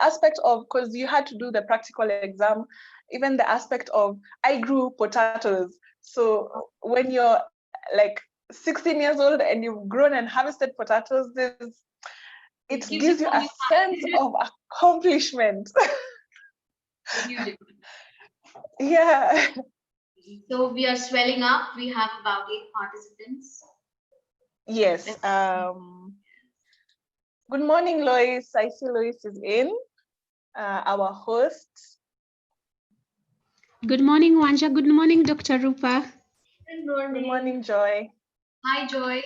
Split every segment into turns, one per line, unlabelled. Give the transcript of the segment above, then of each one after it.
aspect of, because you had to do the practical exam, even the aspect of, I grew potatoes. So when you're like 16 years old and you've grown and harvested potatoes, it gives you a sense of accomplishment. Yeah.
So we are swelling up. We have about 8 participants.
Yes. Good morning, Lois. I see Lois is in, our host.
Good morning, Wanja. Good morning, Dr. Rupa.
Good morning.
Good morning, Joy.
Hi, Joy.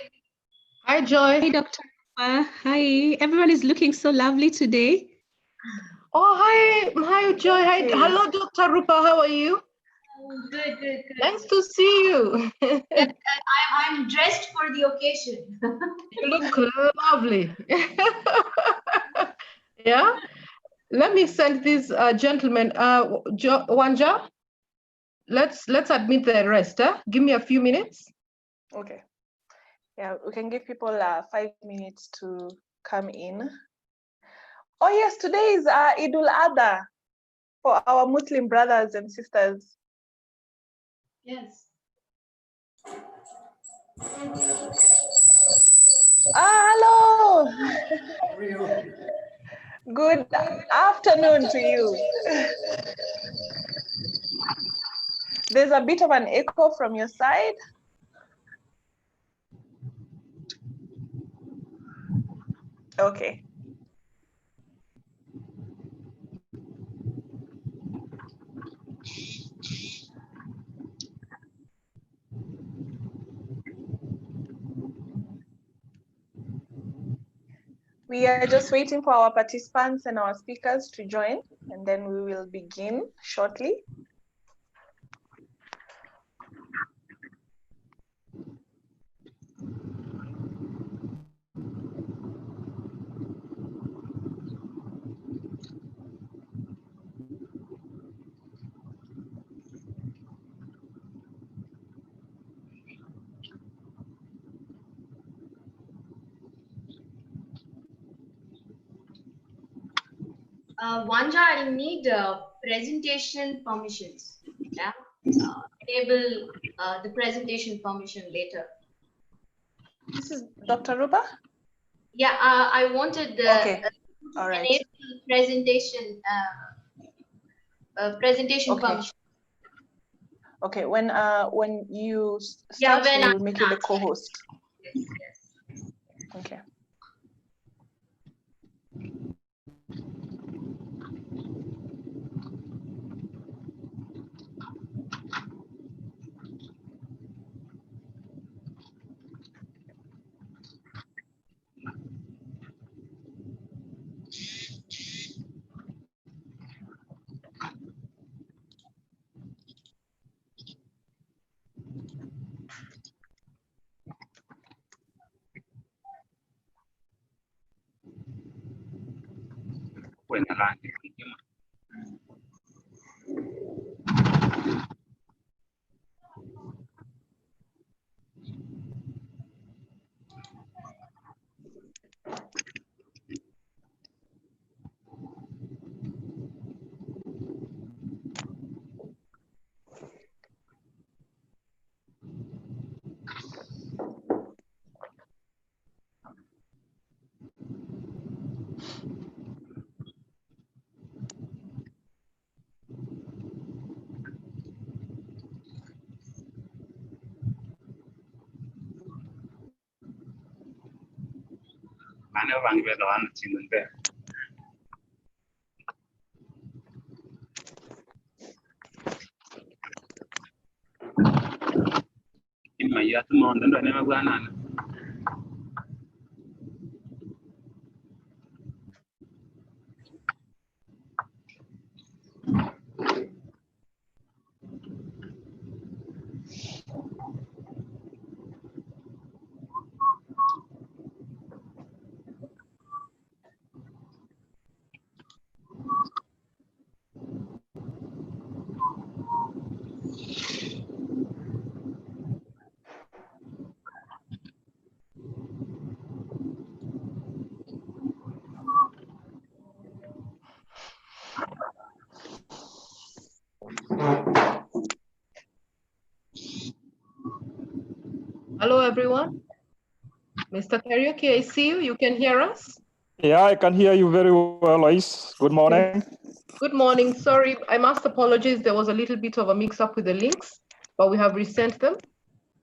Hi, Joy.
Hi, Dr. Rupa. Hi. Everyone is looking so lovely today.
Oh, hi, Joy. Hi, hello, Dr. Rupa. How are you?
Good.
Nice to see you.
Yeah, I'm dressed for the occasion.
You look lovely. Yeah. Let me send this gentleman, Wanja. Let's admit the rest. Give me a few minutes.
Okay. Yeah, we can give people 5 minutes to come in. Oh yes, today is Idul Adha for our Muslim brothers and sisters.
Yes.
Hello. Good afternoon to you. There's a bit of an echo from your side. Okay. We are just waiting for our participants and our speakers to join, and then we will begin shortly.
Wanja, I need presentation permissions. Yeah. Enable the presentation permission later.
This is Dr. Rupa?
Yeah, I wanted the
okay. All right.
presentation
okay.
permission.
Okay, when you start, we will make you the co-host.
Yes.
Okay.
everyone. Mr. Kariuki, I see you. You can hear us?
Yeah, I can hear you very well, Lois. Good morning.
Good morning. Sorry, I must apologize. There was a little bit of a mix-up with the links, but we have resent them.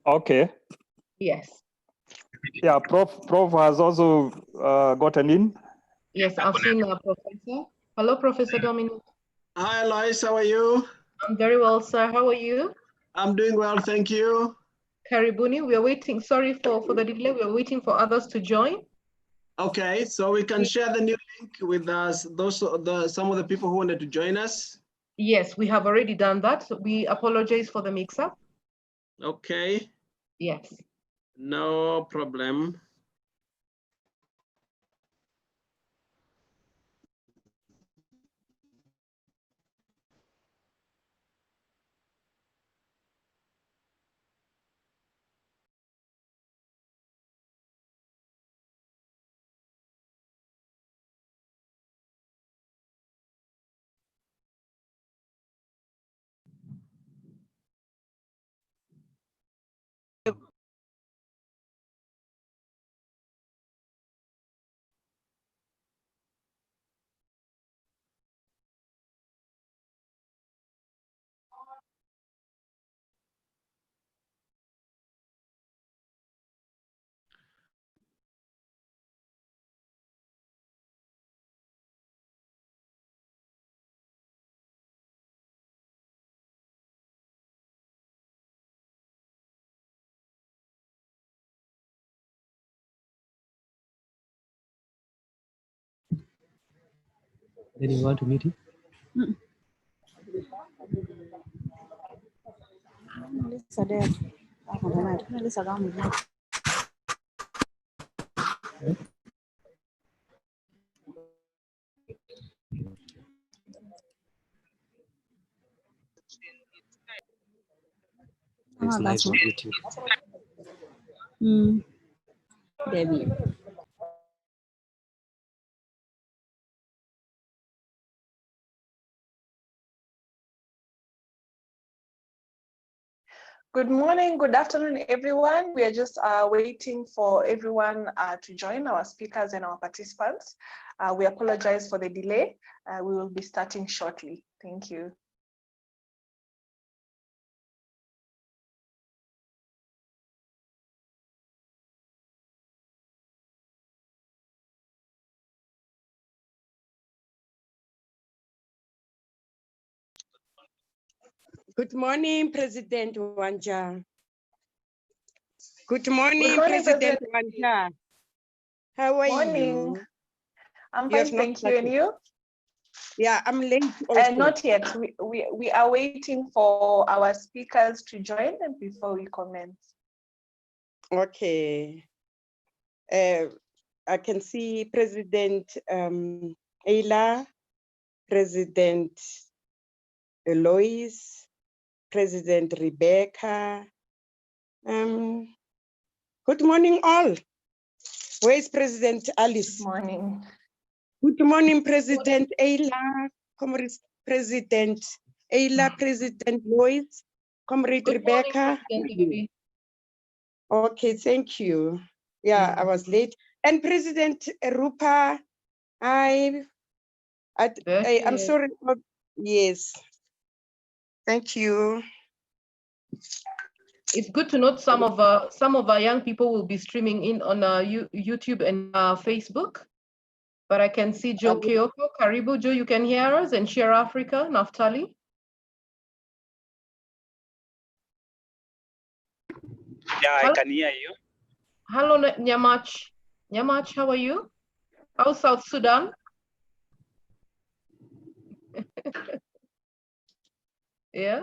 Okay.
Yes.
Yeah, Prof has also gotten in.
Yes, I've seen Professor. Hello, Professor Dominic.
Hi, Lois. How are you?
I'm very well, sir. How are you?
I'm doing well, thank you.
Karibuni, we are waiting. Sorry for the delay. We are waiting for others to join.
Okay, so we can share the new link with us, some of the people who wanted to join us.
Yes, we have already done that. We apologize for the mix-up.
Okay.
Yes.
No problem.
Then you want to meet him? It's live on YouTube.
Baby.
Good morning, good afternoon, everyone. We are just waiting for everyone to join, our speakers and our participants. We apologize for the delay. We will be starting shortly. Thank you.
Good morning, President Wanja. Good morning,
morning,
President Wanja. How are
Morning.
you?
I'm
You have
fine,
not
thank you. And you?
Yeah, I'm late also.
Not yet. We are waiting for our speakers to join and before we commence.
Okay. I can see President Ayla, President Eloise, President Rebecca. Good morning, all. Where is President Alice?
Good morning.
Good morning, President Ayla, Comrade President Ayla, President Lois, Comrade
Good
Rebecca.
morning,
Okay, thank you. Yeah, I was late. And President Rupa, I'm sorry. Yes. Thank you.
It's good to note some of our young people will be streaming in on YouTube and Facebook. But I can see Joe Kioko, Karibu. Joe, you can hear us, and Share Africa, Naftali.
Yeah, I can hear you.
Hello, Nyamach. Nyamach, how are you? How's South Sudan? Yeah.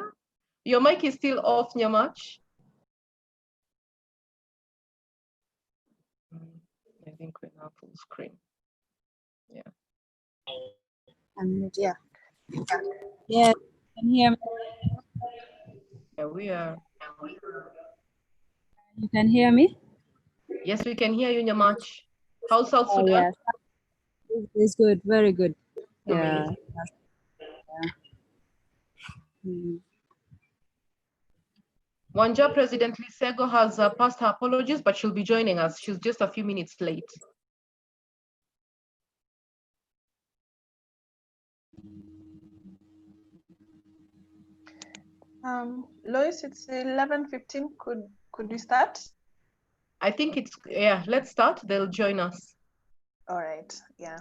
Your mic is still off, Nyamach. I think we're now full screen. Yeah.
Yeah. Yeah. Can you hear me?
Yeah, we are.
You can hear me?
Yes, we can hear you, Nyamach. How's South Sudan?
Yes. It's good, very good. Yeah.
Wanja, President Lisego has passed her apologies, but she'll be joining us. She's just a few minutes late.
Lois, it's 11:15. Could we start?
I think it's, yeah, let's start. They'll join us.
All right, yeah.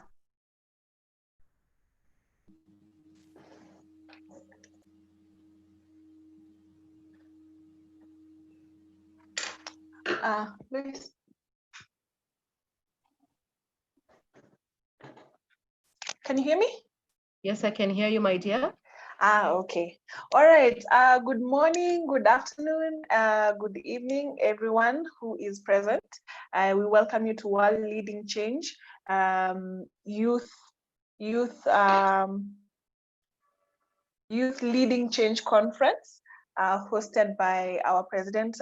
Lois. Can you hear me?
Yes, I can hear you, my dear.
Okay. All right. Good morning, good afternoon, good evening, everyone who is present. We welcome you to World Leading Change Youth Leading Change Conference, hosted by our President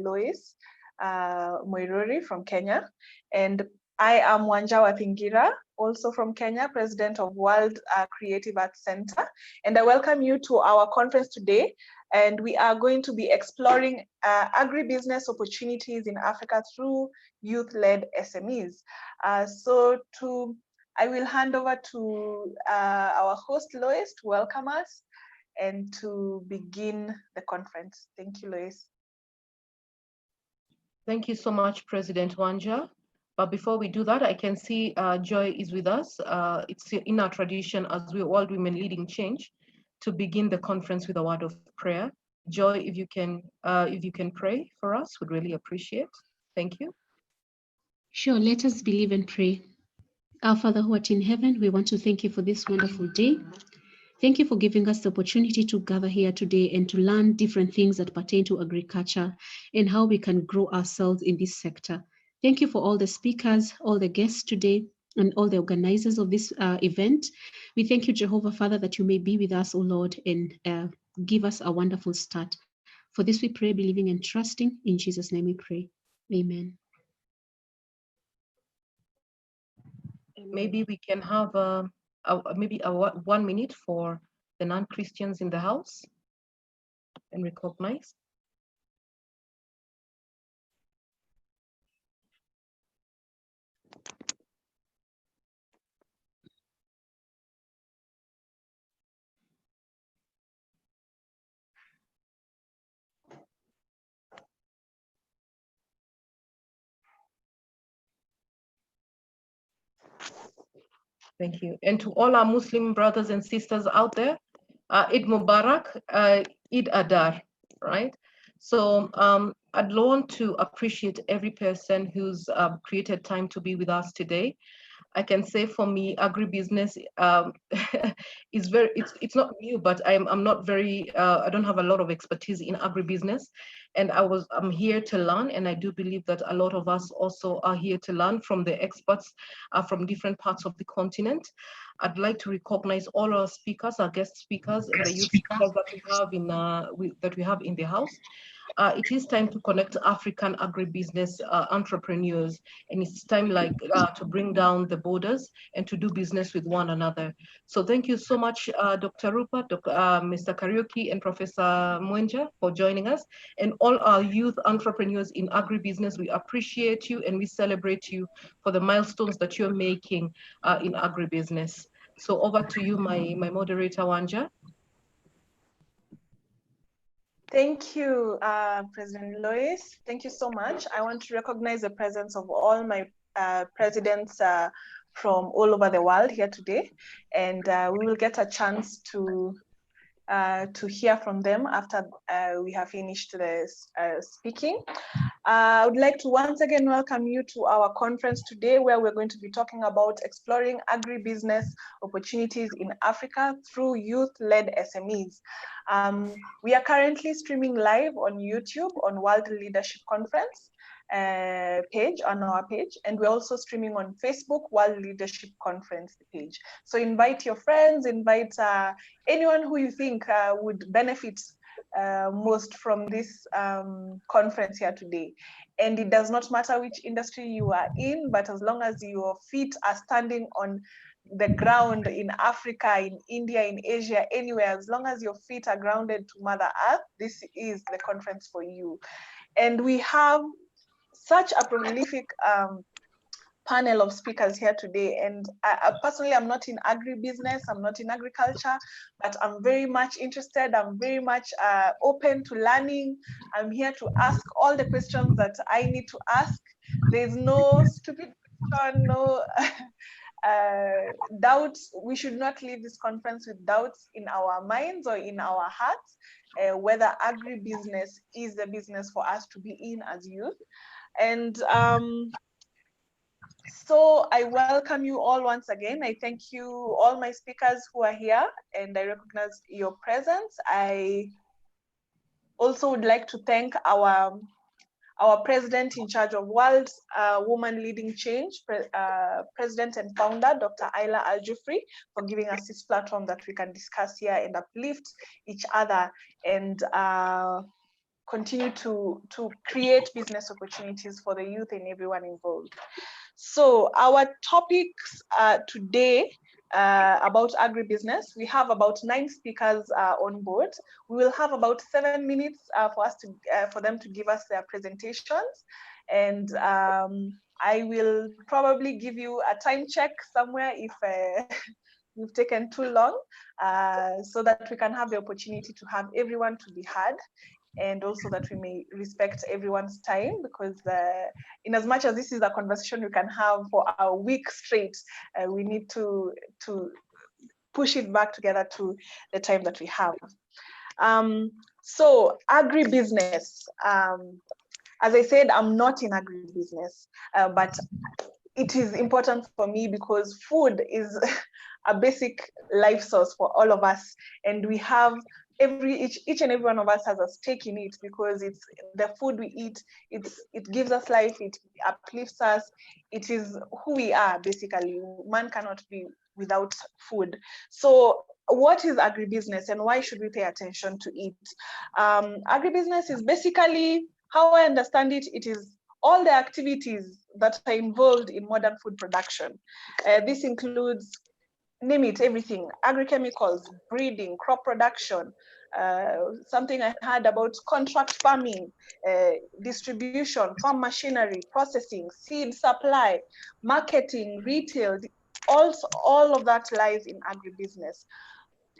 Lois Moiruri from Kenya, and I am Wanja Wathingira, also from Kenya, President of World Creative Arts Center. And I welcome you to our conference today. And we are going to be exploring agribusiness opportunities in Africa through youth-led SMEs. I will hand over to our host, Lois, to welcome us and to begin the conference. Thank you, Lois.
Thank you so much, President Wanja. But before we do that, I can see Joy is with us. It's in our tradition as we World Women Leading Change to begin the conference with a word of prayer. Joy, if you can pray for us, would really appreciate. Thank you.
Sure, let us believe and pray. Our Father who art in heaven, we want to thank you for this wonderful day. Thank you for giving us the opportunity to gather here today and to learn different things that pertain to agriculture and how we can grow ourselves in this sector. Thank you for all the speakers, all the guests today, and all the organizers of this event. We thank you, Jehovah, Father, that you may be with us, O Lord, and give us a wonderful start. For this we pray, believing and trusting. In Jesus' name we pray. Amen.
Maybe we can have maybe 1 minute for the non-Christians in the house and recognize. Thank you. And to all our Muslim brothers and sisters out there, Eid Mubarak, Eid Adar, right? So I'd want to appreciate every person who's created time to be with us today. I can say for me, agribusiness is it's not new, but I'm not very, I don't have a lot of expertise in agribusiness. And I'm here to learn, and I do believe that a lot of us also are here to learn from the experts from different parts of the continent. I'd like to recognize all our speakers, our guest speakers, and the youth speakers that we have in the house. It is time to connect African agribusiness entrepreneurs, and it's time to bring down the borders and to do business with one another. So thank you so much, Dr. Rupa, Mr. Kariuki, and Professor Mwenja for joining us, and all our youth entrepreneurs in agribusiness. We appreciate you and we celebrate you for the milestones that you're making in agribusiness. So over to you, my moderator, Wanja.
Thank you, President Lois. Thank you so much. I want to recognize the presence of all my presidents from all over the world here today, and we will get a chance to hear from them after we have finished the speaking. I would like to once again welcome you to our conference today, where we're going to be talking about exploring agribusiness opportunities in Africa through youth-led SMEs. We are currently streaming live on YouTube on World Leadership Conference page, on our page, and we're also streaming on Facebook World Leadership Conference page. So invite your friends, invite anyone who you think would benefit most from this conference here today. And it does not matter which industry you are in, but as long as your feet are standing on the ground in Africa, in India, in Asia, anywhere, as long as your feet are grounded to Mother Earth, this is the conference for you. And we have such a prolific panel of speakers here today. And personally, I'm not in agribusiness, I'm not in agriculture, but I'm very much interested. I'm very much open to learning. I'm here to ask all the questions that I need to ask. There's no stupid question, no doubts. We should not leave this conference with doubts in our minds or in our hearts, whether agribusiness is the business for us to be in as youth. And so I welcome you all once again. I thank you, all my speakers who are here, and I recognize your presence. I also would like to thank our president in charge of World Woman Leading Change, president and founder, Dr. Ayla Al-Jufri, for giving us this platform that we can discuss here and uplift each other and continue to create business opportunities for the youth and everyone involved. So our topics today about agribusiness, we have about 9 speakers on board. We will have about 7 minutes for them to give us their presentations, and I will probably give you a time check somewhere if you've taken too long, so that we can have the opportunity to have everyone to be heard, and also that we may respect everyone's time, because in as much as this is a conversation we can have for a week straight, we need to push it back together to the time that we have. So agribusiness, as I said, I'm not in agribusiness, but it is important for me because food is a basic life source for all of us, and we have each and every one of us has a stake in it, because it's the food we eat, it gives us life, it uplifts us, it is who we are basically. Man cannot be without food. So what is agribusiness and why should we pay attention to it? Agribusiness is basically, how I understand it, it is all the activities that are involved in modern food production. This includes, name it, everything: agrochemicals, breeding, crop production, something I heard about contract farming, distribution, farm machinery, processing, seed supply, marketing, retail. Also, all of that lies in agribusiness,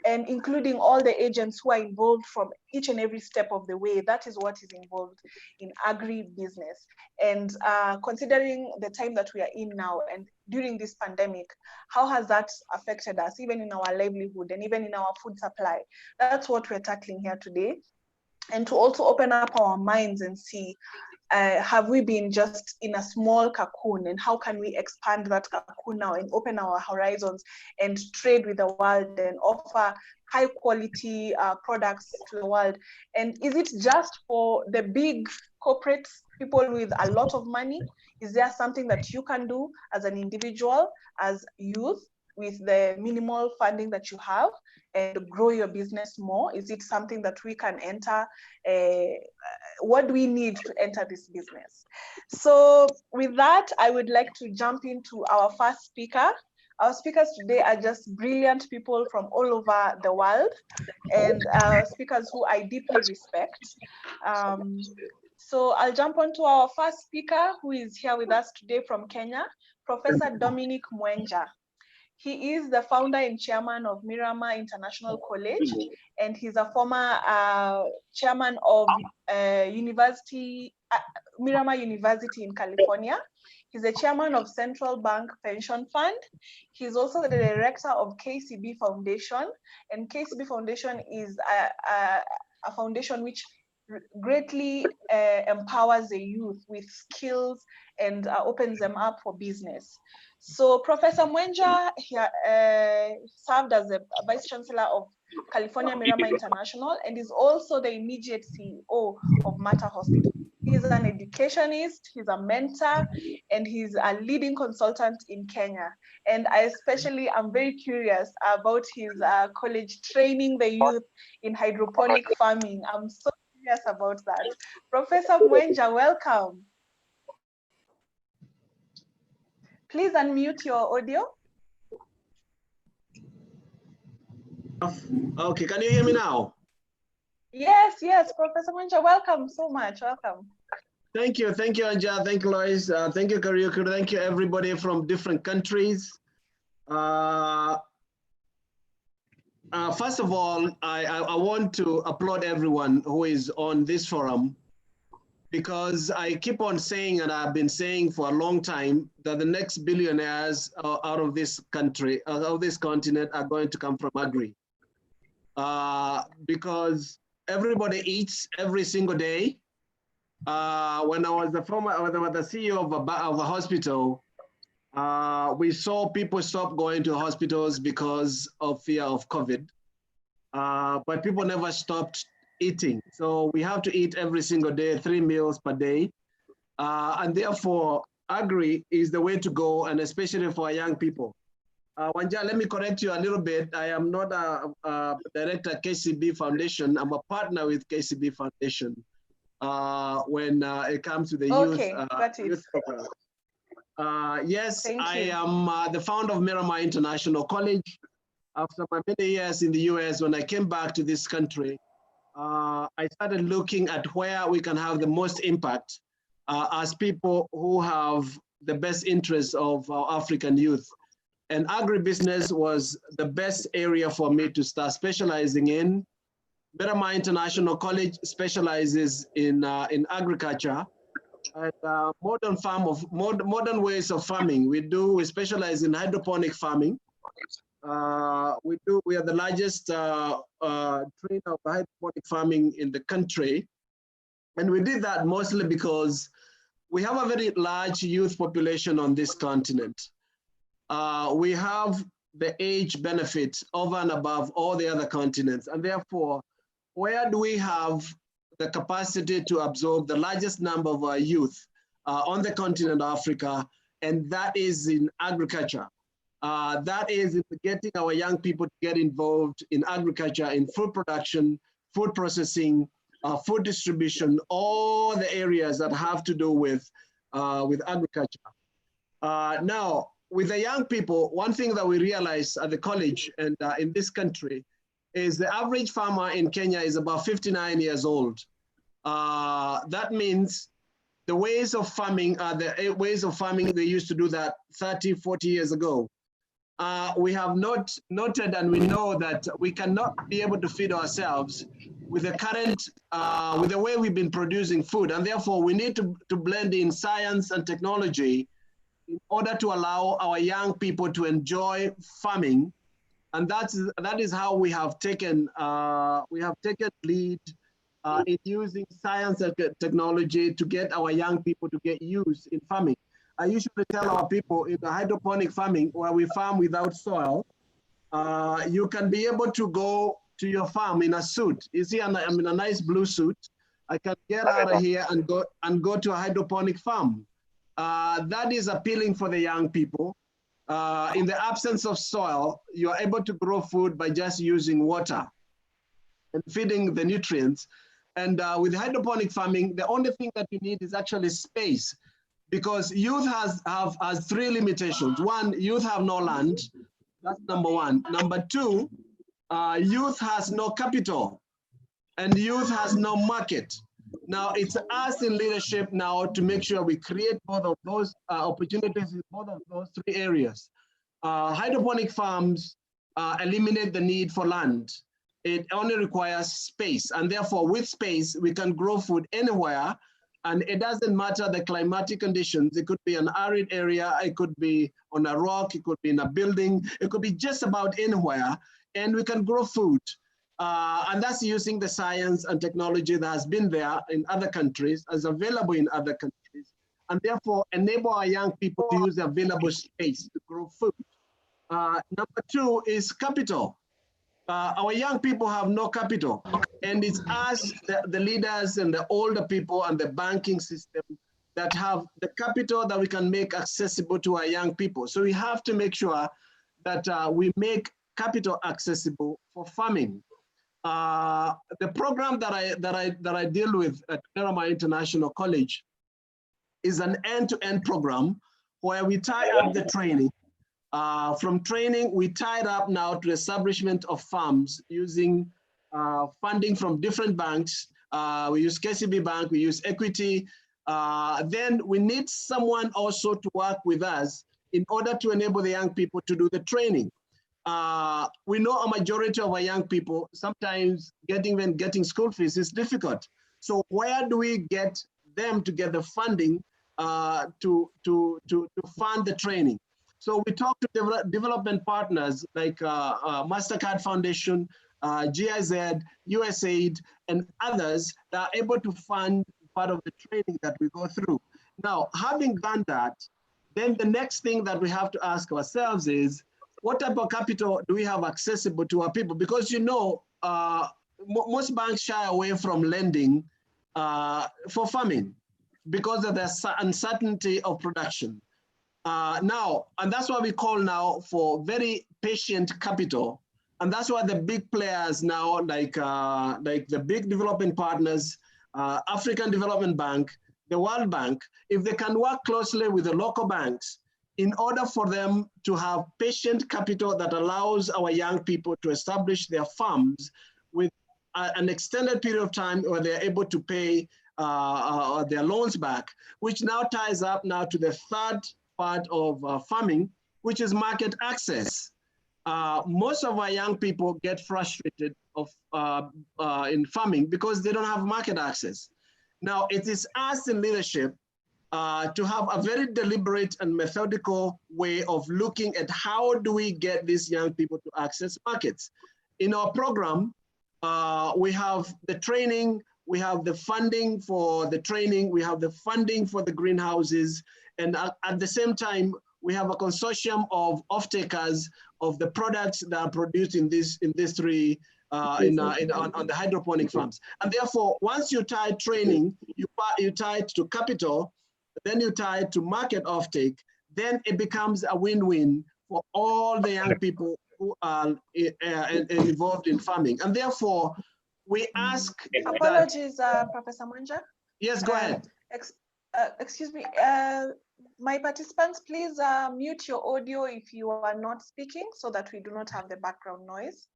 and including all the agents who are involved from each and every step of the way. That is what is involved in agribusiness. And considering the time that we are in now and during this pandemic, how has that affected us, even in our livelihood and even in our food supply? That's what we're tackling here today. And to also open up our minds and see, have we been just in a small cocoon, and how can we expand that cocoon now and open our horizons and trade with the world and offer high quality products to the world? And is it just for the big corporates, people with a lot of money? Is there something that you can do as an individual, as youth, with the minimal funding that you have, and grow your business more? Is it something that we can enter? What do we need to enter this business? So with that, I would like to jump into our first speaker. Our speakers today are just brilliant people from all over the world, and speakers who I deeply respect. So I'll jump on to our first speaker, who is here with us today from Kenya, Professor Dominic Mwenja. He is the founder and chairman of Miramar International College, and he's a former chairman of Miramar University in California. He's the chairman of Central Bank Pension Fund. He's also the director of KCB Foundation, and KCB Foundation is a foundation which greatly empowers the youth with skills and opens them up for business. So Professor Mwenja served as the Vice Chancellor of California Miramar International and is also the immediate CEO of Mauta Hospital. He's an educationist, he's a mentor, and he's a leading consultant in Kenya. And I especially am very curious about his college training the youth in hydroponic farming. I'm so curious about that. Professor Mwenja, welcome. Please unmute your audio.
Okay, can you hear me now?
Yes, yes, Professor Mwenja, welcome so much, welcome.
Thank you, Wanja, thank you, Lois, thank you, Kariuki, thank you, everybody from different countries. First of all, I want to applaud everyone who is on this forum, because I keep on saying, and I've been saying for a long time, that the next billionaires out of this country, out of this continent, are going to come from agri. Because everybody eats every single day. When I was the CEO of a hospital, we saw people stop going to hospitals because of fear of COVID, but people never stopped eating. So we have to eat every single day, 3 meals per day. And therefore, agri is the way to go, and especially for young people. Wanja, let me correct you a little bit. I am not a director at KCB Foundation. I'm a partner with KCB Foundation when it comes to the youth program. Yes, I am the founder of Miramar International College. After my many years in the US, when I came back to this country, I started looking at where we can have the most impact as people who have the best interests of our African youth. And agribusiness was the best area for me to start specializing in. Miramar International College specializes in agriculture and modern ways of farming. We specialize in hydroponic farming. We are the largest trainer of hydroponic farming in the country. And we did that mostly because we have a very large youth population on this continent. We have the age benefit over and above all the other continents. And therefore, where do we have the capacity to absorb the largest number of our youth on the continent of Africa? And that is in agriculture. That is in getting our young people to get involved in agriculture, in food production, food processing, food distribution, all the areas that have to do with agriculture. Now, with the young people, one thing that we realize at the college and in this country is the average farmer in Kenya is about 59 years old. That means the ways of farming are the ways of farming they used to do that 30, 40 years ago. We have noted and we know that we cannot be able to feed ourselves with the current, with the way we've been producing food. And therefore we need to blend in science and technology in order to allow our young people to enjoy farming. And that is how we have taken lead in using science and technology to get our young people to get used in farming. I usually tell our people in the hydroponic farming, where we farm without soil, you can be able to go to your farm in a suit. You see, I'm in a nice blue suit. I can get out of here and go to a hydroponic farm. That is appealing for the young people. In the absence of soil, you are able to grow food by just using water and feeding the nutrients. And with hydroponic farming, the only thing that you need is actually space, because youth has 3 limitations. 1, youth have no land. That's number 1. Number 2, youth has no capital, and youth has no market. Now it's us in leadership now to make sure we create both of those opportunities in both of those 3 areas. Hydroponic farms eliminate the need for land. It only requires space, and therefore with space, we can grow food anywhere, and it doesn't matter the climatic conditions. It could be an arid area, it could be on a rock, it could be in a building, it could be just about anywhere, and we can grow food. And that's using the science and technology that has been there in other countries, is available in other countries, and therefore enable our young people to use the available space to grow food. Number 2 is capital. Our young people have no capital, and it's us, the leaders and the older people and the banking system that have the capital that we can make accessible to our young people. So we have to make sure that we make capital accessible for farming. The program that I deal with at Miramar International College is an end-to-end program where we tie up the training From training, we tied up now to establishment of farms using funding from different banks. We use KCB Bank, we use Equity. Then we need someone also to work with us in order to enable the young people to do the training. We know a majority of our young people, sometimes getting school fees is difficult. So where do we get them to get the funding to fund the training? So we talk to development partners like MasterCard Foundation, GIZ, USAID, and others that are able to fund part of the training that we go through. Now, having done that, then the next thing that we have to ask ourselves is, what type of capital do we have accessible to our people? Because you know, most banks shy away from lending for farming because of the uncertainty of production. Now, and that's why we call now for very patient capital. And that's why the big players now, like the big development partners, African Development Bank, the World Bank, if they can work closely with the local banks in order for them to have patient capital that allows our young people to establish their farms with an extended period of time where they're able to pay their loans back, which now ties up now to the third part of farming, which is market access. Most of our young people get frustrated in farming because they don't have market access. Now, it is us in leadership to have a very deliberate and methodical way of looking at how do we get these young people to access markets. In our program, we have the training, we have the funding for the training, we have the funding for the greenhouses, and at the same time, we have a consortium of off-takers of the products that are produced in these three on the hydroponic farms. And therefore, once you tie training, you tie it to capital, then you tie it to market offtake, then it becomes a win-win for all the young people who are involved in farming. And therefore, we ask—
Apologies, Professor Mwenja.
Yes, go ahead.
Excuse me, my participants, please mute your audio if you are not speaking so that we do not have the background noise.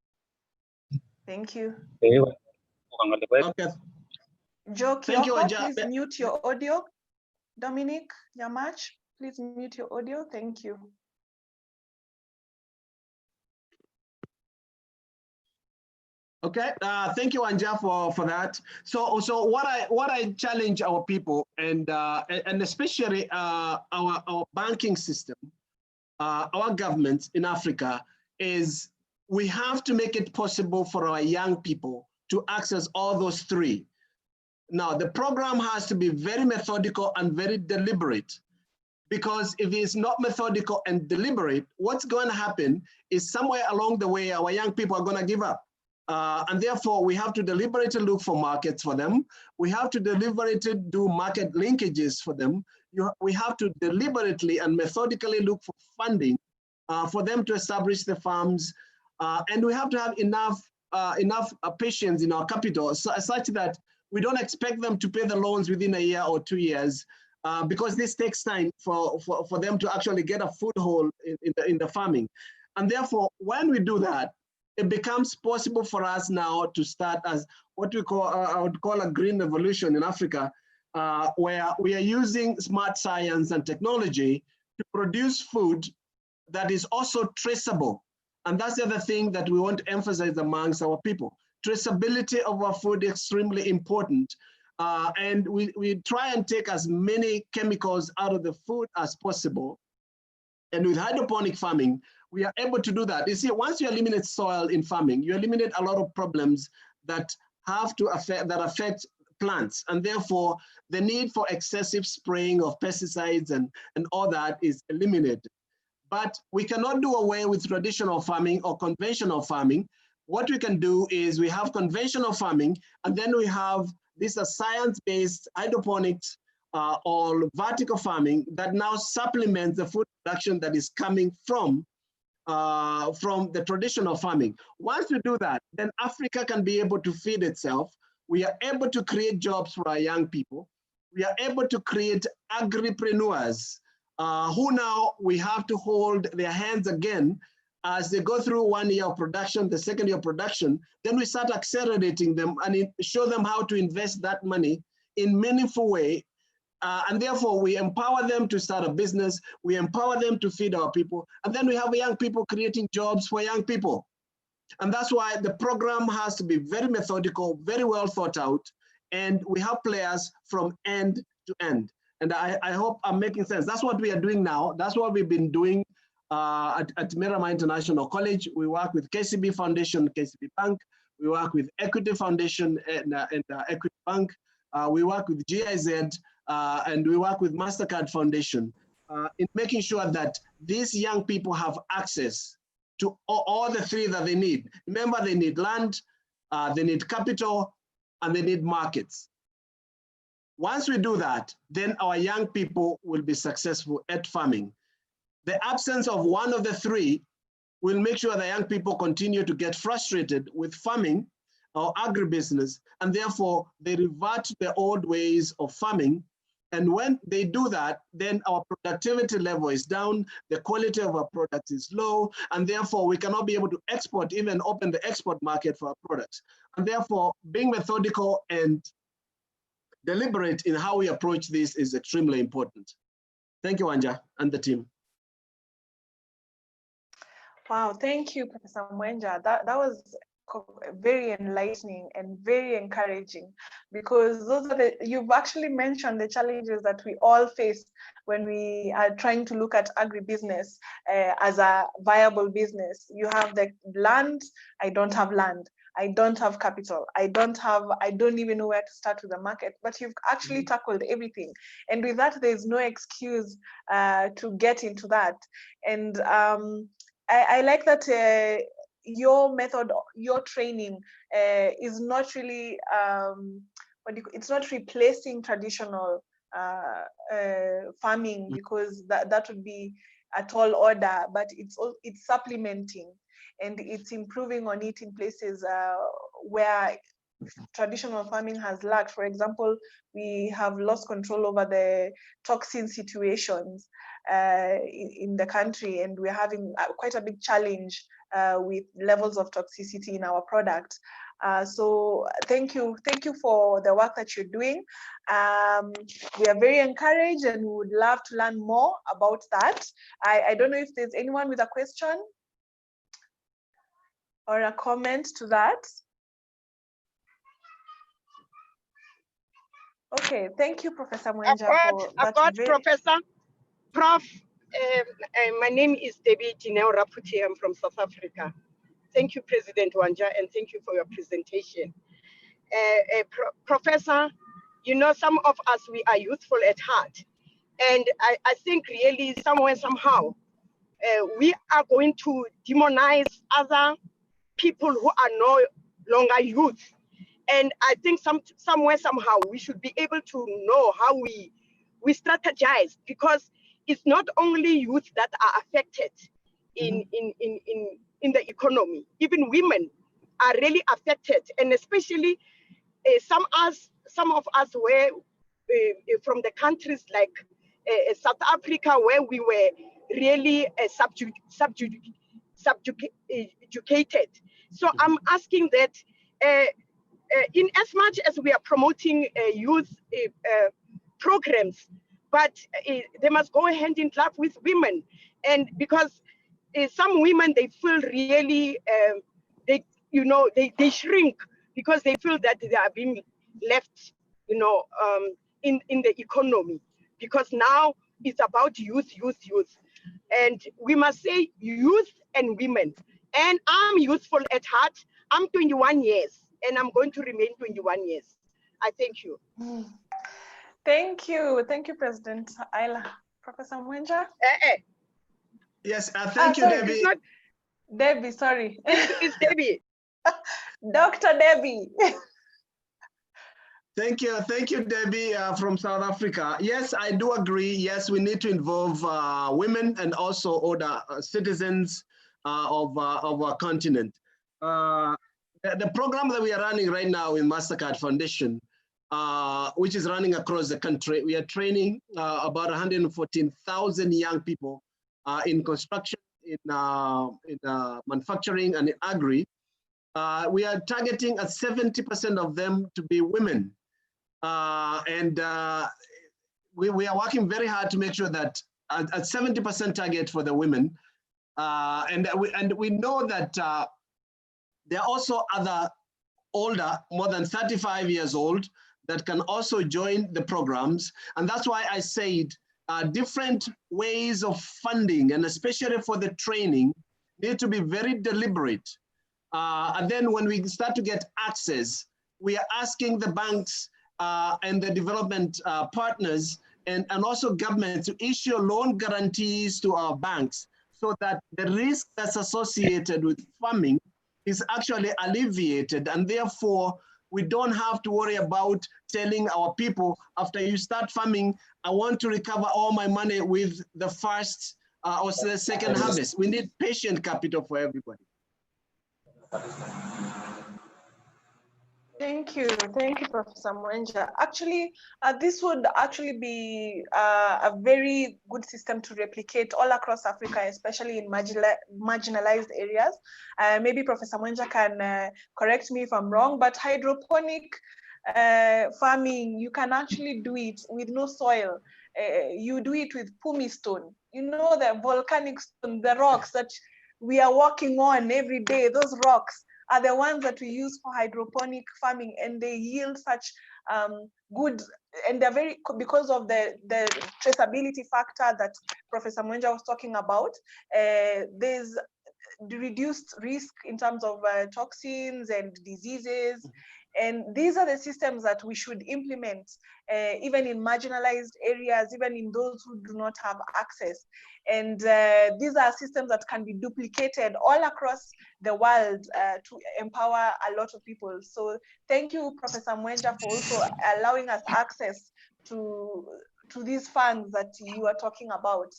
Thank you.
Okay.
Joe
Thank you,
Kioko,
Wanja.
please mute your audio. Dominic, Nyamach, please mute your audio. Thank you.
Okay, thank you, Wanja, for that. So what I challenge our people and especially our banking system, our governments in Africa, is we have to make it possible for our young people to access all those three. Now, the program has to be very methodical and very deliberate, because if it's not methodical and deliberate, what's going to happen is somewhere along the way, our young people are going to give up. And therefore, we have to deliberately look for markets for them. We have to deliberately do market linkages for them. We have to deliberately and methodically look for funding for them to establish the farms. And we have to have enough patience in our capital such that we don't expect them to pay the loans within a year or 2 years, because this takes time for them to actually get a foothold in the farming. And therefore, when we do that, it becomes possible for us now to start as what we call, I would call a green revolution in Africa, where we are using smart science and technology to produce food that is also traceable. And that's the other thing that we want to emphasize amongst our people. Traceability of our food is extremely important. And we try and take as many chemicals out of the food as possible. And with hydroponic farming, we are able to do that. You see, once you eliminate soil in farming, you eliminate a lot of problems that affect plants. And therefore, the need for excessive spraying of pesticides and all that is eliminated. But we cannot do away with traditional farming or conventional farming. What we can do is we have conventional farming, and then we have this science-based hydroponics or vertical farming that now supplements the food production that is coming from the traditional farming. Once we do that, then Africa can be able to feed itself. We are able to create jobs for our young people. We are able to create agripreneurs who now we have to hold their hands again as they go through 1 year of production, the second year of production. Then we start accelerating them and show them how to invest that money in meaningful way. And therefore we empower them to start a business, we empower them to feed our people, and then we have young people creating jobs for young people. And that's why the program has to be very methodical, very well thought out, and we have players from end to end. And I hope I'm making sense. That's what we are doing now. That's what we've been doing at Miramar International College. We work with KCB Foundation, KCB Bank. We work with Equity Foundation and Equity Bank. We work with GIZ, and we work with MasterCard Foundation in making sure that these young people have access to all the three that they need. Remember, they need land, they need capital, and they need markets. Once we do that, then our young people will be successful at farming. The absence of one of the three will make sure the young people continue to get frustrated with farming or agribusiness, and therefore they revert to the old ways of farming. And when they do that, then our productivity level is down, the quality of our products is low, and therefore we cannot be able to export, even open the export market for our products. And therefore, being methodical and deliberate in how we approach this is extremely important. Thank you, Wanja, and the team.
Wow, thank you, Professor Mwenja. That was very enlightening and very encouraging, because those are you've actually mentioned the challenges that we all face when we are trying to look at agribusiness as a viable business. You have the land. I don't have land. I don't have capital. I don't even know where to start with the market, but you've actually tackled everything. And with that, there's no excuse to get into that. And I like that your method, your training is not really, it's not replacing traditional farming, because that would be a tall order, but it's supplementing and it's improving on it in places where traditional farming has lacked. For example, we have lost control over the toxin situations in the country, and we're having quite a big challenge with levels of toxicity in our product. So thank you for the work that you're doing. We are very encouraged and we would love to learn more about that. I don't know if there's anyone with a question or a comment to that. Okay, thank you, Professor Mwenja.
I've got Professor, Prof. My name is Debbie Tineo Raputi. I'm from South Africa. Thank you, President Wanja, and thank you for your presentation. Professor, you know, some of us, we are youthful at heart. And I think really somewhere, somehow, we are going to demonize other people who are no longer youth. And I think somewhere, somehow, we should be able to know how we strategize, because it's not only youth that are affected in the economy. Even women are really affected, and especially some of us were from the countries like South Africa, where we were really subjugated. So I'm asking that in as much as we are promoting youth programs, but they must go hand in glove with women, and because some women, they feel really they shrink because they feel that they are being left in the economy, because now it's about youth, and we must say youth and women. And I'm youthful at heart. I'm 21 years and I'm going to remain 21 years. I thank you.
Thank you, President Ayla. Professor Mwenja?
Yes, thank you,
sorry,
Debbie.
It's not Debbie, sorry.
It's Debbie.
Dr. Debbie.
Thank you, Debbie from South Africa. Yes, I do agree. Yes, we need to involve women and also older citizens of our continent. The program that we are running right now in MasterCard Foundation which is running across the country. We are training about 114,000 young people in construction, in manufacturing, and in agri. We are targeting at 70% of them to be women. We are working very hard to make sure that at 70% target for the women. And we know that there are also other older, more than 35 years old, that can also join the programs. And that's why I said different ways of funding, and especially for the training, need to be very deliberate. And then when we start to get access, we are asking the banks and the development partners and also government to issue loan guarantees to our banks so that the risk that's associated with farming is actually alleviated, and therefore we don't have to worry about telling our people after you start farming, I want to recover all my money with the first or the second harvest. We need patient capital for everybody.
Thank you, Professor Mwenja. Actually, this would actually be a very good system to replicate all across Africa, especially in marginalized areas. Maybe Professor Mwenja can correct me if I'm wrong, but hydroponic farming, you can actually do it with no soil. You do it with pumice stone. You know, the volcanic stone, the rocks that we are walking on every day, those rocks are the ones that we use for hydroponic farming, and they yield such good, and they're very, because of the traceability factor that Professor Mwenja was talking about, there's the reduced risk in terms of toxins and diseases. And these are the systems that we should implement, even in marginalized areas, even in those who do not have access. And these are systems that can be duplicated all across the world to empower a lot of people. So thank you, Professor Mwenja, for also allowing us access to these funds that you are talking about.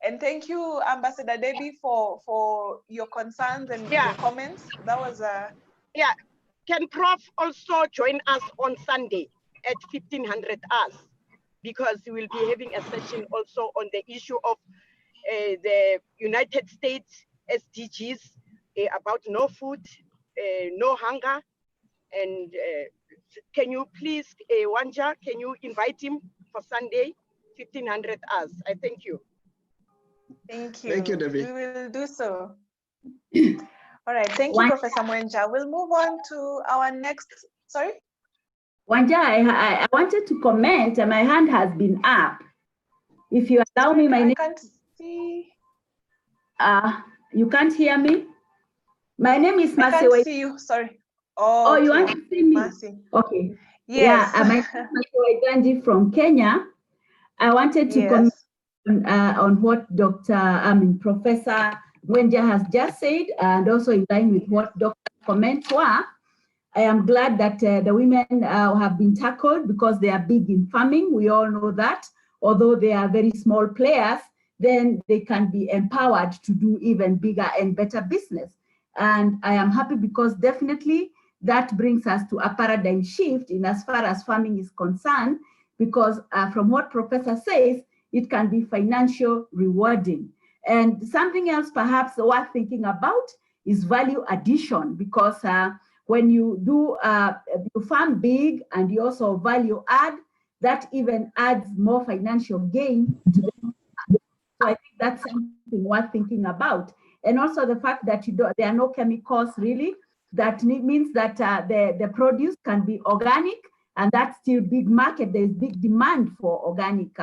And thank you, Ambassador Debbie, for your concerns and your comments. That was
yeah. Can Prof also join us on Sunday at 1500 hours? Because we will be having a session also on the issue of the United States SDGs about no food, no hunger. And can you please, Wanja, can you invite him for Sunday, 1500 hours? I thank you.
Thank you.
Thank you, Debbie.
We will do so. All right, thank you, Professor Mwenja. We'll move on to our next, sorry?
Wanja, I wanted to comment, and my hand has been up. If you allow me, my name.
I can't see.
You can't hear me? My name is Masi.
I can't see you, sorry. Oh,
you want to see me?
Masi.
Okay.
Yes.
Yeah, my name is Masi from Kenya. I wanted to comment on what Professor Mwenja has just said, and also in line with what Dr. comments were. I am glad that the women have been tackled because they are big in farming. We all know that. Although they are very small players, then they can be empowered to do even bigger and better business. And I am happy because definitely that brings us to a paradigm shift in as far as farming is concerned, because from what Professor says, it can be financial rewarding. And something else perhaps worth thinking about is value addition, because when you do, you farm big and you also value add, that even adds more financial gain to them. So I think that's something worth thinking about. And also the fact that there are no chemicals really, that means that the produce can be organic, and that's still big market. There's big demand for organic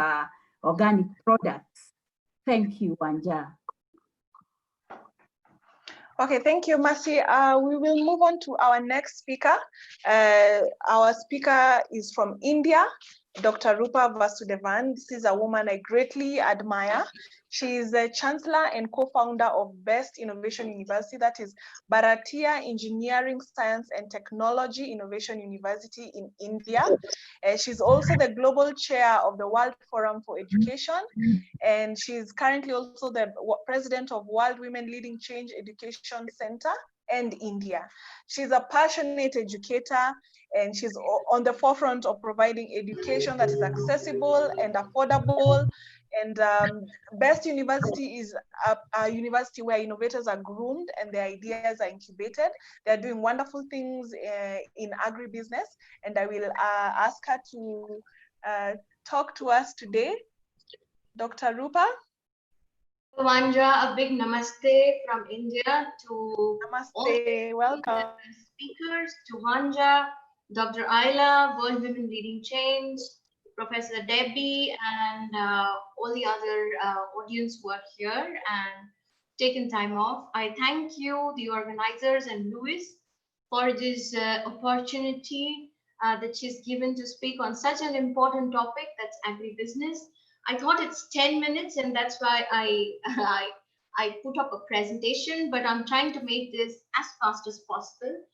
products. Thank you, Wanja.
Okay, thank you, Masi. We will move on to our next speaker. Our speaker is from India, Dr. Rupa Vasudevan. This is a woman I greatly admire. She is the Chancellor and co-founder of Best Innovation University, that is Bharatiya Engineering, Science and Technology Innovation University in India. She's also the Global Chair of the World Forum for Education, and she's currently also the President of World Women Leading Change Education Center and India. She's a passionate educator, and she's on the forefront of providing education that is accessible and affordable. And Best University is a university where innovators are groomed and their ideas are incubated. They're doing wonderful things in agribusiness, and I will ask her to talk to us today. Dr. Rupa.
Wanja, a big namaste from India to
namaste, welcome.
Speakers, to Wanja, Dr. Ayla, World Women Leading Change, Professor Debbie, and all the other audience who are here and taken time off. I thank you, the organizers, and Louis for this opportunity that she's given to speak on such an important topic, that's agribusiness. I thought it's 10 minutes, and that's why I put up a presentation, but I'm trying to make this as fast as possible.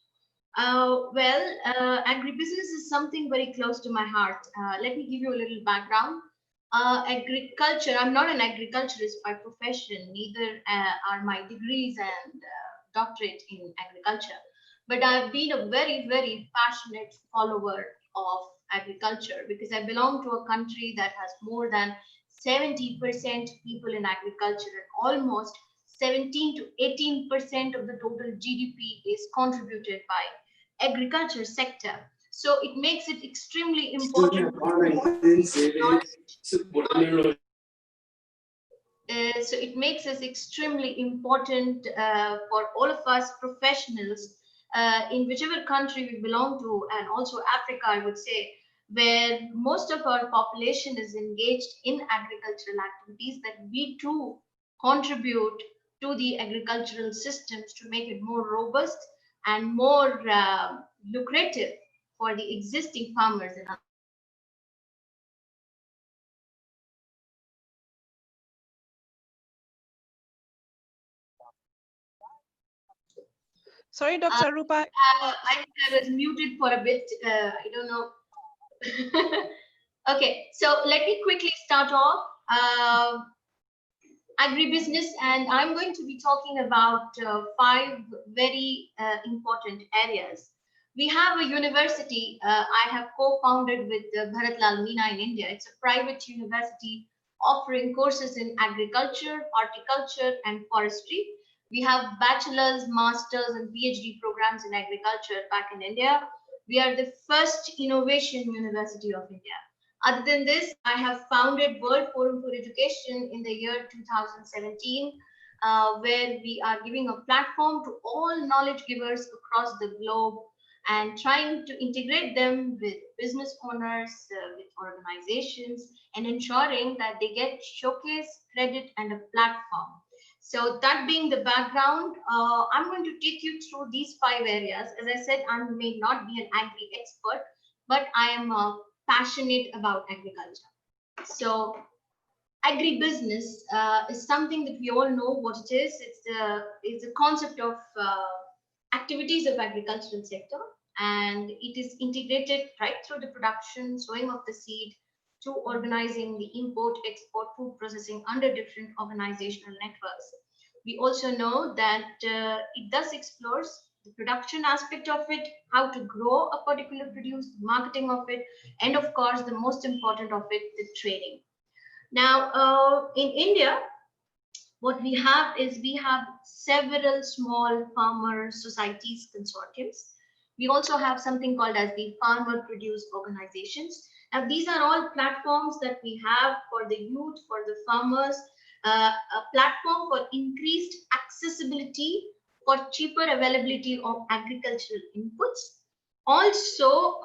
Agribusiness is something very close to my heart. Let me give you a little background. Agriculture, I'm not an agriculturist by profession, neither are my degrees and doctorate in agriculture. But I've been a very, very passionate follower of agriculture because I belong to a country that has more than 70% people in agriculture, and almost 17 to 18% of the total GDP is contributed by agriculture sector. So it makes it extremely important. So it makes us extremely important for all of us professionals in whichever country we belong to, and also Africa, I would say, where most of our population is engaged in agricultural activities, that we too contribute to the agricultural systems to make it more robust and more lucrative for the existing farmers in our.
Sorry, Dr. Rupa.
I was muted for a bit. I don't know. Okay, so let me quickly start off. Agribusiness, and I'm going to be talking about 5 very important areas. We have a university I have co-founded with Bharatlal Meena in India. It's a private university offering courses in agriculture, horticulture, and forestry. We have bachelor's, master's, and PhD programs in agriculture back in India. We are the first innovation university of India. Other than this, I have founded World Forum for Education in the year 2017, where we are giving a platform to all knowledge givers across the globe and trying to integrate them with business owners, with organizations, and ensuring that they get showcase, credit, and a platform. So that being the background, I'm going to take you through these 5 areas. As I said, I may not be an agri expert, but I am passionate about agriculture. So agribusiness is something that we all know what it is. It's a concept of activities of agricultural sector, and it is integrated right through the production, sowing of the seed, to organizing the import, export, food processing under different organizational networks. We also know that it does explore the production aspect of it, how to grow a particular produce, marketing of it, and of course, the most important of it, the trading. Now, in India, what we have is we have several small farmer societies, consortiums. We also have something called as the farmer produce organizations. Now, these are all platforms that we have for the youth, for the farmers, a platform for increased accessibility, for cheaper availability of agricultural inputs, also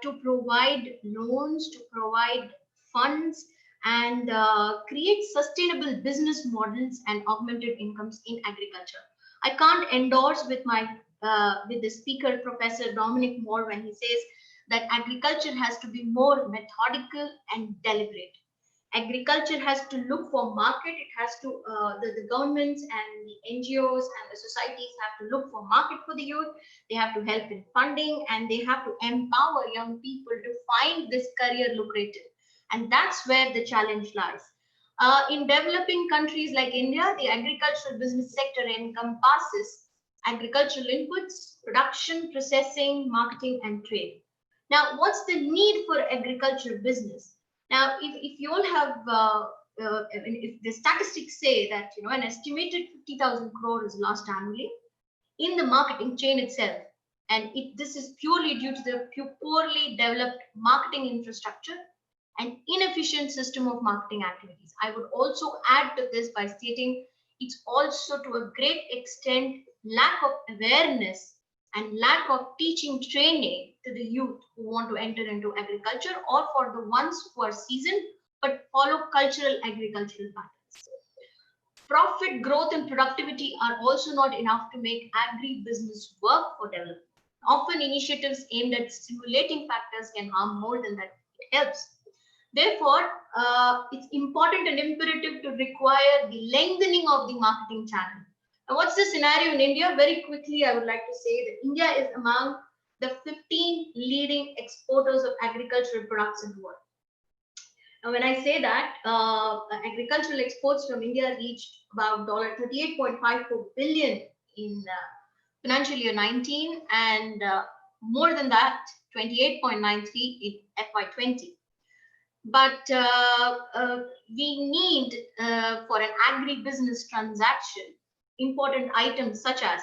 to provide loans, to provide funds, and create sustainable business models and augmented incomes in agriculture. I can't endorse with the speaker, Professor Dominic, more when he says that agriculture has to be more methodical and deliberate. Agriculture has to look for market. It has to, the governments and the NGOs and the societies have to look for market for the youth. They have to help in funding, and they have to empower young people to find this career lucrative. And that's where the challenge lies. In developing countries like India, the agricultural business sector encompasses agricultural inputs, production, processing, marketing, and trade. Now, what's the need for agricultural business? Now, if you all have, if the statistics say that, you know, an estimated 50,000 crore is lost annually in the marketing chain itself, and this is purely due to the poorly developed marketing infrastructure and inefficient system of marketing activities. I would also add to this by stating it's also to a great extent lack of awareness and lack of teaching training to the youth who want to enter into agriculture, or for the ones who are seasoned but follow cultural agricultural patterns. Profit, growth, and productivity are also not enough to make agribusiness work for development. Often initiatives aimed at stimulating factors can harm more than that it helps. Therefore, it's important and imperative to require the lengthening of the marketing channel. Now, what's the scenario in India? Very quickly, I would like to say that India is among the 15 leading exporters of agricultural products in the world. Now, when I say that, agricultural exports from India reached about $38.54 billion in financial year 19, and more than that, 28.93 in FY20. But we need, for an agribusiness transaction, important items such as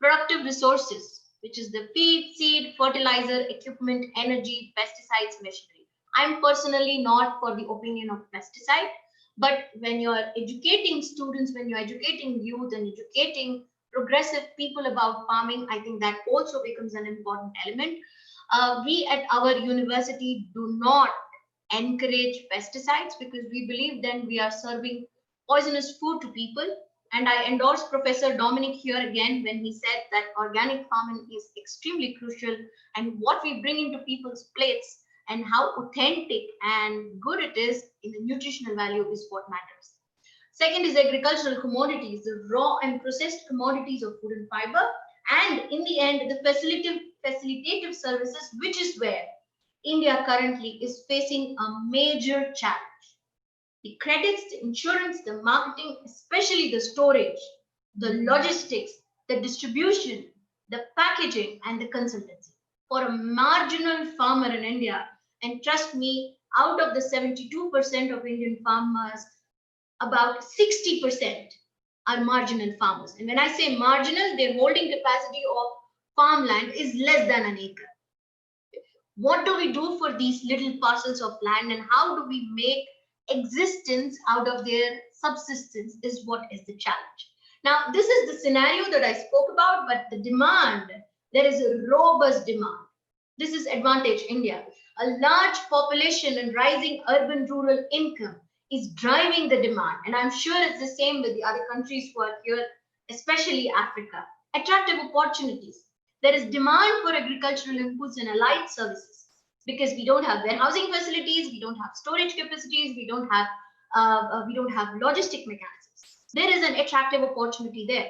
productive resources, which is the feed, seed, fertilizer, equipment, energy, pesticides, machinery. I'm personally not for the opinion of pesticide, but when you're educating students, when you're educating youth and educating progressive people about farming, I think that also becomes an important element. We at our university do not encourage pesticides because we believe then we are serving poisonous food to people. And I endorse Professor Dominic here again when he said that organic farming is extremely crucial, and what we bring into people's plates and how authentic and good it is in the nutritional value is what matters. Second is agricultural commodities, the raw and processed commodities of food and fiber, and in the end, the facilitative services, which is where India currently is facing a major challenge. The credits, the insurance, the marketing, especially the storage, the logistics, the distribution, the packaging, and the consultancy. For a marginal farmer in India, and trust me, out of the 72% of Indian farmers, about 60% are marginal farmers. And when I say marginal, their holding capacity of farmland is less than an acre. What do we do for these little parcels of land, and how do we make existence out of their subsistence is what is the challenge. Now, this is the scenario that I spoke about, but the demand, there is a robust demand. This is advantage India. A large population and rising urban-rural income is driving the demand. And I'm sure it's the same with the other countries who are here, especially Africa. Attractive opportunities. There is demand for agricultural inputs and allied services because we don't have warehousing facilities, we don't have storage capacities, we don't have logistic mechanisms. There is an attractive opportunity there.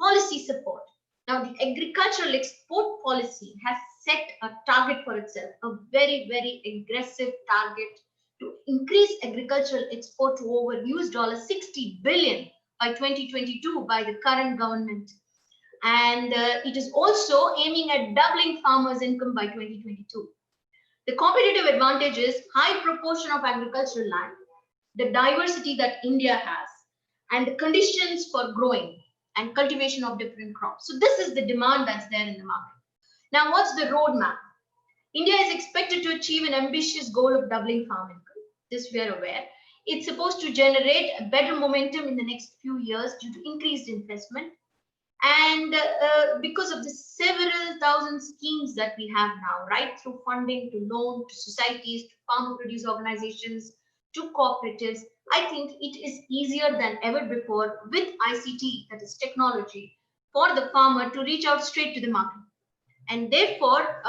Policy support. Now, the agricultural export policy has set a target for itself, a very, very aggressive target to increase agricultural export to over $60 billion by 2022 by the current government. And it is also aiming at doubling farmers' income by 2022. The competitive advantage is high proportion of agricultural land, the diversity that India has, and the conditions for growing and cultivation of different crops. So this is the demand that's there in the market. Now, what's the roadmap? India is expected to achieve an ambitious goal of doubling farm income. This we are aware. It's supposed to generate a better momentum in the next few years due to increased investment. And because of the several thousand schemes that we have now, right through funding to loan to societies, to farmer produce organizations, to cooperatives, I think it is easier than ever before with ICT, that is technology, for the farmer to reach out straight to the market. And therefore,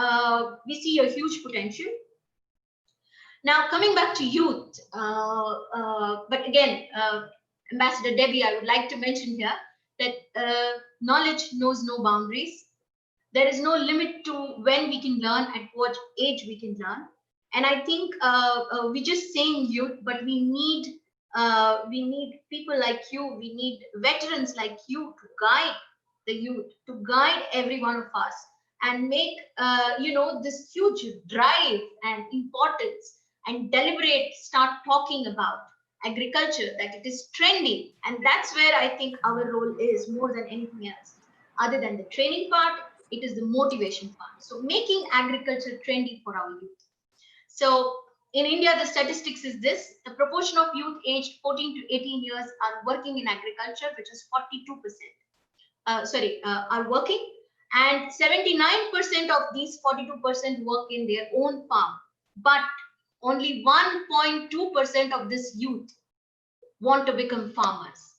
we see a huge potential. Now, coming back to youth, but again, Ambassador Debbie, I would like to mention here that knowledge knows no boundaries. There is no limit to when we can learn, at what age we can learn. And I think we're just saying youth, but we need people like you. We need veterans like you to guide the youth, to guide every one of us and make, this huge drive and importance and deliberate start talking about agriculture, that it is trendy. And that's where I think our role is more than anything else. Other than the training part, it is the motivation part. So making agriculture trendy for our youth. So in India, the statistics is this: the proportion of youth aged 14 to 18 years are working in agriculture, which is 42%. Are working, and 79% of these 42% work in their own farm. But only 1.2% of this youth want to become farmers.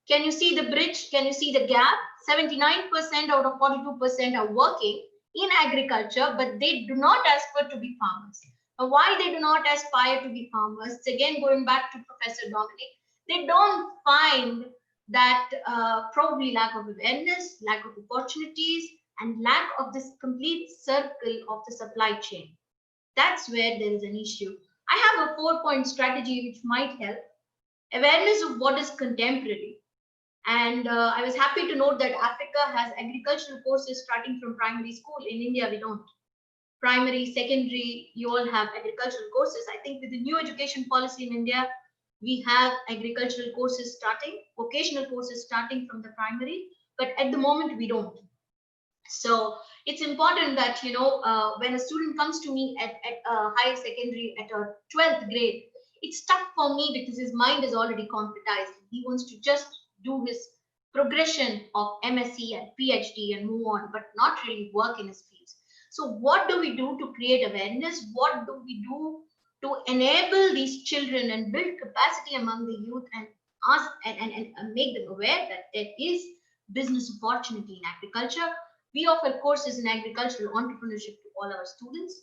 Can you see the bridge? Can you see the gap? 79% out of 42% are working in agriculture, but they do not aspire to be farmers. Now, why they do not aspire to be farmers? It's again going back to Professor Dominic. They don't find that probably lack of awareness, lack of opportunities, and lack of this complete circle of the supply chain. That's where there is an issue. I have a 4-point strategy which might help. Awareness of what is contemporary. And I was happy to note that Africa has agricultural courses starting from primary school. In India, we don't. Primary, secondary, you all have agricultural courses. I think with the new education policy in India, we have agricultural courses starting, vocational courses starting from the primary, but at the moment we don't. So it's important that, when a student comes to me at higher secondary at a 12th grade, it's tough for me because his mind is already concretized. He wants to just do his progression of MSc and PhD and move on, but not really work in his fields. So what do we do to create awareness? What do we do to enable these children and build capacity among the youth and ask and make them aware that there is business opportunity in agriculture? We offer courses in agricultural entrepreneurship to all our students.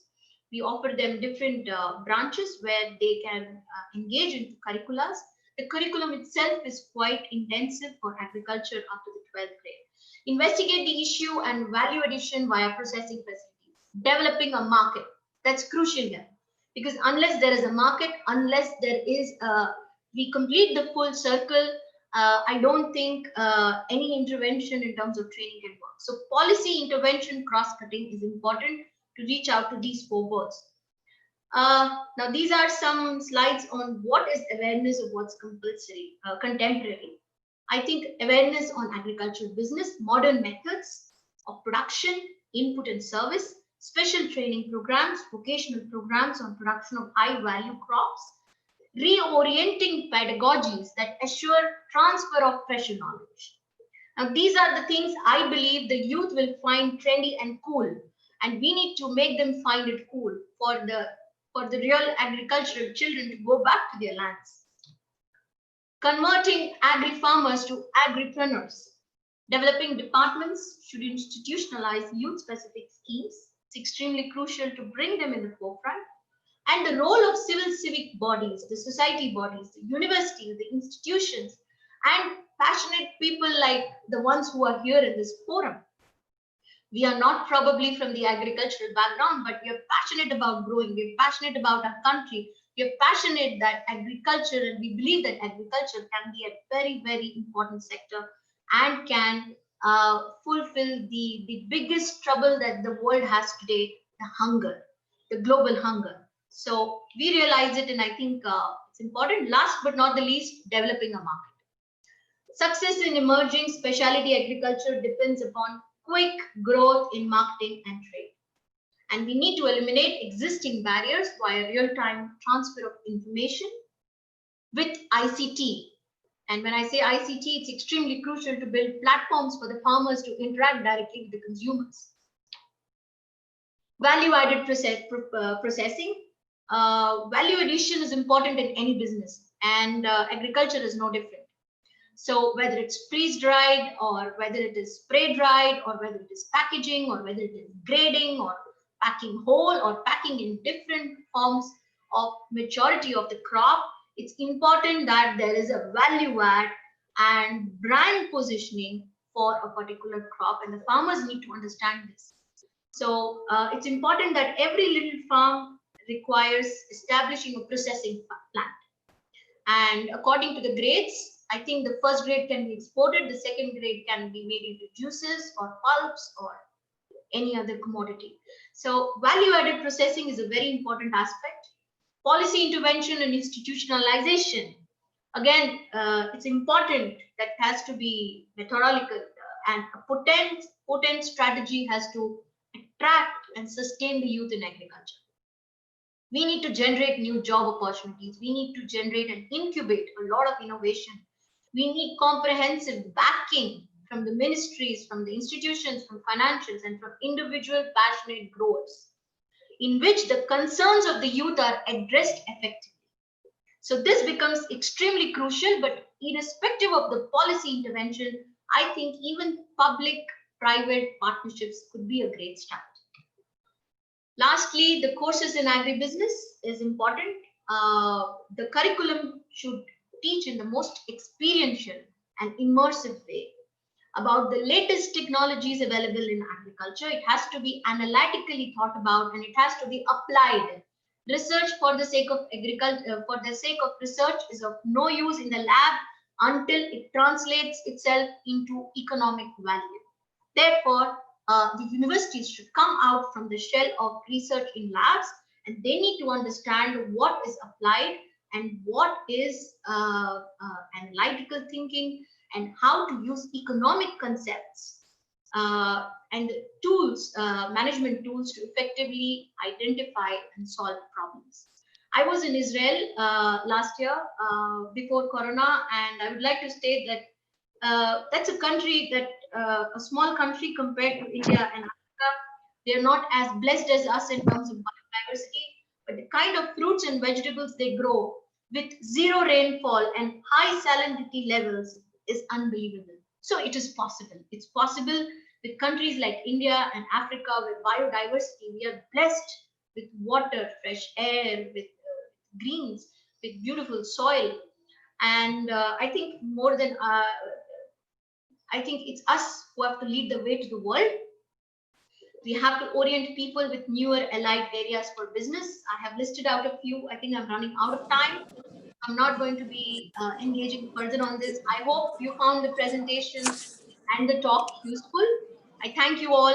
We offer them different branches where they can engage into curriculums. The curriculum itself is quite intensive for agriculture up to the 12th grade. Investigate the issue and value addition via processing facilities. Developing a market, that's crucial here. Because unless there is a market, unless there is we complete the full circle, I don't think any intervention in terms of training can work. So policy intervention cross-cutting is important to reach out to these 4 boards. Now, these are some slides on what is awareness of what's compulsory, contemporary. I think awareness on agricultural business, modern methods of production, input and service, special training programs, vocational programs on production of high value crops, reorienting pedagogies that assure transfer of fresher knowledge. Now, these are the things I believe the youth will find trendy and cool, and we need to make them find it cool for the real agricultural children to go back to their lands. Converting agri-farmers to agripreneurs. Developing departments should institutionalize youth-specific schemes. It's extremely crucial to bring them in the forefront. And the role of civil civic bodies, the society bodies, the universities, the institutions, and passionate people like the ones who are here in this forum. We are not probably from the agricultural background, but we are passionate about growing. We're passionate about our country. We're passionate that agriculture, and we believe that agriculture can be a very, very important sector and can fulfill the biggest trouble that the world has today, the hunger, the global hunger. So we realize it, and I think it's important. Last but not the least, developing a market. Success in emerging specialty agriculture depends upon quick growth in marketing and trade. And we need to eliminate existing barriers via real-time transfer of information with ICT. And when I say ICT, it's extremely crucial to build platforms for the farmers to interact directly with the consumers. Value-added processing. Value addition is important in any business, and agriculture is no different. So whether it's freeze-dried, or whether it is spray-dried, or whether it is packaging, or whether it is grading, or packing whole, or packing in different forms of maturity of the crop, it's important that there is a value add and brand positioning for a particular crop, and the farmers need to understand this. So it's important that every little farm requires establishing a processing plant. And according to the grades, I think the first grade can be exported, the second grade can be made into juices or pulps or any other commodity. So value-added processing is a very important aspect. Policy intervention and institutionalization. Again, it's important that it has to be methodological and a potent strategy has to attract and sustain the youth in agriculture. We need to generate new job opportunities. We need to generate and incubate a lot of innovation. We need comprehensive backing from the ministries, from the institutions, from financials, and from individual passionate growers, in which the concerns of the youth are addressed effectively. So this becomes extremely crucial, but irrespective of the policy intervention, I think even public-private partnerships could be a great start. Lastly, the courses in agribusiness is important. The curriculum should teach in the most experiential and immersive way about the latest technologies available in agriculture. It has to be analytically thought about and it has to be applied. Research for the sake of agriculture, for the sake of research is of no use in the lab until it translates itself into economic value. Therefore, the universities should come out from the shell of research in labs, and they need to understand what is applied and what is analytical thinking and how to use economic concepts and tools, management tools to effectively identify and solve problems. I was in Israel last year before Corona, and I would like to state that that's a country that a small country compared to India and Africa. They're not as blessed as us in terms of biodiversity, but the kind of fruits and vegetables they grow with zero rainfall and high salinity levels is unbelievable. So it is possible. It's possible with countries like India and Africa with biodiversity. We are blessed with water, fresh air, with greens, with beautiful soil. And I think more than, I think it's us who have to lead the way to the world. We have to orient people with newer allied areas for business. I have listed out a few. I think I'm running out of time. I'm not going to be engaging further on this. I hope you found the presentation and the talk useful. I thank you all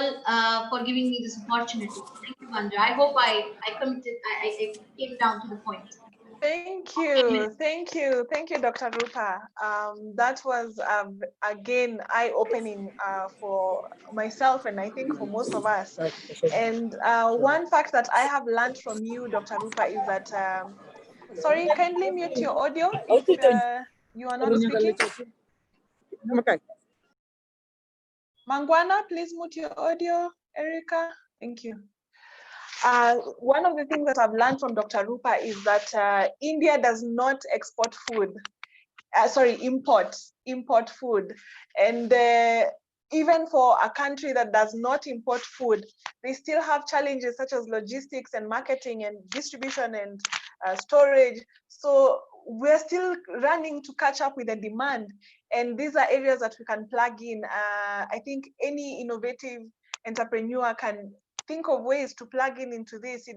for giving me this opportunity. Thank you, Wanja. I hope I came down to the point.
Thank you, thank you, thank you, Dr. Rupa. That was again eye-opening for myself and I think for most of us. And one fact that I have learned from you, Dr. Rupa, is that sorry, kindly mute your audio if you are not speaking. Mangwana, please mute your audio. Erica, thank you. One of the things that I've learned from Dr. Rupa is that India does not export food, import food. And even for a country that does not import food, they still have challenges such as logistics and marketing and distribution and storage. So we're still running to catch up with the demand. And these are areas that we can plug in. I think any innovative entrepreneur can think of ways to plug in into this.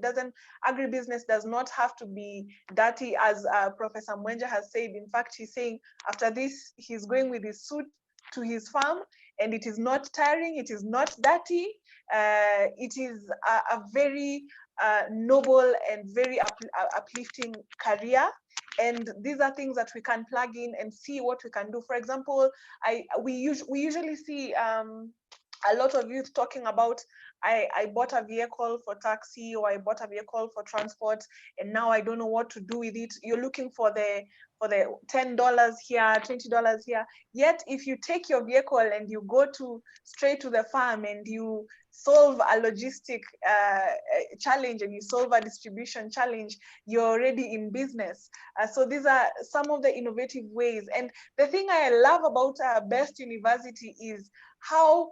Agribusiness does not have to be dirty, as Professor Mwenja has said. In fact, he's saying after this, he's going with his suit to his farm, and it is not tiring, it is not dirty. It is a very noble and very uplifting career. And these are things that we can plug in and see what we can do. For example, we usually see a lot of youth talking about, I bought a vehicle for taxi, or I bought a vehicle for transport, and now I don't know what to do with it. You're looking for the $10 here, $20 here. Yet if you take your vehicle and you go straight to the farm and you solve a logistic challenge and you solve a distribution challenge, you're already in business. So these are some of the innovative ways. And the thing I love about Best University is how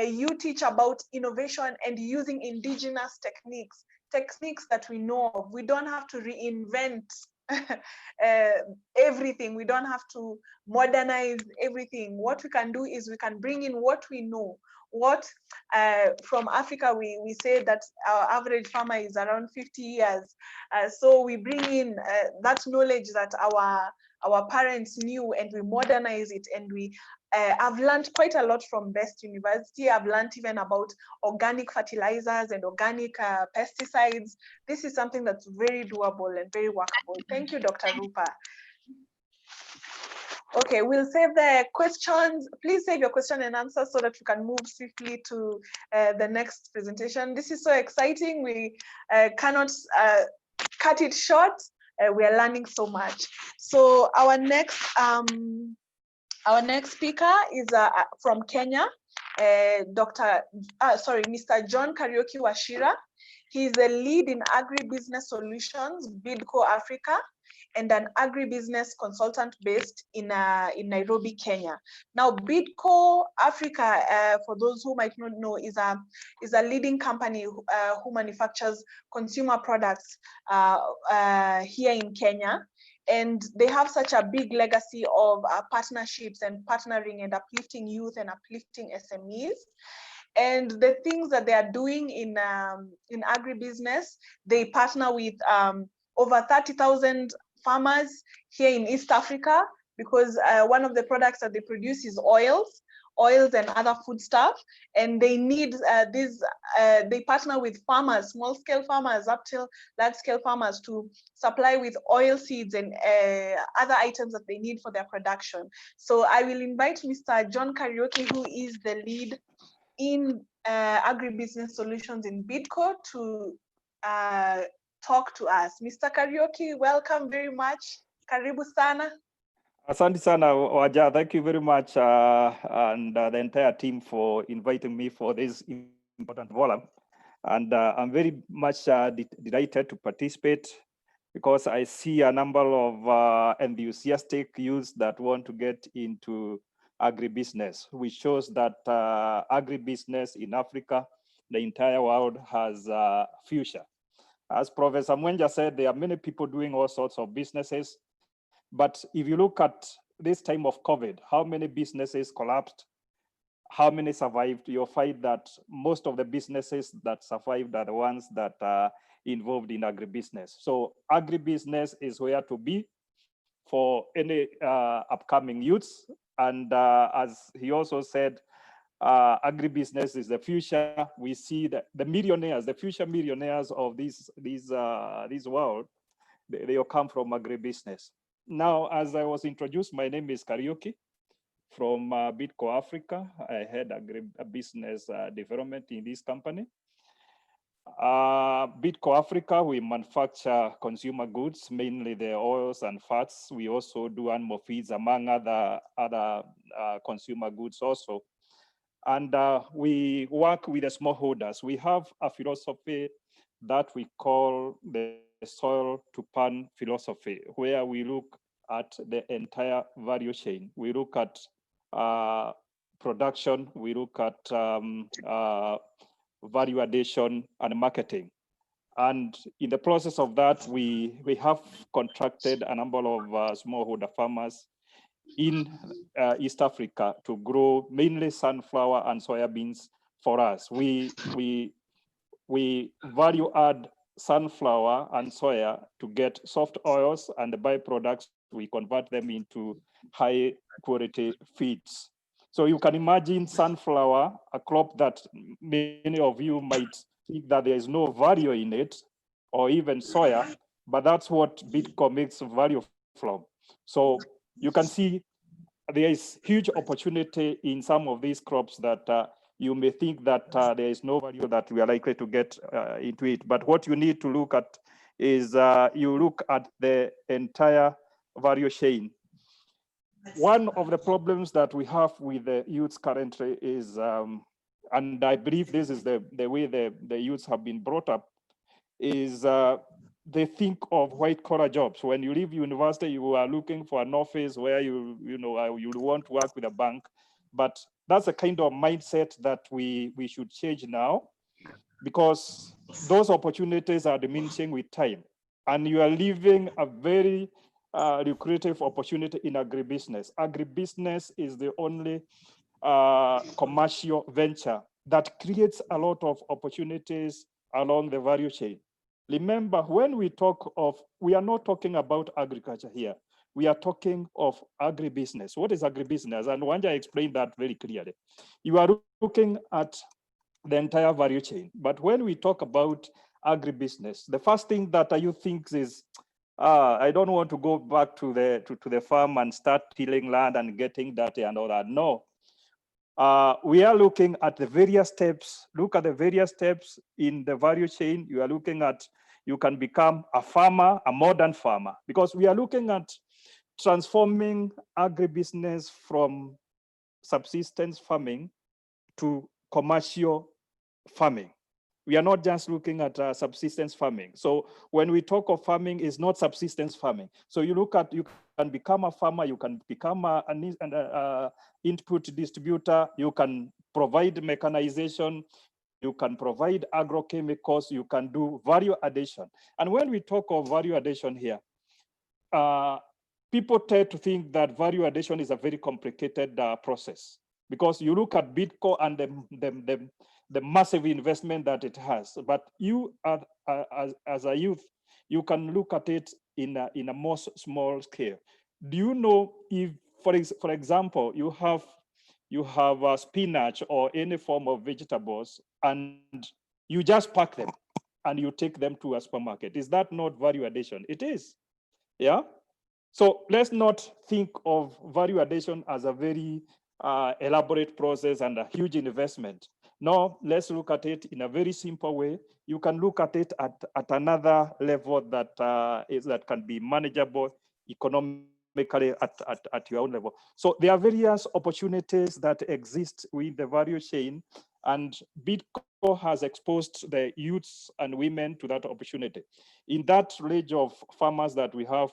you teach about innovation and using indigenous techniques that we know of. We don't have to reinvent everything. We don't have to modernize everything. What we can do is we can bring in what we know. From Africa, we say that our average farmer is around 50 years. So we bring in that knowledge that our parents knew, and we modernize it. And I've learned quite a lot from Best University. I've learned even about organic fertilizers and organic pesticides. This is something that's very doable and very workable. Thank you, Dr. Rupa. Okay, we'll save the questions. Please save your question and answer so that we can move swiftly to the next presentation. This is so exciting. We cannot cut it short. We are learning so much. So our next speaker is from Kenya, Mr. John Kariuki Wachira. He is the lead in Agribusiness Solutions, Bidco Africa, and an agribusiness consultant based in Nairobi, Kenya. Now, Bidco Africa, for those who might not know, is a leading company who manufactures consumer products here in Kenya. And they have such a big legacy of partnerships and partnering and uplifting youth and uplifting SMEs. And the things that they are doing in agribusiness, they partner with over 30,000 farmers here in East Africa, because one of the products that they produce is oils and other foodstuff, and they need they partner with farmers, small-scale farmers up till large-scale farmers, to supply with oil seeds and other items that they need for their production. So I will invite Mr. John Kariuki, who is the lead in Agribusiness Solutions in Bidco, to talk to us. Mr. Kariuki, welcome very much. Karibu sana.
Asante sana, Wanja. Thank you very much, and the entire team for inviting me for this important forum. And I'm very much delighted to participate, because I see a number of enthusiastic youths that want to get into agribusiness, which shows that agribusiness in Africa, the entire world, has a future. As Professor Mwenja said, there are many people doing all sorts of businesses. But if you look at this time of COVID, how many businesses collapsed? How many survived? You'll find that most of the businesses that survived are the ones that are involved in agribusiness. So agribusiness is where to be for any upcoming youths. And as he also said, agribusiness is the future. We see that the millionaires, the future millionaires of this world, they all come from agribusiness. Now, as I was introduced, my name is Kariuki from Bidco Africa. I head agribusiness development in this company. Bidco Africa, we manufacture consumer goods, mainly the oils and fats. We also do animal feeds, among other consumer goods also. And we work with the smallholders. We have a philosophy that we call the soil to pan philosophy, where we look at the entire value chain. We look at production, we look at value addition and marketing. And in the process of that, we have contracted a number of smallholder farmers in East Africa to grow mainly sunflower and soybeans for us. We value add sunflower and soya to get soft oils, and the byproducts, we convert them into high quality feeds. So you can imagine sunflower, a crop that many of you might think that there is no value in it, or even soya, but that's what Bidco makes value from. So you can see there is huge opportunity in some of these crops that you may think that there is no value that we are likely to get into it. But what you need to look at is you look at the entire value chain. One of the problems that we have with the youths currently is, and I believe this is the way the youths have been brought up, is they think of white collar jobs. When you leave university, you are looking for an office where you want to work with a bank. But that's a kind of mindset that we should change now, because those opportunities are diminishing with time. And you are leaving a very lucrative opportunity in agribusiness. Agribusiness is the only commercial venture that creates a lot of opportunities along the value chain. Remember, when we talk of, we are not talking about agriculture here. we are talking of agribusiness. What is agribusiness? And Wanja explained that very clearly. You are looking at the entire value chain. But when we talk about agribusiness, the first thing that you think is, I don't want to go back to the farm and start tilling land and getting dirty and all that. No. We are looking at the various steps. Look at the various steps in the value chain. You are looking at, you can become a farmer, a modern farmer, because we are looking at transforming agribusiness from subsistence farming to commercial farming. We are not just looking at subsistence farming. So when we talk of farming, it's not subsistence farming. So you look at, you can become a farmer, you can become an input distributor, you can provide mechanization, you can provide agrochemicals, you can do value addition. And when we talk of value addition here, people tend to think that value addition is a very complicated process, because you look at Bitcoin and the massive investment that it has. But you, as a youth, you can look at it in a more small scale. Do you know if, for example, you have a spinach or any form of vegetables, and you just pack them and you take them to a supermarket? Is that not value addition? It is, yeah? So let's not think of value addition as a very elaborate process and a huge investment. No, let's look at it in a very simple way. You can look at it at another level that can be manageable economically at your own level. So there are various opportunities that exist with the value chain, and Bitco has exposed the youths and women to that opportunity. In that range of farmers that we are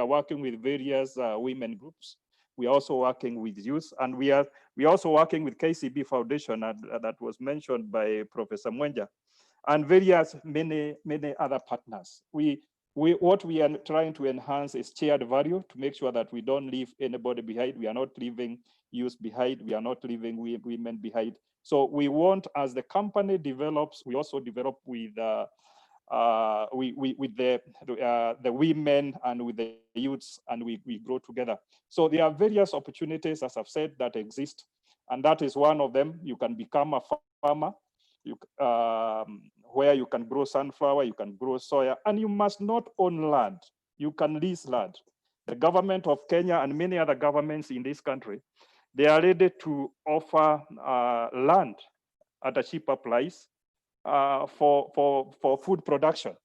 working with various women groups. We are also working with youth, and we are also working with KCB Foundation that was mentioned by Professor Mwenja, and various many other partners. What we are trying to enhance is shared value to make sure that we don't leave anybody behind. We are not leaving youth behind. We are not leaving women behind. So we want, as the company develops, we also develop with the women and with the youths, and we grow together. So there are various opportunities, as I've said, that exist, and that is one of them. You can become a farmer, where you can grow sunflower, you can grow soya, and you must not own land. You can lease land. The government of Kenya and many other governments in this country, they are ready to offer land at a cheaper price for food production,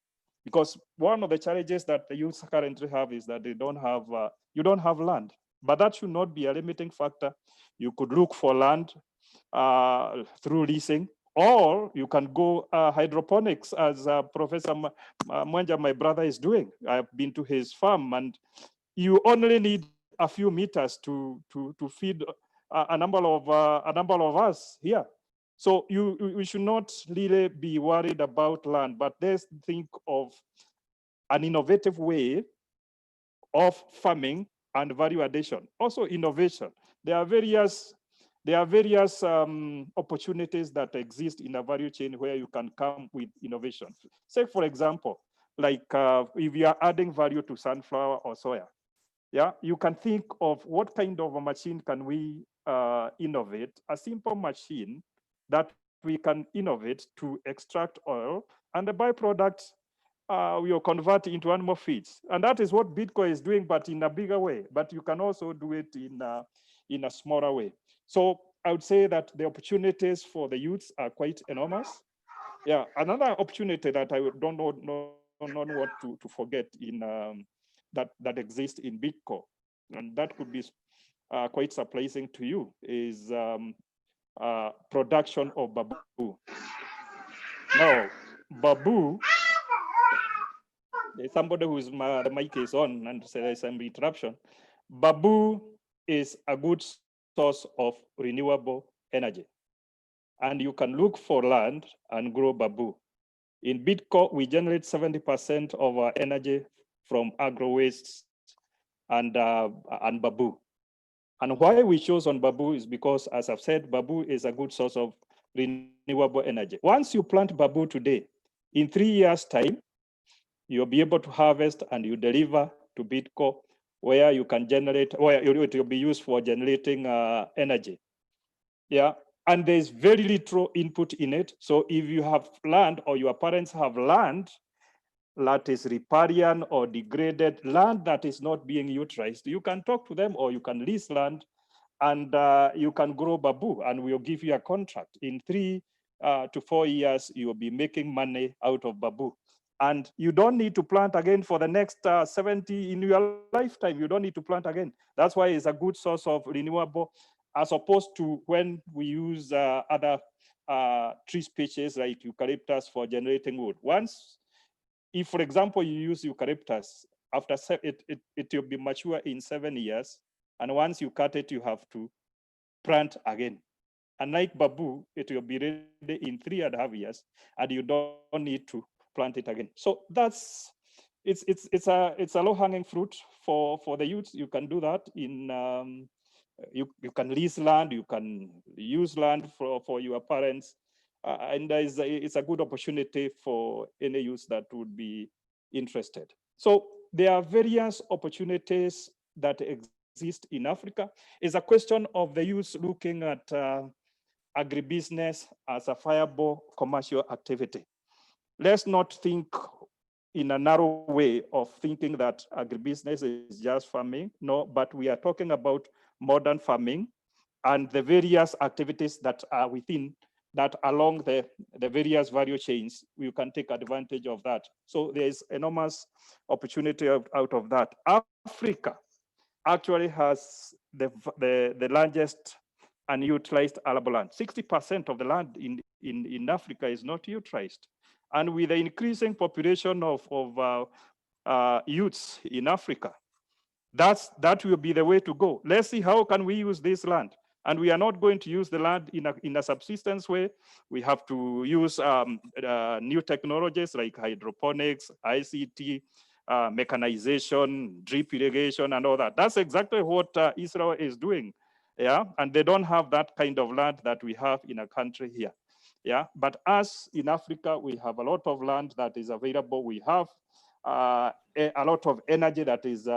because one of the challenges that the youth currently have is that they don't have you don't have land. But that should not be a limiting factor. You could look for land through leasing, or you can go hydroponics, as Professor Mwenja, my brother, is doing. I've been to his farm, and you only need a few meters to feed a number of us here. So we should not really be worried about land, but let's think of an innovative way of farming and value addition. Also innovation. There are various opportunities that exist in a value chain where you can come with innovation. Say, for example, like if you are adding value to sunflower or soya, yeah, you can think of what kind of a machine can we innovate, a simple machine that we can innovate to extract oil, and the byproducts we will convert into animal feeds. And that is what Bitcoin is doing, but in a bigger way. But you can also do it in a smaller way. So I would say that the opportunities for the youths are quite enormous. Yeah, another opportunity that I don't know what to forget in that exists in Bitcoin, and that could be quite surprising to you, is production of bamboo. Now, bamboo, there's somebody whose the mic is on and so there's some interruption. Bamboo is a good source of renewable energy, and you can look for land and grow bamboo. In Bitcoin, we generate 70% of our energy from agro wastes and bamboo. And why we chose on bamboo is because, as I've said, bamboo is a good source of renewable energy. Once you plant bamboo today, in 3 years' time, you'll be able to harvest and you deliver to BIDCO, where you can generate, where it will be used for generating energy. Yeah, and there's very little input in it. So if you have land or your parents have land that is riparian or degraded, land that is not being utilized, you can talk to them, or you can lease land and you can grow bamboo, and we'll give you a contract. In 3 to 4 years, you'll be making money out of bamboo. And you don't need to plant again for the next 70 in your lifetime. You don't need to plant again. That's why it's a good source of renewable, as opposed to when we use other tree species like eucalyptus for generating wood. Once, if for example, you use eucalyptus, after it will be mature in 7 years. And once you cut it, you have to plant again. Unlike bamboo, it will be ready in 3.5 years, and you don't need to plant it again. So that's it's a low-hanging fruit for the youth. You can do that in you can lease land, you can use land for your parents, and it's a good opportunity for any youth that would be interested. So there are various opportunities that exist in Africa. It's a question of the youth looking at agribusiness as a viable commercial activity. Let's not think in a narrow way of thinking that agribusiness is just farming. No, but we are talking about modern farming and the various activities that are within that, along the various value chains. You can take advantage of that. So there is enormous opportunity out of that. Africa actually has the largest unutilized arable land. 60% of the land in Africa is not utilized. And with the increasing population of youths in Africa, that will be the way to go. Let's see how can we use this land. And we are not going to use the land in a subsistence way. We have to use new technologies like hydroponics, ICT, mechanization, drip irrigation, and all that. That's exactly what Israel is doing. Yeah, and they don't have that kind of land that we have in a country here. Yeah, but us in Africa, we have a lot of land that is available. We have a lot of energy that is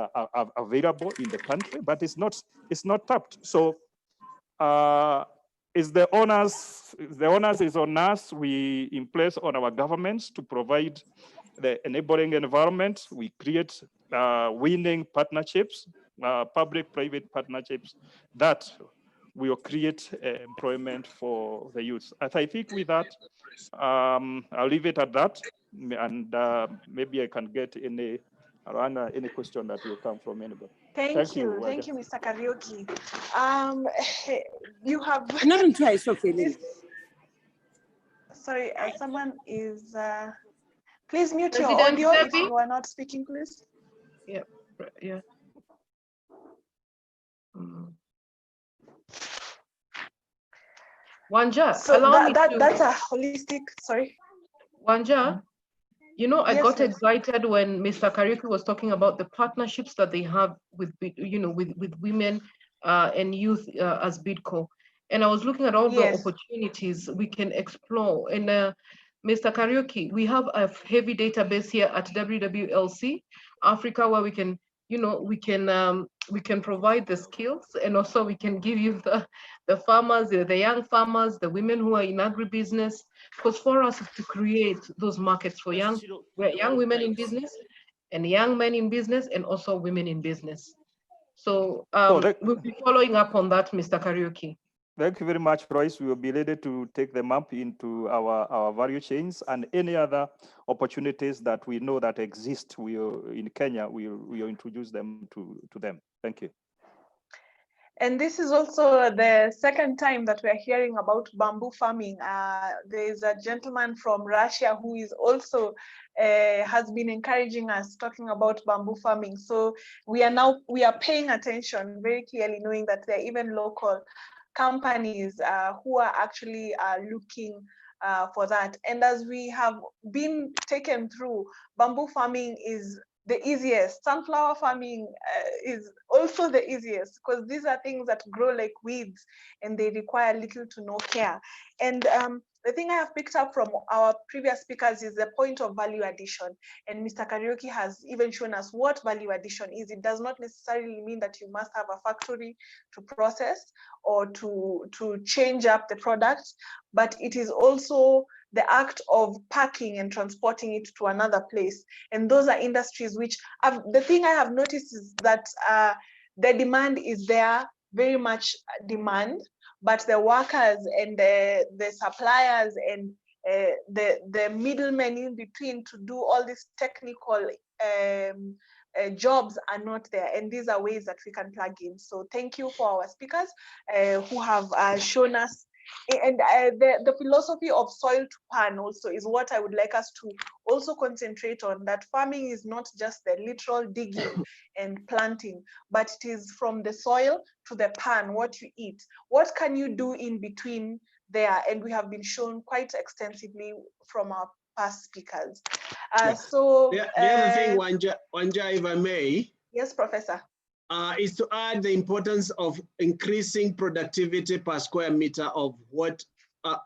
available in the country, but it's not tapped. So the onus is on us. We in place on our governments to provide the enabling environment. We create winning partnerships, public-private partnerships that will create employment for the youth. I think with that, I'll leave it at that, and maybe I can get any question that will come from anybody.
Thank you, Mr. Kariuki. You have. Sorry, someone is. Please mute your audio if you are not speaking, please.
Yeah, yeah. Wanja,
so that's a holistic. Sorry.
Wanja, you know, I got excited when Mr. Kariuki was talking about the partnerships that they have with women and youth as BIDCO. And I was looking at all the opportunities we can explore. And Mr. Kariuki, we have a heavy database here at WWLC Africa where we can, we can provide the skills, and also we can give you the farmers, the young farmers, the women who are in agribusiness, because for us to create those markets for young women in business and young men in business and also women in business. So we'll be following up on that, Mr. Kariuki.
Thank you very much, Royce. We will be ready to take them up into our value chains, and any other opportunities that we know that exist in Kenya, we'll introduce them to them. Thank you.
And this is also the second time that we're hearing about bamboo farming. There is a gentleman from Russia who is also has been encouraging us, talking about bamboo farming. So we are paying attention very clearly, knowing that there are even local companies who are actually looking for that. And as we have been taken through, bamboo farming is the easiest. Sunflower farming is also the easiest, because these are things that grow like weeds and they require little to no care. And the thing I have picked up from our previous speakers is the point of value addition. And Mr. Kariuki has even shown us what value addition is. It does not necessarily mean that you must have a factory to process or to change up the product, but it is also the act of packing and transporting it to another place. And those are industries which the thing I have noticed is that the demand is there, very much demand, but the workers and the suppliers and the middlemen in between to do all these technical jobs are not there. And these are ways that we can plug in. So thank you for our speakers who have shown us. And the philosophy of soil to pan also is what I would like us to also concentrate on, that farming is not just the literal digging and planting, but it is from the soil to the pan, what you eat. What can you do in between there? And we have been shown quite extensively from our past speakers. So
the other thing, Wanja, if I may.
Yes, Professor.
Is to add the importance of increasing productivity per square meter of what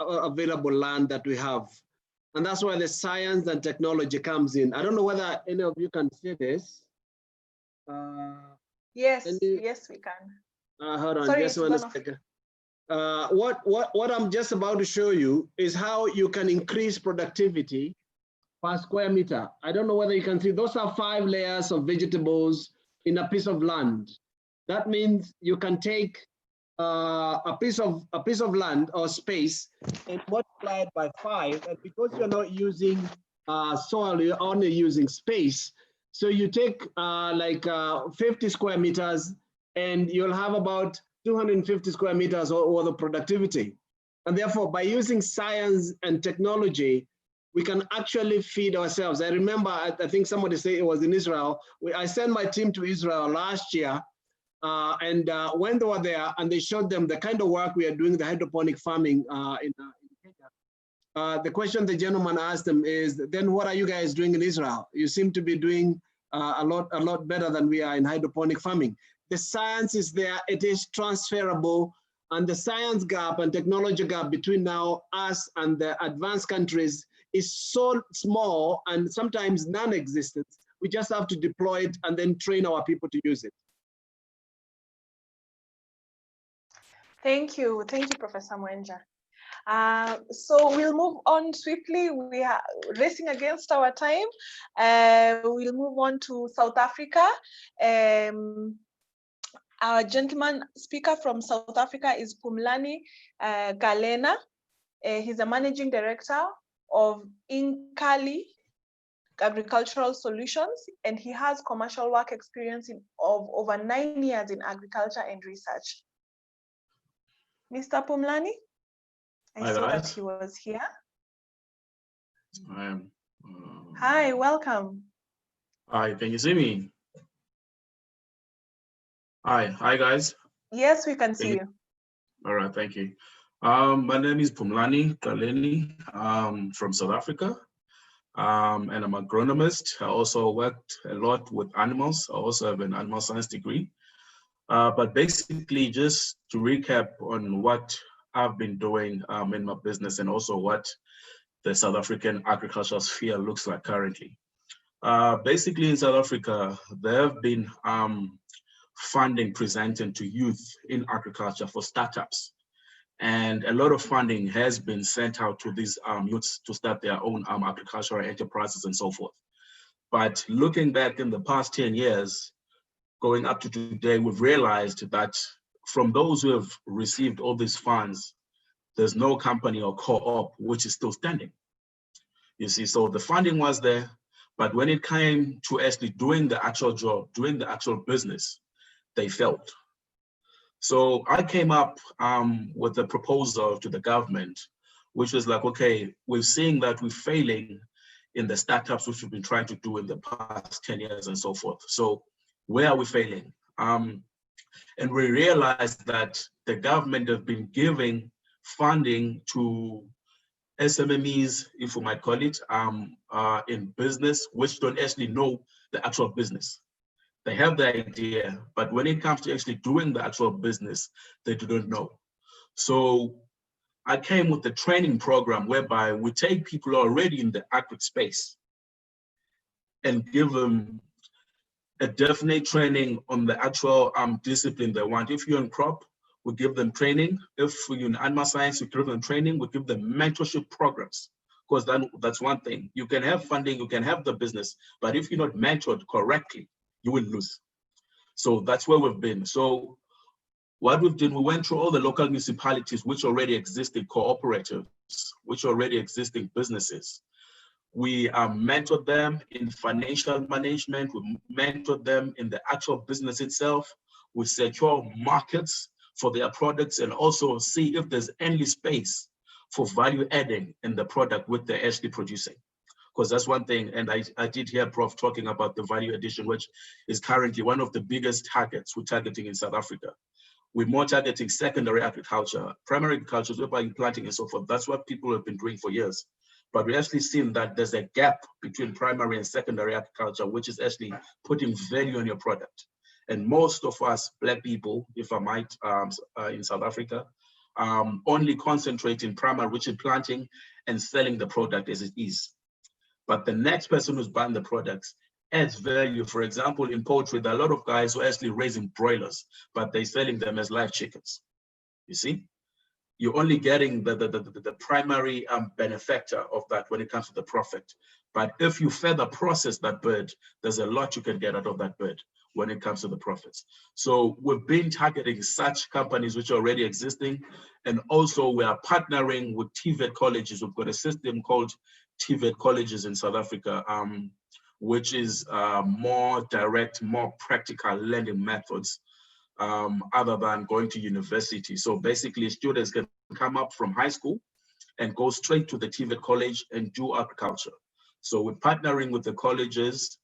available land that we have. And that's where the science and technology comes in. I don't know whether any of you can see this.
Yes, yes, we can.
Hold on,
sorry,
just one second. What I'm just about to show you is how you can increase productivity per square meter. I don't know whether you can see, those are 5 layers of vegetables in a piece of land. That means you can take a piece of land or space and multiply it by 5. And because you're not using soil, you're only using space. So you take like 50 square meters and you'll have about 250 square meters over the productivity. And therefore, by using science and technology, we can actually feed ourselves. I remember, I think somebody said it was in Israel. I sent my team to Israel last year, and when they were there, and they showed them the kind of work we are doing, the hydroponic farming in Kenya. The question the gentleman asked them is, then what are you guys doing in Israel? You seem to be doing a lot better than we are in hydroponic farming. The science is there, it is transferable, and the science gap and technology gap between now us and the advanced countries is so small and sometimes non-existent. We just have to deploy it and then train our people to use it.
Thank you, Professor Mwenja. So we'll move on swiftly. We are racing against our time. We'll move on to South Africa. Our gentleman speaker from South Africa is Phumlani Gqaleni. He's a managing director of Inkali Agricultural Solutions, and he has commercial work experience of over 9 years in agriculture and research. Mr. Phumlani, I saw that he was here. Hi, welcome.
Hi, can you see me? Hi guys.
Yes, we can see you.
All right, thank you. My name is Phumlani Gqaleni. From South Africa, and I'm an agronomist. I also worked a lot with animals. I also have an animal science degree. But basically, just to recap on what I've been doing in my business and also what the South African agricultural sphere looks like currently. Basically, in South Africa, there have been funding presented to youth in agriculture for startups. And a lot of funding has been sent out to these youths to start their own agricultural enterprises and so forth. But looking back in the past 10 years, going up to today, we've realized that from those who have received all these funds, there's no company or co-op which is still standing. You see, so the funding was there, but when it came to actually doing the actual job, doing the actual business, they failed. So I came up with a proposal to the government, which was like, okay, we're seeing that we're failing in the startups which we've been trying to do in the past 10 years and so forth. So where are we failing? And we realized that the government have been giving funding to SMMEs, if we might call it, in business, which don't actually know the actual business. They have the idea, but when it comes to actually doing the actual business, they do not know. So I came with a training program whereby we take people already in the agri space and give them a definite training on the actual discipline they want. If you're in crop, we give them training. If you're in animal science, we give them training. We give them mentorship programs, because that's one thing. You can have funding, you can have the business, but if you're not mentored correctly, you will lose. So that's where we've been. So what we've done, we went through all the local municipalities which already existed cooperatives, which already existing businesses. We mentored them in financial management. We mentored them in the actual business itself. We secure markets for their products and also see if there's any space for value adding in the product which they're actually producing. Because that's one thing, and I did hear Prof talking about the value addition, which is currently one of the biggest targets we're targeting in South Africa. We're more targeting secondary agriculture, primary agriculture, whereby planting and so forth. That's what people have been doing for years. But we actually seen that there's a gap between primary and secondary agriculture, which is actually putting value on your product. And most of us Black people, if I might, in South Africa, only concentrate in primary, which is planting and selling the product as it is. But the next person who's buying the products adds value. For example, in poultry, there are a lot of guys who are actually raising broilers, but they're selling them as live chickens. You see? You're only getting the primary benefactor of that when it comes to the profit. But if you further process that bird, there's a lot you can get out of that bird when it comes to the profits. So we've been targeting such companies which are already existing. And also we are partnering with TVET colleges. We've got a system called TVET colleges in South Africa, which is more direct, more practical learning methods other than going to university. So basically students can come up from high school and go straight to the TVET college and do agriculture. So we're partnering with the colleges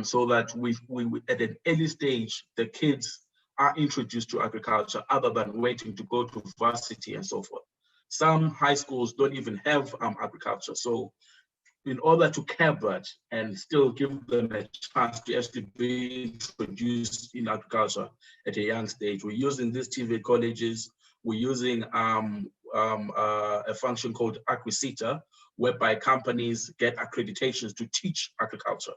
so that we at an early stage, the kids are introduced to agriculture other than waiting to go to varsity and so forth. Some high schools don't even have agriculture. So in order to curb that and still give them a chance to actually be introduced in agriculture at a young stage, we're using these TVET colleges. We're using a function called Acquisitor, whereby companies get accreditations to teach agriculture.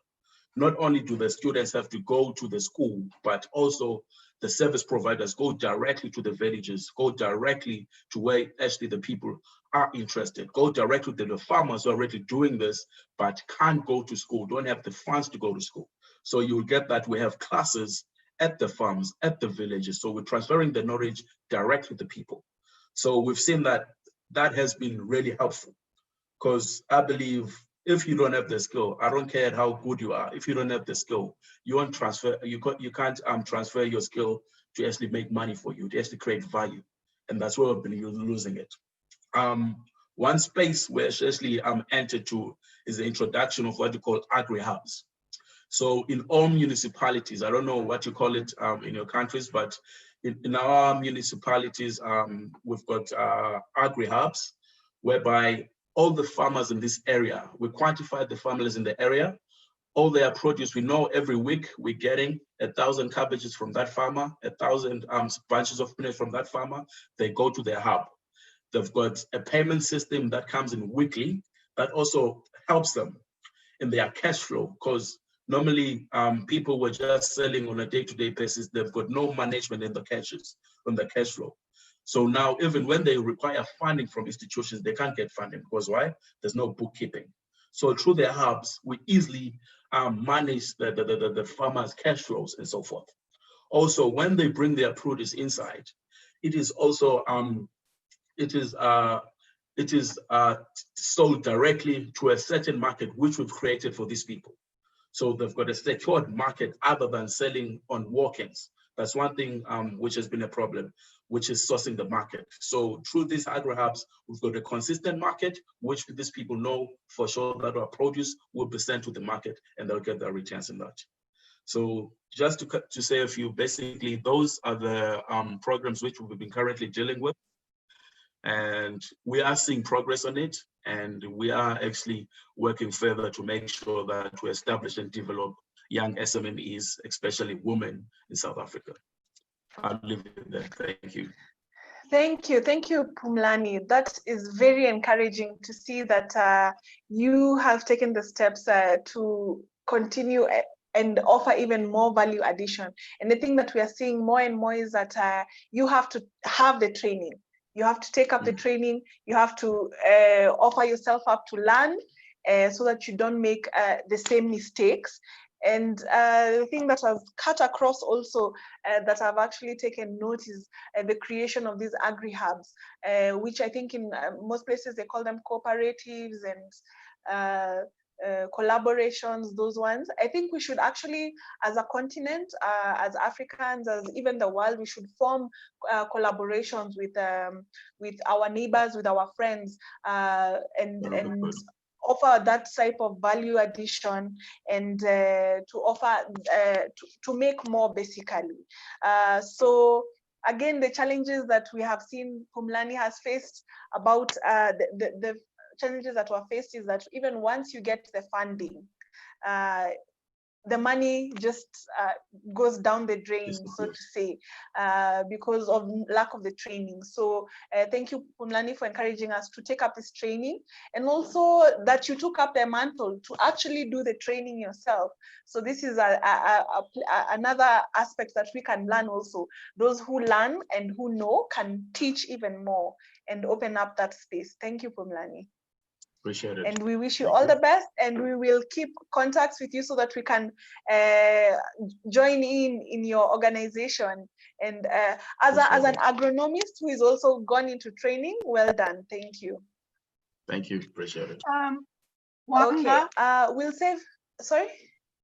Not only do the students have to go to the school, but also the service providers go directly to the villages, go directly to where actually the people are interested, go directly to the farmers who are already doing this, but can't go to school, don't have the funds to go to school. So you'll get that we have classes at the farms, at the villages. So we're transferring the knowledge directly to the people. So we've seen that that has been really helpful, because I believe if you don't have the skill, I don't care how good you are. If you don't have the skill, you won't transfer. You can't transfer your skill to actually make money for you, to actually create value, and that's where we've been losing it. One space where actually entered to is the introduction of what you call agri-hubs. So in all municipalities, I don't know what you call it in your countries, but in our municipalities, we've got agri-hubs, whereby all the farmers in this area, we quantify the farmers in the area, all their produce, we know every week we're getting 1,000 cabbages from that farmer, 1,000 bunches of spinach from that farmer, they go to their hub. They've got a payment system that comes in weekly that also helps them in their cash flow, because normally people were just selling on a day-to-day basis. They've got no management in the on the cash flow. So now, even when they require funding from institutions, they can't get funding because why? There's no bookkeeping. So through their hubs, we easily manage the farmers' cash flows and so forth. Also, when they bring their produce inside, it is also sold directly to a certain market which we've created for these people. So they've got a secured market other than selling on walk-ins. That's one thing which has been a problem, which is sourcing the market. So through these agri-hubs, we've got a consistent market, which these people know for sure that our produce will be sent to the market and they'll get their returns in that. So just to say a few, basically, those are the programs which we've been currently dealing with. And we are seeing progress on it. And we are actually working further to make sure that we establish and develop young SMMEs, especially women in South Africa. I'll leave it there. Thank you.
Thank you, Phumlani. That is very encouraging to see that you have taken the steps to continue and offer even more value addition. And the thing that we are seeing more and more is that you have to have the training. You have to take up the training. You have to offer yourself up to learn so that you don't make the same mistakes. And the thing that has cut across also that I've actually taken note is the creation of these agri-hubs, which I think in most places they call them cooperatives and collaborations, those ones. I think we should actually, as a continent, as Africans, as even the world, we should form collaborations with our neighbors, with our friends, and offer that type of value addition and to offer to make more basically. So again, the challenges that we have seen Phumlani has faced about the challenges that were faced is that even once you get the funding, the money just goes down the drain, so to say, because of lack of the training. So thank you, Phumlani, for encouraging us to take up this training, and also that you took up the mantle to actually do the training yourself. So this is another aspect that we can learn also. Those who learn and who know can teach even more and open up that space. Thank you, Phumlani.
Appreciate it.
And we wish you all the best, and we will keep contacts with you so that we can join in your organization. And as an agronomist who is also gone into training, well done. Thank you.
Thank you. Appreciate it.
Okay. We'll save. Sorry.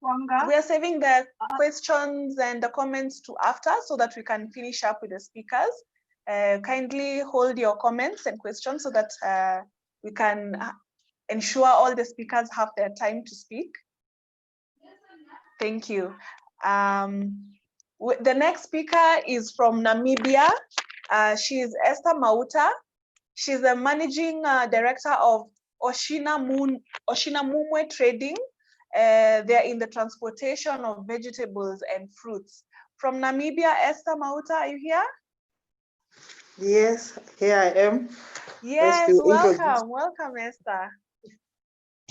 Wanga.
We are saving the questions and the comments to after so that we can finish up with the speakers. Kindly hold your comments and questions so that we can ensure all the speakers have their time to speak. Thank you. The next speaker is from Namibia. She is Esther Mauta. She's the managing director of Oshina Mumwe Trading. They're in the transportation of vegetables and fruits. From Namibia, Esther Mauta, are you here?
Yes, here I am.
Yes, welcome. Welcome, Esther.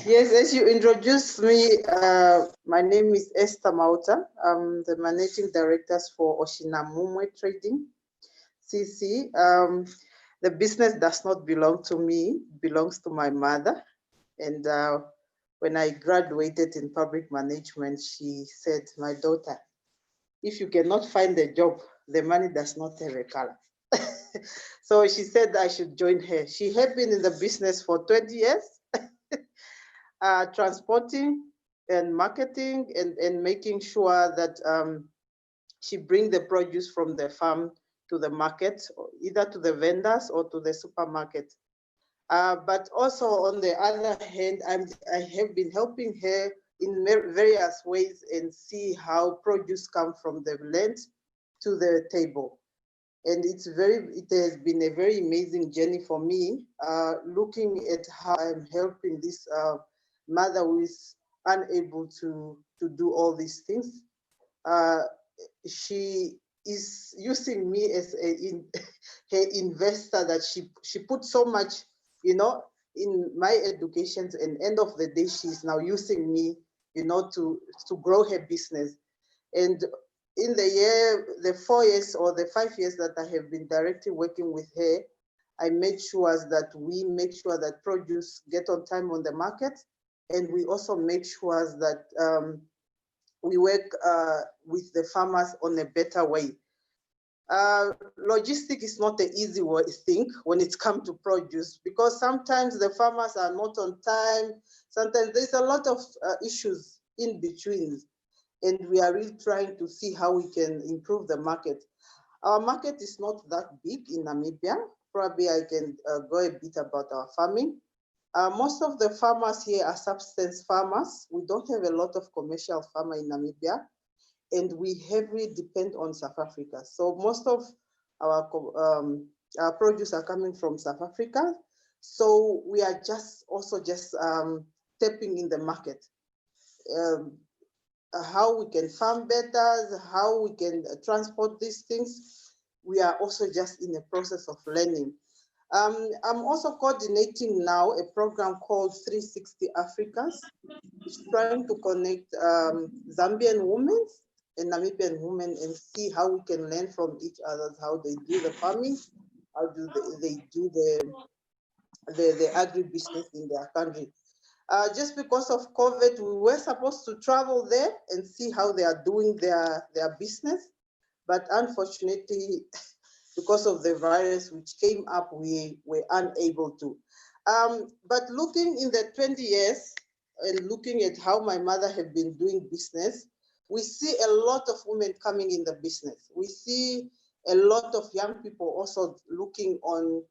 Yes, as you introduced me, my name is Esther Mauta. I'm the managing director for Oshina Mumwe Trading, CC. The business does not belong to me, it belongs to my mother. And when I graduated in public management, she said, my daughter, if you cannot find a job, the money does not have a color. So she said I should join her. She had been in the business for 20 years. Transporting and marketing and making sure that she bring the produce from the farm to the market, either to the vendors or to the supermarket. But also on the other hand, I have been helping her in various ways and see how produce come from the land to the table. And it has been a very amazing journey for me, looking at how I'm helping this mother who is unable to do all these things. She is using me as her investor, that she put so much, you know, in my education, and end of the day, she's now using me, you know, to grow her business. And in the 4 years or the 5 years that I have been directly working with her, I made sure that we make sure that produce get on time on the market. And we also make sure that we work with the farmers on a better way. Logistics is not an easy thing when it comes to produce, because sometimes the farmers are not on time. Sometimes there's a lot of issues in between. And we are really trying to see how we can improve the market. Our market is not that big in Namibia. Probably I can go a bit about our farming. Most of the farmers here are subsistence farmers. We don't have a lot of commercial farmers in Namibia, and we heavily depend on South Africa. So most of our produce are coming from South Africa. So we are just tapping in the market. How we can farm better, how we can transport these things. we are also just in the process of learning. I'm also coordinating now a program called 360 Africas. It's trying to connect Zambian women and Namibian women and see how we can learn from each other, how they do the farming, how do they do the agribusiness in their country. Just because of COVID, we were supposed to travel there and see how they are doing their business. But unfortunately, because of the virus which came up, we were unable to. But looking in the 20 years and looking at how my mother had been doing business, we see a lot of women coming in the business. We see a lot of young people also looking on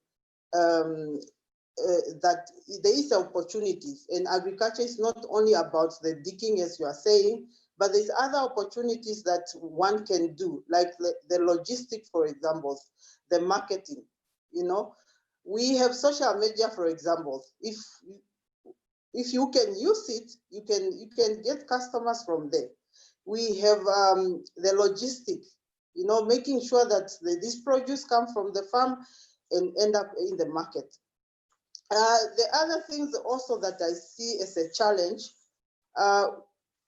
that there is opportunities, and agriculture is not only about the digging, as you are saying, but there's other opportunities that one can do, like the logistics, for example, the marketing. You know, we have social media, for example. If you can use it, you can get customers from there. We have the logistics, you know, making sure that this produce come from the farm and end up in the market. The other things also that I see as a challenge,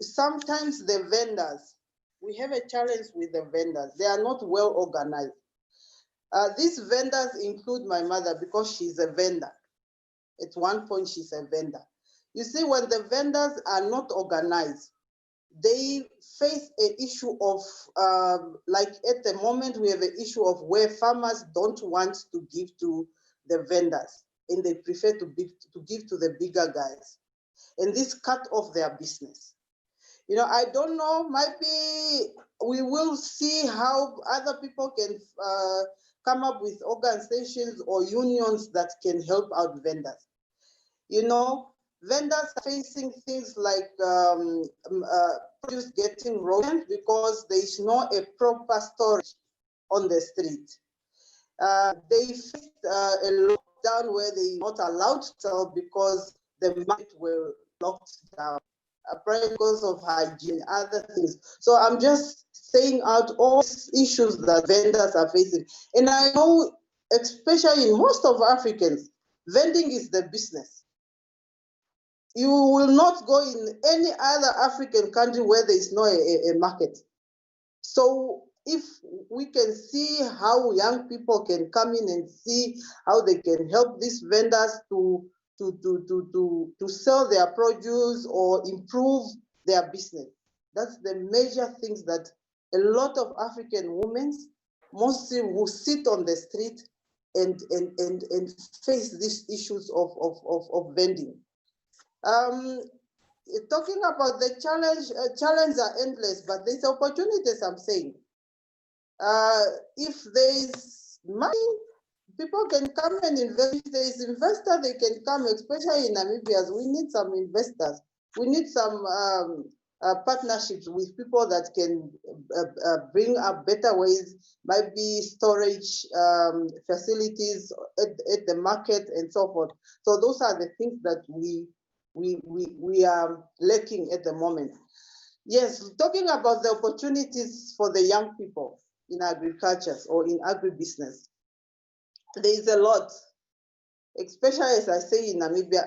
sometimes the vendors, we have a challenge with the vendors. They are not well organized. These vendors include my mother because she's a vendor. At one point, she's a vendor. You see, when the vendors are not organized, they face an issue of, like at the moment, we have an issue of where farmers don't want to give to the vendors, and they prefer to give to the bigger guys. And this cut off their business. You know, I don't know, maybe we will see how other people can come up with organizations or unions that can help out vendors. You know, vendors are facing things like produce getting rodent because there is not a proper storage on the street. They faced a lockdown where they were not allowed to sell because the market were locked down, probably because of hygiene, other things. So I'm just saying out all issues that vendors are facing. And I know, especially in most of Africans, vending is the business. You will not go in any other African country where there is no a market. So if we can see how young people can come in and see how they can help these vendors to sell their produce or improve their business. That's the major things that a lot of African women mostly will sit on the street and face these issues of vending. Talking about the challenges are endless, but there's opportunities, I'm saying. If there's money, people can come and invest. If there is investor, they can come, especially in Namibia. We need some investors. We need some partnerships with people that can bring up better ways, might be storage facilities at the market and so forth. So those are the things that we are lacking at the moment. Yes, talking about the opportunities for the young people in agriculture or in agribusiness, there is a lot, especially as I say in Namibia.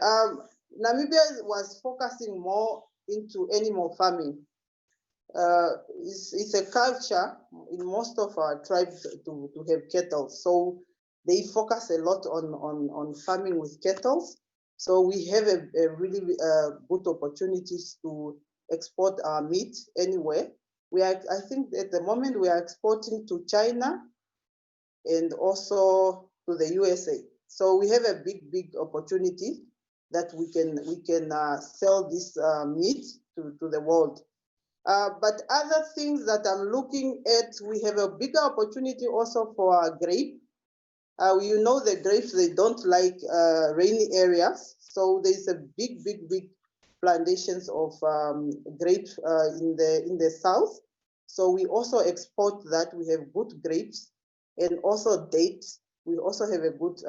Namibia was focusing more into animal farming. It's a culture in most of our tribes to have cattle. So they focus a lot on farming with cattle. So we have a really good opportunities to export our meat anywhere. I think at the moment we are exporting to China and also to the USA. So we have a big opportunity that we can sell this meat to the world. But other things that I'm looking at, we have a bigger opportunity also for our grape. You know, the grapes, they don't like rainy areas. So there's a big plantations of grapes in the south. So we also export that. We have good grapes and also dates. We also have a good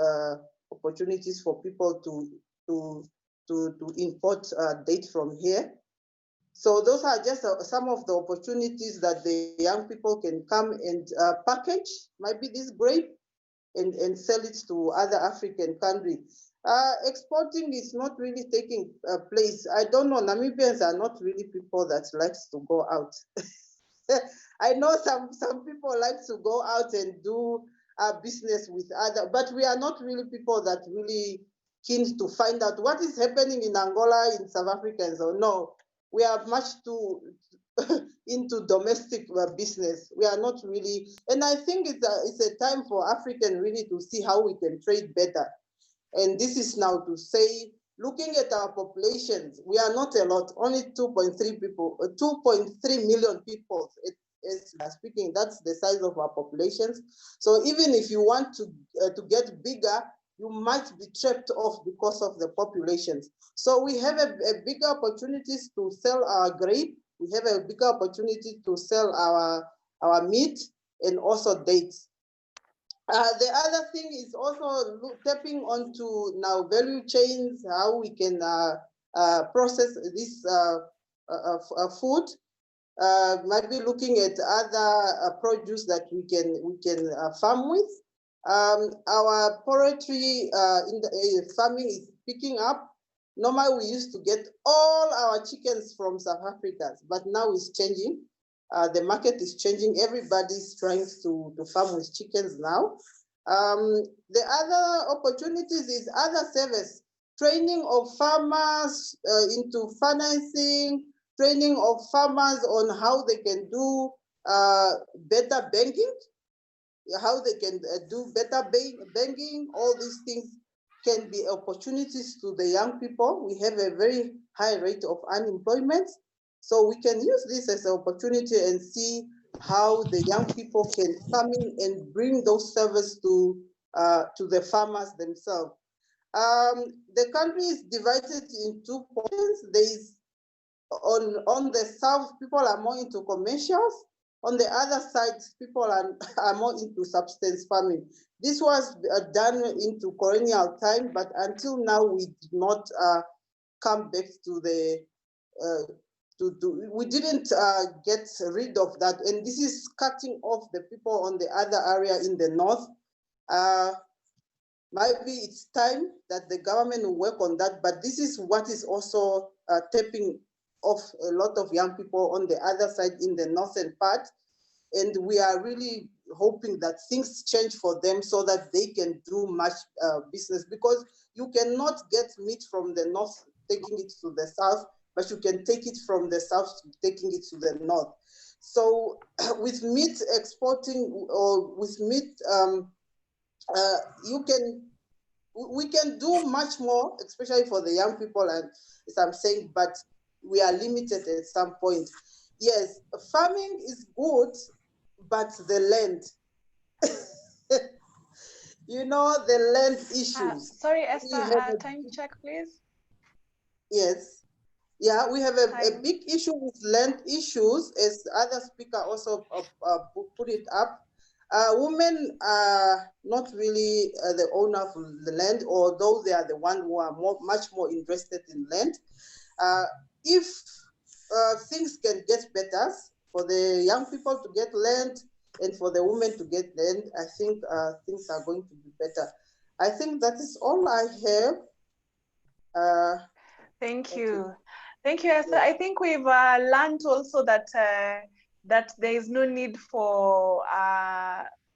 opportunities for people to import date from here. So those are just some of the opportunities that the young people can come and package, might be this grape, and sell it to other African countries. Exporting is not really taking place. I don't know, Namibians are not really people that likes to go out. I know some people like to go out and do business with other, but we are not really people that really keen to find out what is happening in Angola, in South Africa, and so no. We are much too into domestic business. We are not really, and I think it's a time for African really to see how we can trade better. And this is now to say, looking at our populations, we are not a lot, only 2.3 people, 2.3 million people. Speaking, that's the size of our populations. So even if you want to get bigger, you might be trapped off because of the populations. So we have a bigger opportunities to sell our grape. We have a bigger opportunity to sell our meat and also dates. The other thing is also tapping onto now value chains, how we can process this food. Might be looking at other produce that we can farm with. Our poultry in the farming is picking up. Normally, we used to get all our chickens from South Africa, but now it's changing. The market is changing. Everybody's trying to farm with chickens now. The other opportunities is other service, training of farmers into financing, training of farmers on how they can do better banking, how they can do better banking. All these things can be opportunities to the young people. We have a very high rate of unemployment. So we can use this as an opportunity and see how the young people can come in and bring those services to the farmers themselves. The country is divided in 2 portions. There is on the south, people are more into commercials. On the other side, people are more into subsistence farming. This was done into colonial time, but until now, we did not come back to the, we didn't get rid of that. And this is cutting off the people on the other area in the north. Maybe it's time that the government will work on that, but this is what is also tapping off a lot of young people on the other side in the northern part. And we are really hoping that things change for them so that they can do much business, because you cannot get meat from the north taking it to the south, but you can take it from the south taking it to the north. So with meat exporting or with meat, we can do much more, especially for the young people, and as I'm saying, but we are limited at some point. Yes, farming is good, but the land, you know, the land issues.
Sorry, Esther, time check, please.
Yes. Yeah, we have a big issue with land issues, as other speaker also put it up. Women are not really the owner of the land, although they are the ones who are much more interested in land. If things can get better for the young people to get land and for the women to get land, I think things are going to be better. I think that is all I have.
Thank you. Thank you, Esther. I think we've learned also that that there is no need for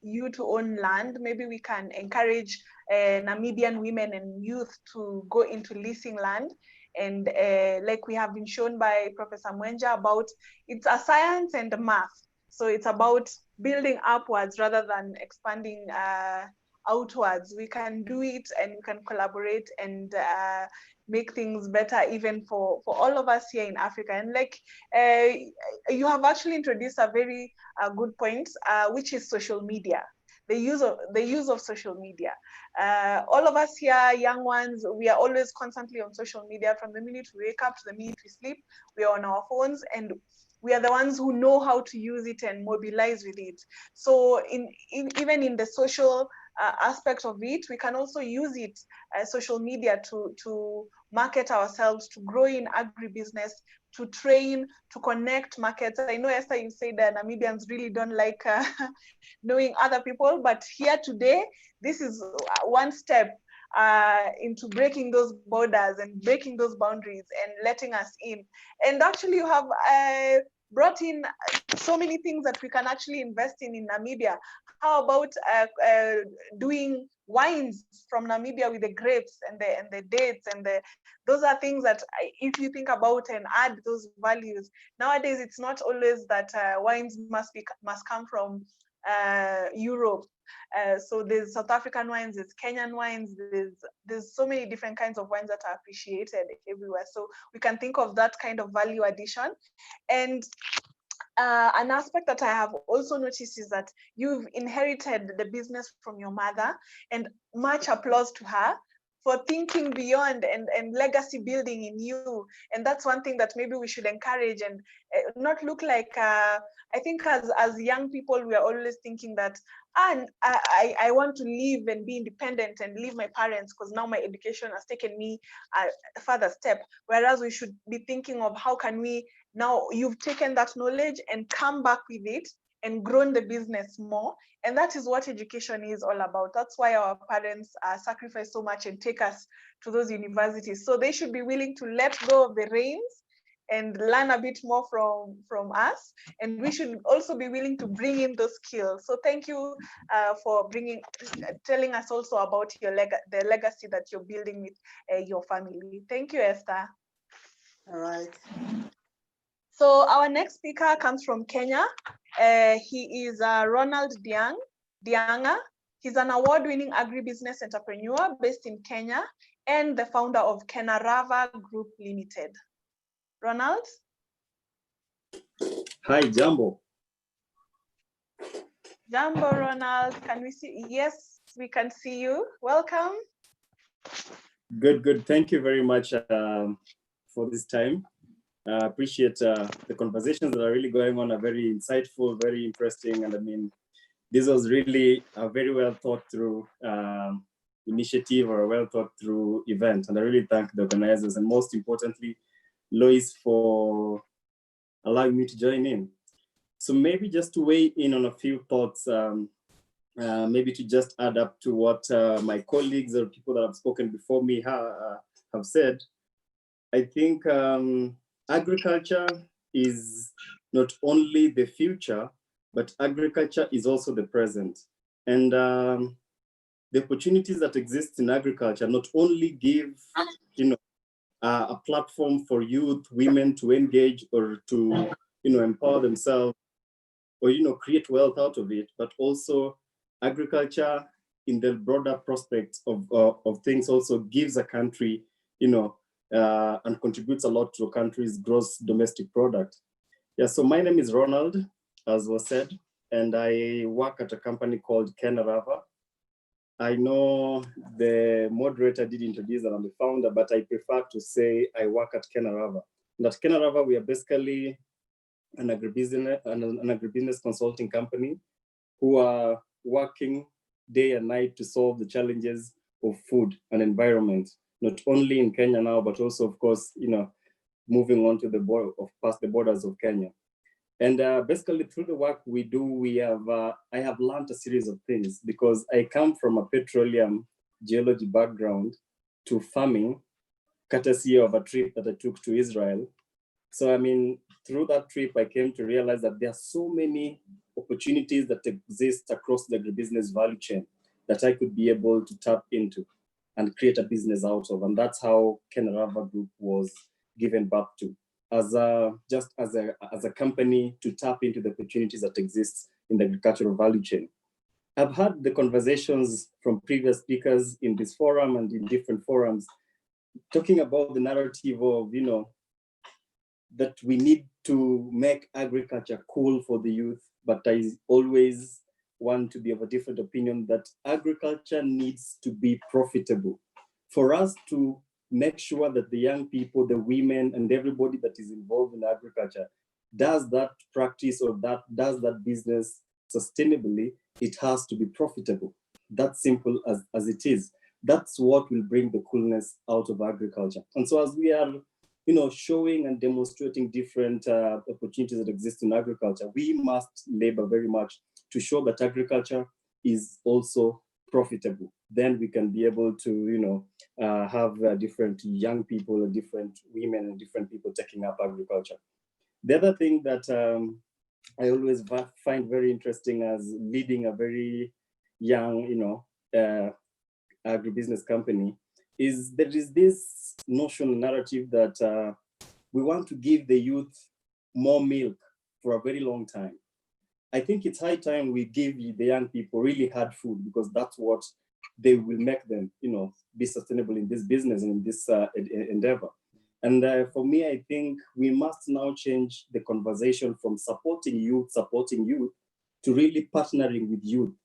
you to own land. Maybe we can encourage Namibian women and youth to go into leasing land. And like we have been shown by Professor Mwenja about, it's a science and a math. So it's about building upwards rather than expanding outwards. We can do it and we can collaborate and make things better even for all of us here in Africa. And like you have actually introduced a very good point, which is social media. The use of social media. All of us here, young ones, we are always constantly on social media. From the minute we wake up to the minute we sleep, we are on our phones, and we are the ones who know how to use it and mobilize with it. So even in the social aspect of it, we can also use it, social media, to market ourselves, to grow in agribusiness, to train, to connect markets. I know, Esther, you say that Namibians really don't like knowing other people, but here today, this is one step into breaking those borders and breaking those boundaries and letting us in. And actually, you have brought in so many things that we can actually invest in Namibia. How about doing wines from Namibia with the grapes and the dates, and those are things that if you think about and add those values, nowadays it's not always that wines must come from Europe. So there's South African wines, there's Kenyan wines, there's so many different kinds of wines that are appreciated everywhere. So we can think of that kind of value addition. And an aspect that I have also noticed is that you've inherited the business from your mother, and much applause to her for thinking beyond and legacy building in you. And that's one thing that maybe we should encourage, and not look like, I think as young people, we are always thinking that, I want to live and be independent and leave my parents because now my education has taken me a further step. Whereas we should be thinking of how can we, now you've taken that knowledge and come back with it and grown the business more. And that is what education is all about. That's why our parents sacrifice so much and take us to those universities. So they should be willing to let go of the reins and learn a bit more from us. And we should also be willing to bring in those skills. So thank you for telling us also about the legacy that you're building with your family. Thank you, Esther.
All right.
So our next speaker comes from Kenya. He is Ronald Dianga. He's an award-winning agribusiness entrepreneur based in Kenya and the founder of Kenarava Group Limited. Ronald?
Hi, Jambo.
Jambo, Ronald. Can we see? Yes, we can see you. Welcome.
Good. Thank you very much for this time. I appreciate the conversations that are really going on, are very insightful, very interesting. And I mean, this was really a very well thought through initiative, or a well thought through event. And I really thank the organizers, and most importantly, Lois, for allowing me to join in. So maybe just to weigh in on a few thoughts, maybe to just add up to what my colleagues or people that have spoken before me have said. I think agriculture is not only the future, but agriculture is also the present. And the opportunities that exist in agriculture not only give, a platform for youth, women to engage or to, empower themselves, or, create wealth out of it, but also agriculture in the broader prospect of things also gives a country, and contributes a lot to a country's gross domestic product. Yeah, so my name is Ronald, as was said, and I work at a company called Kenarava. I know the moderator did introduce that I'm the founder, but I prefer to say I work at Kenarava. And at Kenarava, we are basically an agribusiness consulting company who are working day and night to solve the challenges of food and environment, not only in Kenya now, but also, of course, moving on to the border, past the borders of Kenya. And basically through the work we do, I have learned a series of things, because I come from a petroleum geology background to farming, courtesy of a trip that I took to Israel. So, I mean, through that trip, I came to realize that there are so many opportunities that exist across the agribusiness value chain that I could be able to tap into and create a business out of. And that's how Kenarava Group was given birth to, as a company to tap into the opportunities that exist in the agricultural value chain. I've had the conversations from previous speakers in this forum and in different forums, talking about the narrative of, that we need to make agriculture cool for the youth, but I always want to be of a different opinion that agriculture needs to be profitable. For us to make sure that the young people, the women, and everybody that is involved in agriculture does that practice or does that business sustainably, it has to be profitable. that simple as it is. That's what will bring the coolness out of agriculture. And so as we are, showing and demonstrating different opportunities that exist in agriculture, we must labor very much to show that agriculture is also profitable. Then we can be able to, have different young people, different women, and different people taking up agriculture. The other thing that I always find very interesting as leading a very young, agribusiness company is there is this notion narrative that we want to give the youth more milk for a very long time. I think it's high time we give the young people really hard food, because that's what they will make them, be sustainable in this business and in this endeavor. And for me, I think we must now change the conversation from supporting youth to really partnering with youth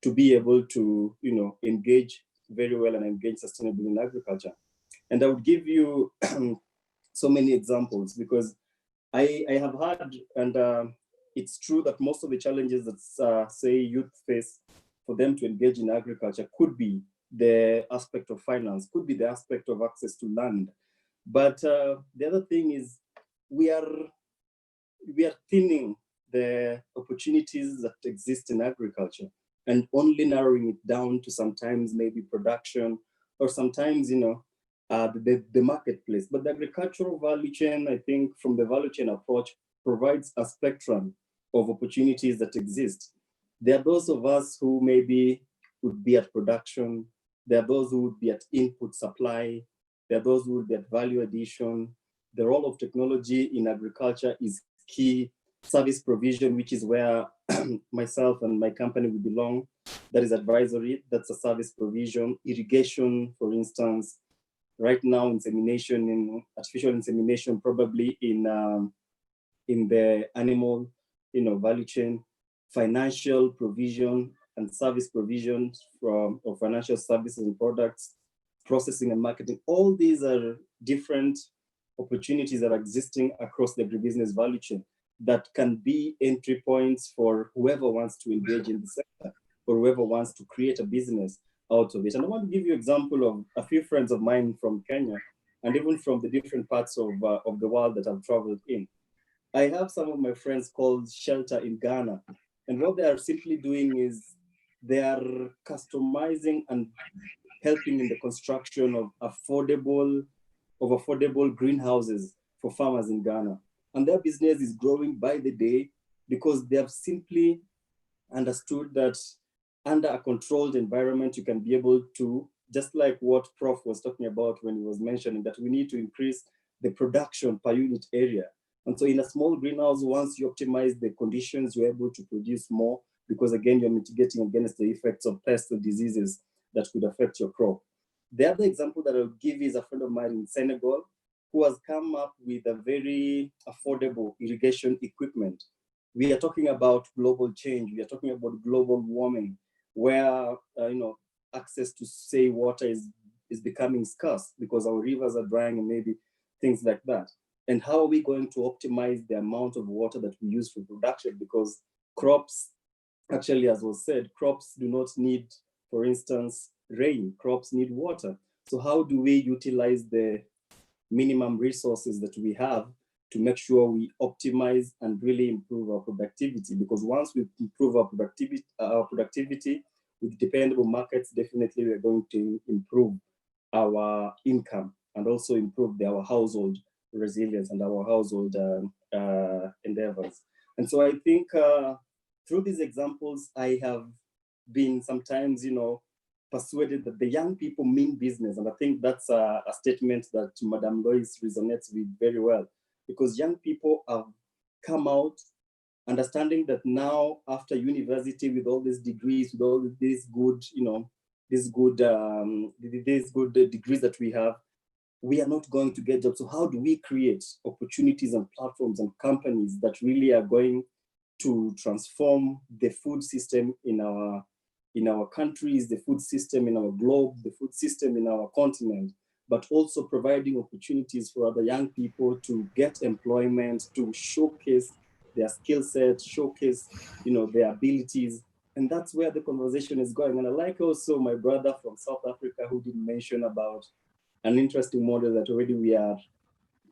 to be able to, engage very well and engage sustainably in agriculture. And I would give you so many examples, because I have had, and it's true that most of the challenges that say youth face for them to engage in agriculture could be the aspect of finance, could be the aspect of access to land. But the other thing is we are thinning the opportunities that exist in agriculture and only narrowing it down to sometimes maybe production or sometimes, the marketplace. But the agricultural value chain, I think from the value chain approach, provides a spectrum of opportunities that exist. There are those of us who maybe would be at production. There are those who would be at input supply. There are those who would be at value addition. The role of technology in agriculture is key. Service provision, which is where myself and my company will belong. That is advisory, that's a service provision. Irrigation, for instance. Right now, insemination, artificial insemination, probably in the animal, value chain. Financial provision and service provision of financial services and products, processing and marketing. All these are different opportunities that are existing across the agribusiness value chain that can be entry points for whoever wants to engage in the sector or whoever wants to create a business out of it. And I want to give you an example of a few friends of mine from Kenya and even from the different parts of the world that I've traveled in. I have some of my friends called Shelter in Ghana. And what they are simply doing is they are customizing and helping in the construction of affordable greenhouses for farmers in Ghana. And their business is growing by the day because they have simply understood that under a controlled environment, you can be able to, just like what Prof was talking about when he was mentioning that we need to increase the production per unit area. And so in a small greenhouse, once you optimize the conditions, you're able to produce more because again, you're mitigating against the effects of pests or diseases that could affect your crop. The other example that I'll give is a friend of mine in Senegal who has come up with a very affordable irrigation equipment. We are talking about global change. We are talking about global warming, where access to say water is becoming scarce because our rivers are drying and maybe things like that. And how are we going to optimize the amount of water that we use for production? Because crops, actually, as was said, crops do not need, for instance, rain. Crops need water. So how do we utilize the minimum resources that we have to make sure we optimize and really improve our productivity? Because once we improve our productivity with dependable markets, definitely we're going to improve our income and also improve our household resilience and our household endeavors. And so I think through these examples, I have been sometimes, persuaded that the young people mean business. And I think that's a statement that Madame Lois resonates with very well, because young people have come out understanding that now after university with all these degrees, with all these good, these good degrees that we have, we are not going to get jobs. So how do we create opportunities and platforms and companies that really are going to transform the food system in our countries, the food system in our globe, the food system in our continent, but also providing opportunities for other young people to get employment, to showcase their skill set, showcase their abilities, And that's where the conversation is going. And I like also my brother from South Africa who did mention about an interesting model that already we are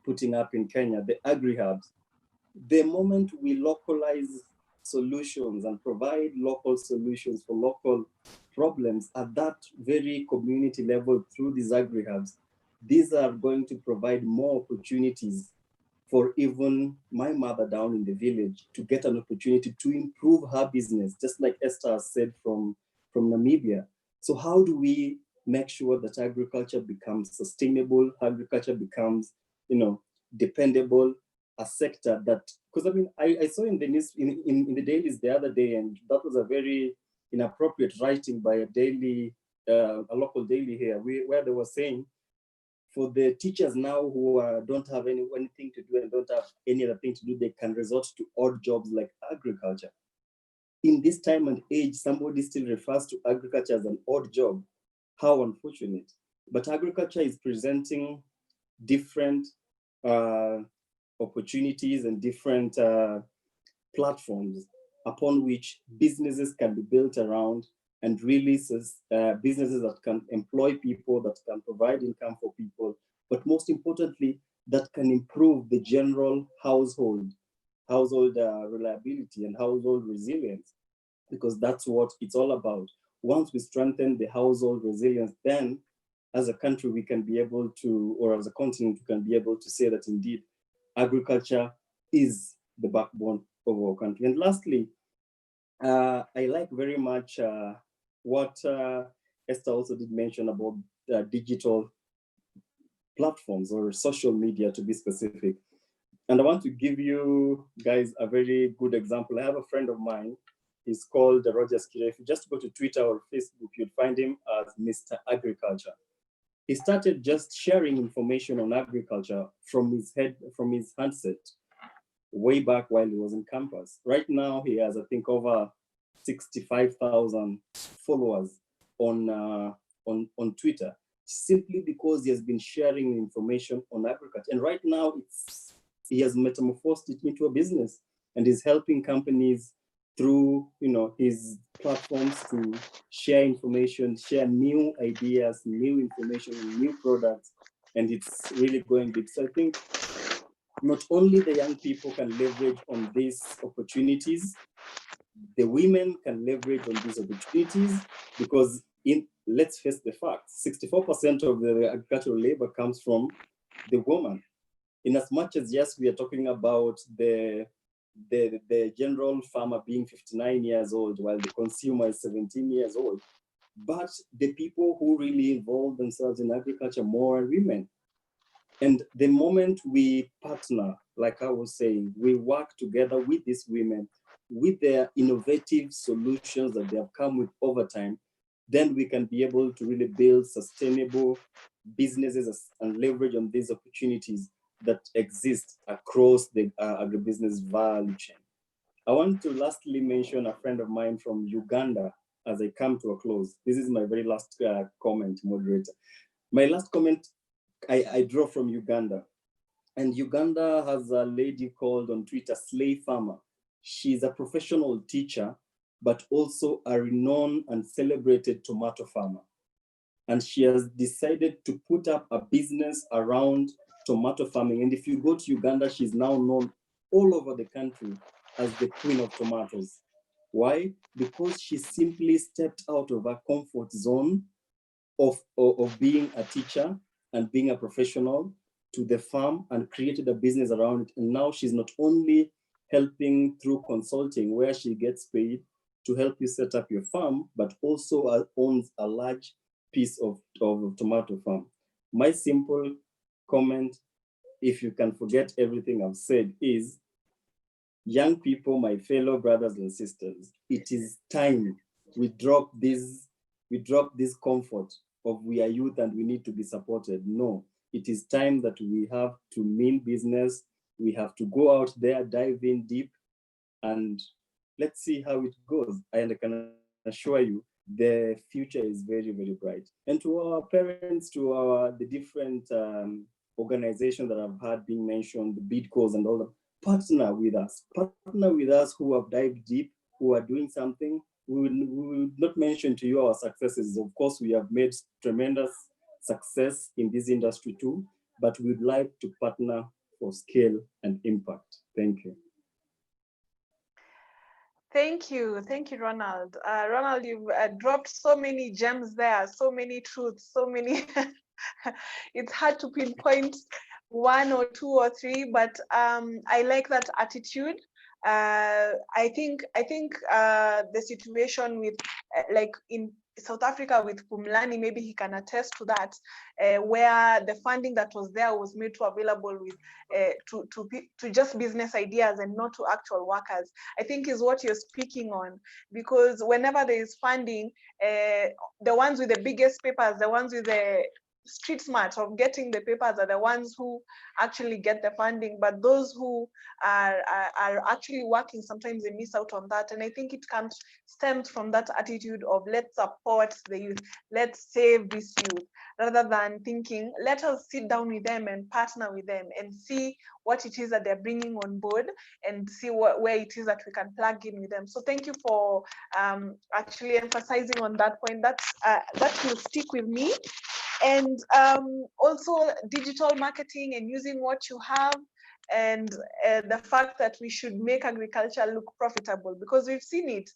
putting up in Kenya, the agri-hubs. The moment we localize solutions and provide local solutions for local problems at that very community level through these agri-hubs, these are going to provide more opportunities for even my mother down in the village to get an opportunity to improve her business, just like Esther said from Namibia. So how do we make sure that agriculture becomes sustainable, agriculture becomes, dependable, a sector that, because I mean, I saw in the news, in the dailies the other day, and that was a very inappropriate writing by a local daily here, where they were saying, for the teachers now who don't have anything to do and don't have any other thing to do, they can resort to odd jobs like agriculture. In this time and age, somebody still refers to agriculture as an odd job. How unfortunate. But agriculture is presenting different opportunities and different platforms upon which businesses can be built around, and really businesses that can employ people, that can provide income for people, but most importantly, that can improve the general household reliability and household resilience, because that's what it's all about. Once we strengthen the household resilience, then as a country, we can be able to, or as a continent, we can be able to say that indeed agriculture is the backbone of our country. And lastly, I like very much what Esther also did mention about digital platforms or social media, to be specific. And I want to give you guys a very good example. I have a friend of mine, he's called Roger Skira. If you just go to Twitter or Facebook, you'll find him as Mr. Agriculture. He started just sharing information on agriculture from his handset way back while he was in campus. Right now, he has, I think, over 65,000 followers on Twitter, simply because he has been sharing information on agriculture. And right now, he has metamorphosed it into a business and is helping companies through his platforms to share information, share new ideas, new information, new products, and it's really going big. So I think not only the young people can leverage on these opportunities, the women can leverage on these opportunities, because let's face the facts, 64% of the agricultural labor comes from the woman. In as much as, yes, we are talking about the general farmer being 59 years old while the consumer is 17 years old, but the people who really involve themselves in agriculture more are women. And the moment we partner, like I was saying, we work together with these women, with their innovative solutions that they have come with over time, then we can be able to really build sustainable businesses and leverage on these opportunities that exist across the agribusiness value chain. I want to lastly mention a friend of mine from Uganda as I come to a close. This is my very last comment, moderator. My last comment I draw from Uganda. And Uganda has a lady called on Twitter, Slay Farmer. She's a professional teacher, but also a renowned and celebrated tomato farmer. And she has decided to put up a business around tomato farming. And if you go to Uganda, she's now known all over the country as the Queen of Tomatoes. Why? Because she simply stepped out of her comfort zone of being a teacher and being a professional to the farm and created a business around it. And now she's not only helping through consulting, where she gets paid to help you set up your farm, but also owns a large piece of tomato farm. My simple comment, if you can forget everything I've said, is young people, my fellow brothers and sisters, it is time we drop this comfort of we are youth and we need to be supported. No, it is time that we have to mean business. We have to go out there, dive in deep, and let's see how it goes. And I can assure you, the future is very, very bright. And to our parents, to the different organizations that I've had being mentioned, the BIDCOs and all that, partner with us who have dived deep, who are doing something, we will not mention to you our successes. Of course, we have made tremendous success in this industry too, but we'd like to partner for scale and impact. Thank you.
Thank you, Ronald. Ronald, you've dropped so many gems there, so many truths, so many. It's hard to pinpoint one or two or three, but I like that attitude. I think the situation with like in South Africa with Phumlani, maybe he can attest to that, where the funding that was there was made available with to just business ideas and not to actual workers. I think is what you're speaking on, because whenever there is funding, the ones with the biggest papers, the ones with the street smart of getting the papers are the ones who actually get the funding, but those who are actually working, sometimes they miss out on that. And I think it stems from that attitude of let's support the youth, let's save this youth, rather than thinking let us sit down with them and partner with them and see what it is that they're bringing on board and see where it is that we can plug in with them. So thank you for actually emphasizing on that point. That will stick with me. And also digital marketing and using what you have, and the fact that we should make agriculture look profitable, because we've seen it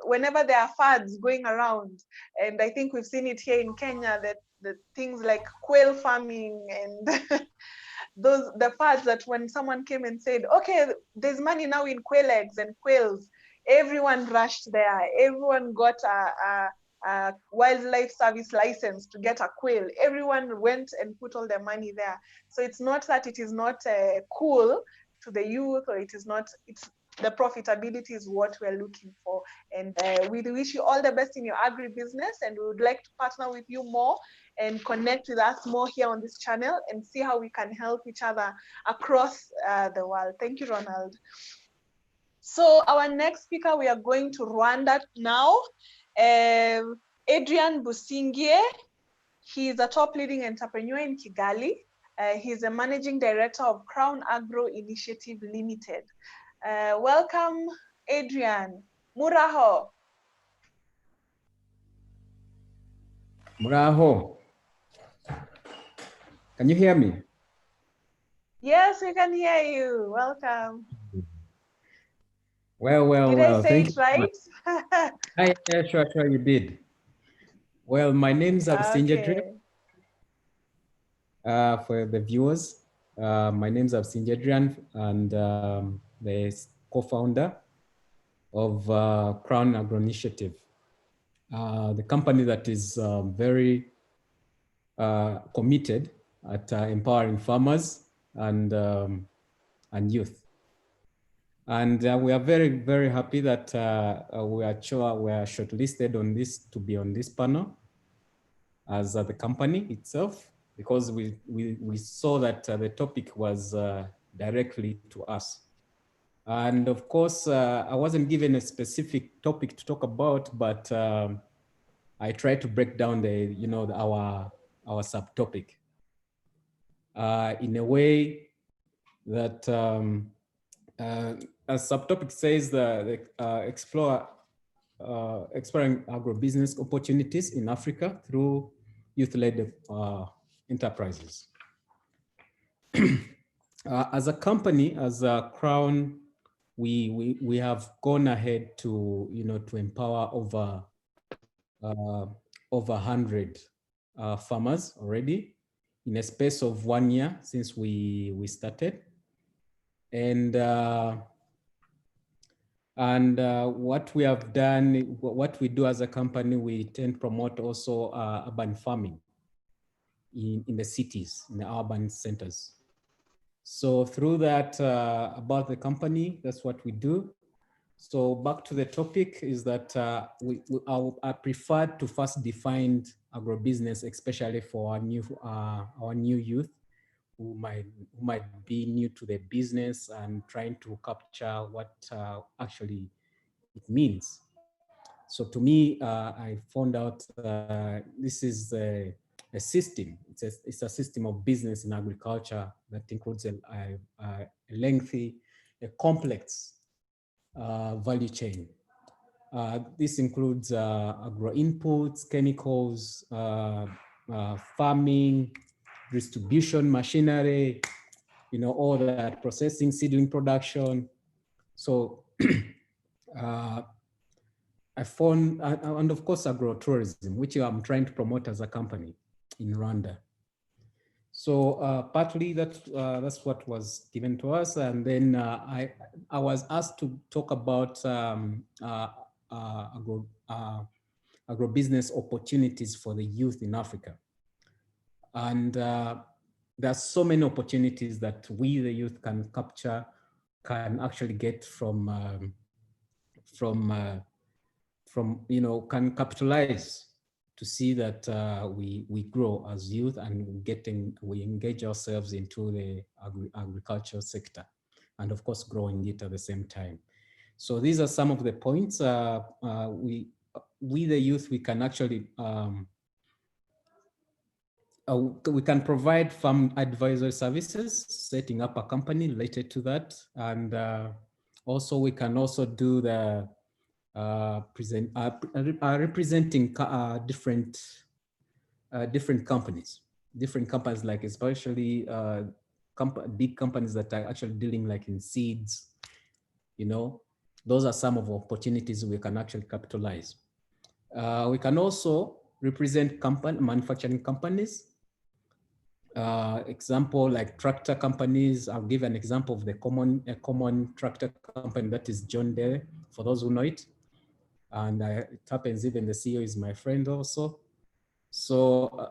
whenever there are fads going around, and I think we've seen it here in Kenya, that the things like quail farming and the fads, that when someone came and said, okay, there's money now in quail eggs and quails, everyone rushed there, everyone got a wildlife service license to get a quail. Everyone went and put all their money there. So it's not that it is not cool to the youth, or it is not, it's the profitability is what we're looking for. And we wish you all the best in your agribusiness, and we would like to partner with you more and connect with us more here on this channel and see how we can help each other across the world. Thank you, Ronald. So our next speaker, we are going to Rwanda now. Adrian Busingye. He is a top leading entrepreneur in Kigali. He's a managing director of Crown Agro Initiative Limited. Welcome, Adrian. Muraho.
Muraho. Can you hear me?
Yes, we can hear you. Welcome.
Well.
Did I say it right?
Yeah, sure, you did. Well, my name is Busingye.
Okay.
For the viewers, my name is Busingye Adrian, and the co-founder of Crown Agro Initiative, the company that is very committed at empowering farmers and youth. And we are very, very happy that we are shortlisted on this, to be on this panel as the company itself, because we saw that the topic was directly to us. And of course, I wasn't given a specific topic to talk about, but I tried to break down our subtopic in a way that as subtopic says, exploring agribusiness opportunities in Africa through youth-led enterprises. As a company, as a Crown, we have gone ahead to to empower over 100 farmers already in a space of 1 year since we started. And what we have done, what we do as a company, we tend to promote also urban farming in the cities, in the urban centers. So through that, about the company, that's what we do. So back to the topic is that I prefer to first define agribusiness, especially for our new youth who might be new to the business and trying to capture what actually it means. So to me, I found out this is a system. It's a system of business in agriculture that includes a lengthy, a complex value chain. This includes agro inputs, chemicals, farming, distribution, machinery, all that, processing, seedling production. So I found, and of course, agro-tourism, which I'm trying to promote as a company in Rwanda. So partly that's what was given to us. And then I was asked to talk about agribusiness opportunities for the youth in Africa. And there are so many opportunities that we, the youth, can capture, can actually get from can capitalize to see that we grow as youth and we engage ourselves into the agricultural sector, and of course growing it at the same time. So these are some of the points. We the youth, we can actually we can provide farm advisory services, setting up a company related to that, and also we can also do the representing different companies like especially big companies that are actually dealing like in seeds. Those are some of the opportunities we can actually capitalize. We can also represent manufacturing companies. Example like tractor companies. I'll give an example of a common tractor company, that is John Deere, for those who know it. And it happens even the CEO is my friend also. So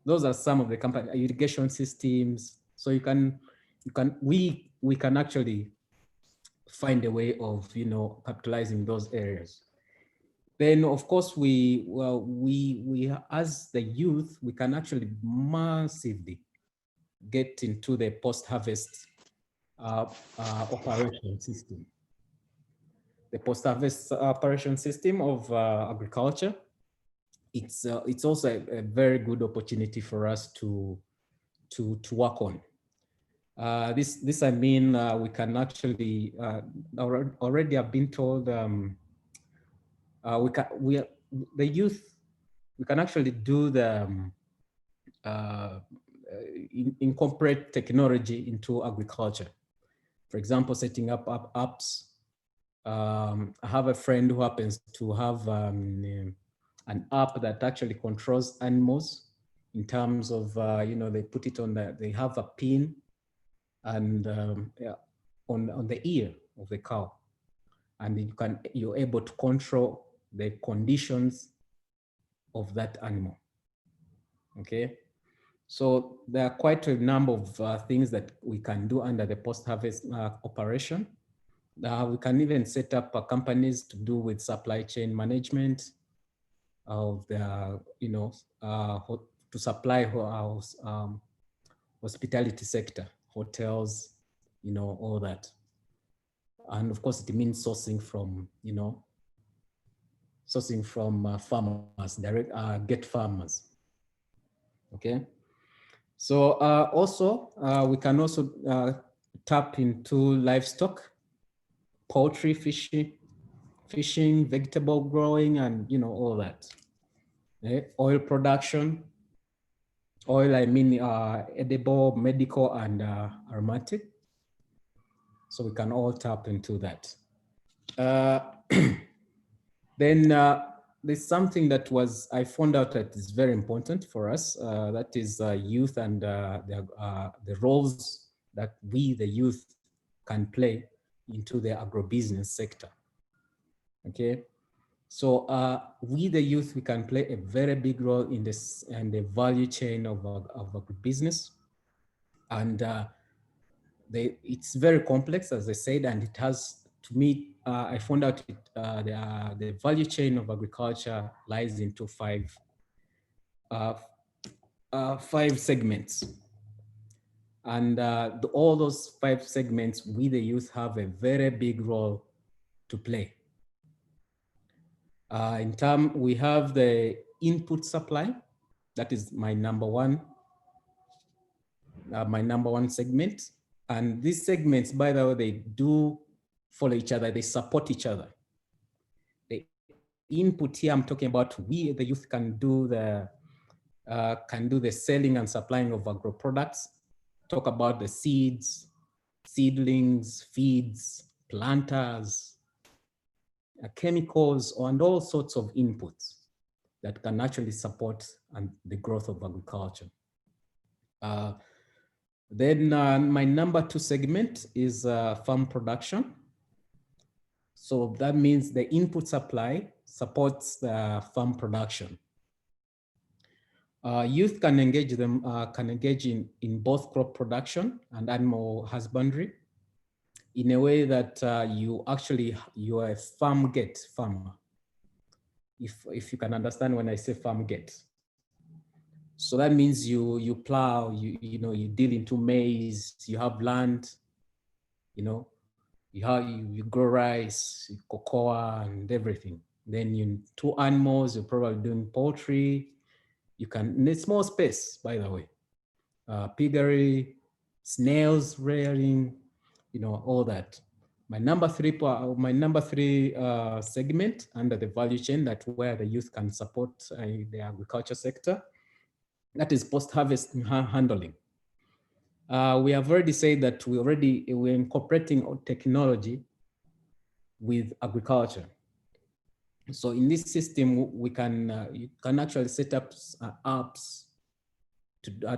those are some of the company irrigation systems. So we can actually find a way of capitalizing those areas. Then of course we as the youth, we can actually massively get into the post-harvest operation system. The post-harvest operation system of agriculture, it's also a very good opportunity for us to work on. This I mean, we can actually already have been told the youth, we can actually do the incorporate technology into agriculture. For example, setting up apps. I have a friend who happens to have an app that actually controls animals in terms of, they put it on they have a pin and on the ear of the cow. And you're able to control the conditions of that animal, okay? So there are quite a number of things that we can do under the post-harvest operation. We can even set up companies to do with supply chain management of the, to supply our hospitality sector, hotels, all that. And of course, it means sourcing from, farmers, direct get farmers. Okay. So also, we can also tap into livestock, poultry, fishing, vegetable growing, and all that. Okay. Oil production. Oil, I mean edible, medical, and aromatic. So we can all tap into that. Then there's something that I found out that is very important for us. That is youth and the roles that we, the youth, can play into the agribusiness sector. Okay, so we, the youth, we can play a very big role in this and the value chain of agribusiness, and it's very complex, as I said, and it has. To me, I found out the value chain of agriculture lies into five segments. And all those 5 segments, we the youth have a very big role to play. We have the input supply. That is my number one segment. And these segments, by the way, they do follow each other. They support each other. The input here, I'm talking about we, the youth, can do the selling and supplying of agro products. Talk about the seeds, seedlings, feeds, planters, chemicals, and all sorts of inputs that can actually support the growth of agriculture. Then my number 2 segment is farm production. So that means the input supply supports the farm production. Youth can engage in both crop production and animal husbandry in a way that you are a farm gate farmer. If you can understand when I say farm gate. So that means you plow, you deal into maize, you have land, you grow rice, cocoa, and everything. Then you 2 animals, you're probably doing poultry. You can need small space, by the way. Piggery, snails rearing, all that. My number 3 segment under the value chain, that where the youth can support the agriculture sector, that is post-harvest handling. We have already said that we're incorporating technology with agriculture. So in this system, you can actually set up apps to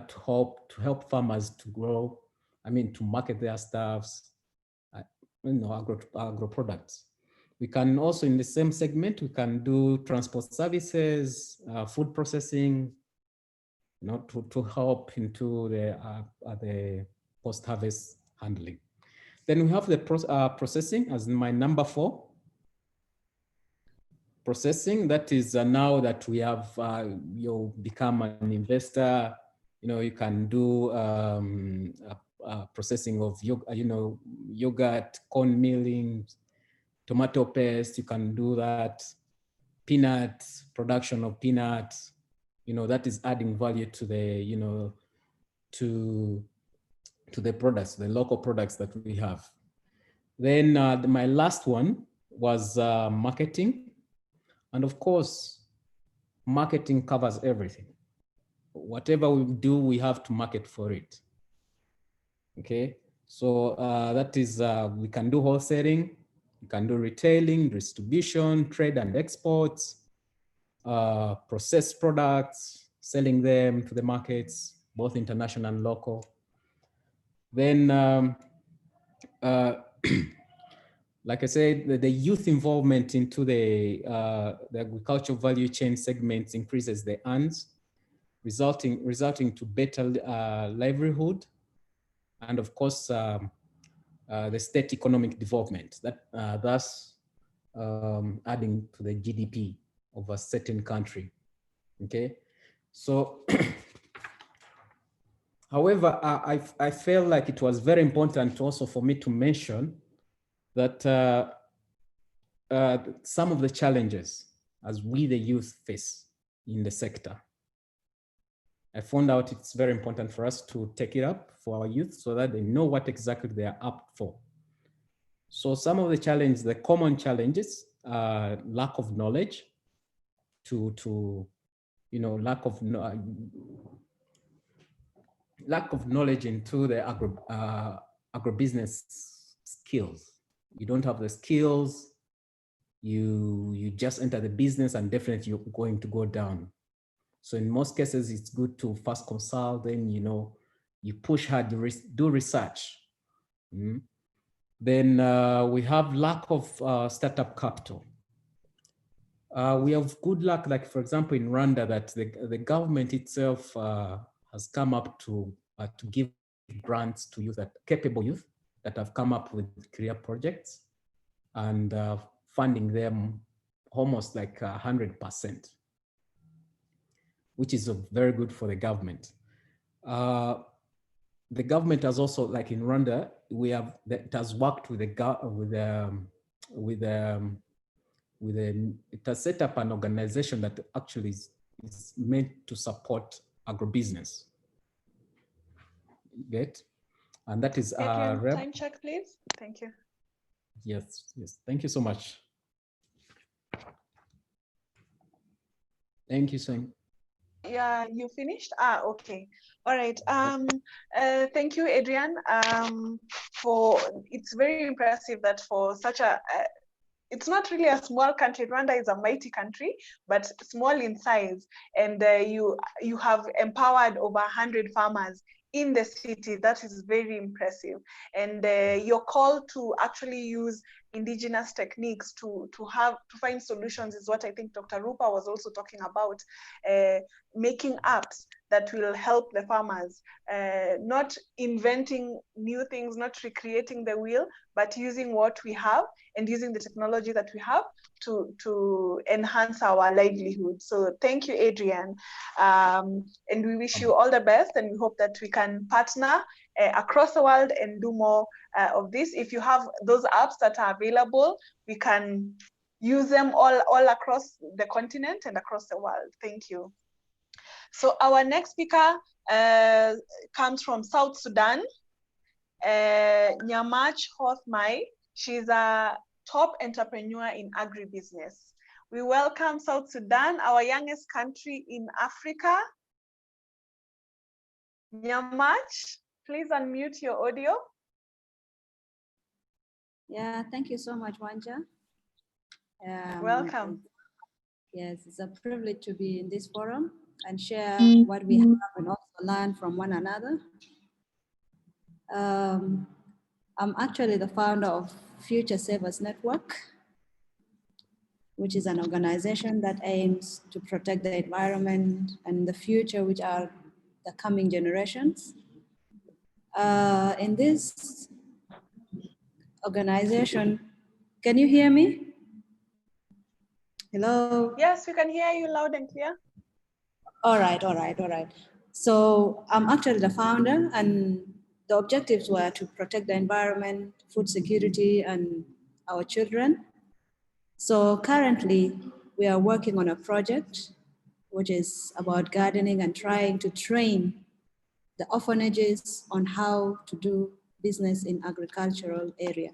help farmers to grow, to market their stuffs, agro products. We can also, in the same segment, we can do transport services, food processing, to help into the post-harvest handling. Then we have the processing as my number 4. Processing, that is now that we have, you become an investor, you can do processing of yogurt, corn milling, tomato paste, you can do that. Peanuts, production of peanuts, that is adding value to the, to the products, the local products that we have. Then my last one was marketing. And of course, marketing covers everything. Whatever we do, we have to market for it. Okay, so that is, we can do wholesaling, we can do retailing, distribution, trade and exports, processed products, selling them to the markets, both international and local. Then, like I said, the youth involvement into the agricultural value chain segments increases the earns, resulting to better livelihood, and of course, the state economic development, that thus adding to the GDP of a certain country. Okay, so however, I felt like it was very important also for me to mention that some of the challenges as we, the youth, face in the sector. I found out it's very important for us to take it up for our youth so that they know what exactly they are up for. So some of the challenges, the common challenges, lack of knowledge, lack of knowledge into the agribusiness skills. You don't have the skills, you just enter the business and definitely you're going to go down. So in most cases, it's good to first consult, then, you push hard, you do research. Then we have lack of startup capital. We have good luck, like for example, in Rwanda, that the government itself has come up to give grants to youth, that capable youth that have come up with career projects and funding them almost like 100%, which is very good for the government. The government has also, like in Rwanda, it has worked with it has set up an organization that actually is meant to support agribusiness. Get? And that is
Adrian, time check, please. Thank you.
Yes. Thank you so much. Thank you, Sonia.
Yeah, you finished? Okay. All right. Thank you, Adrian. It's very impressive that for such it's not really a small country. Rwanda is a mighty country, but small in size. And you have empowered over 100 farmers in the city. That is very impressive. And your call to actually use indigenous techniques to find solutions is what I think Dr. Rupa was also talking about, making apps that will help the farmers, not inventing new things, not recreating the wheel, but using what we have and using the technology that we have to enhance our livelihood. So thank you, Adrian. And we wish you all the best, and we hope that we can partner across the world and do more of this. If you have those apps that are available, we can use them all across the continent and across the world. Thank you. So our next speaker comes from South Sudan, Nyamach Hoth. She's a top entrepreneur in agribusiness. We welcome South Sudan, our youngest country in Africa. Nyamach, please unmute your audio.
Yeah, thank you so much, Wanja.
Welcome.
Yes, it's a privilege to be in this forum and share what we have and also learn from one another. I'm actually the founder of Future Savers Network, which is an organization that aims to protect the environment and the future, which are the coming generations. In this organization, can you hear me? Hello?
Yes, we can hear you loud and clear.
All right. So I'm actually the founder, and the objectives were to protect the environment, food security, and our children. So currently, we are working on a project which is about gardening and trying to train the orphanages on how to do business in agricultural area.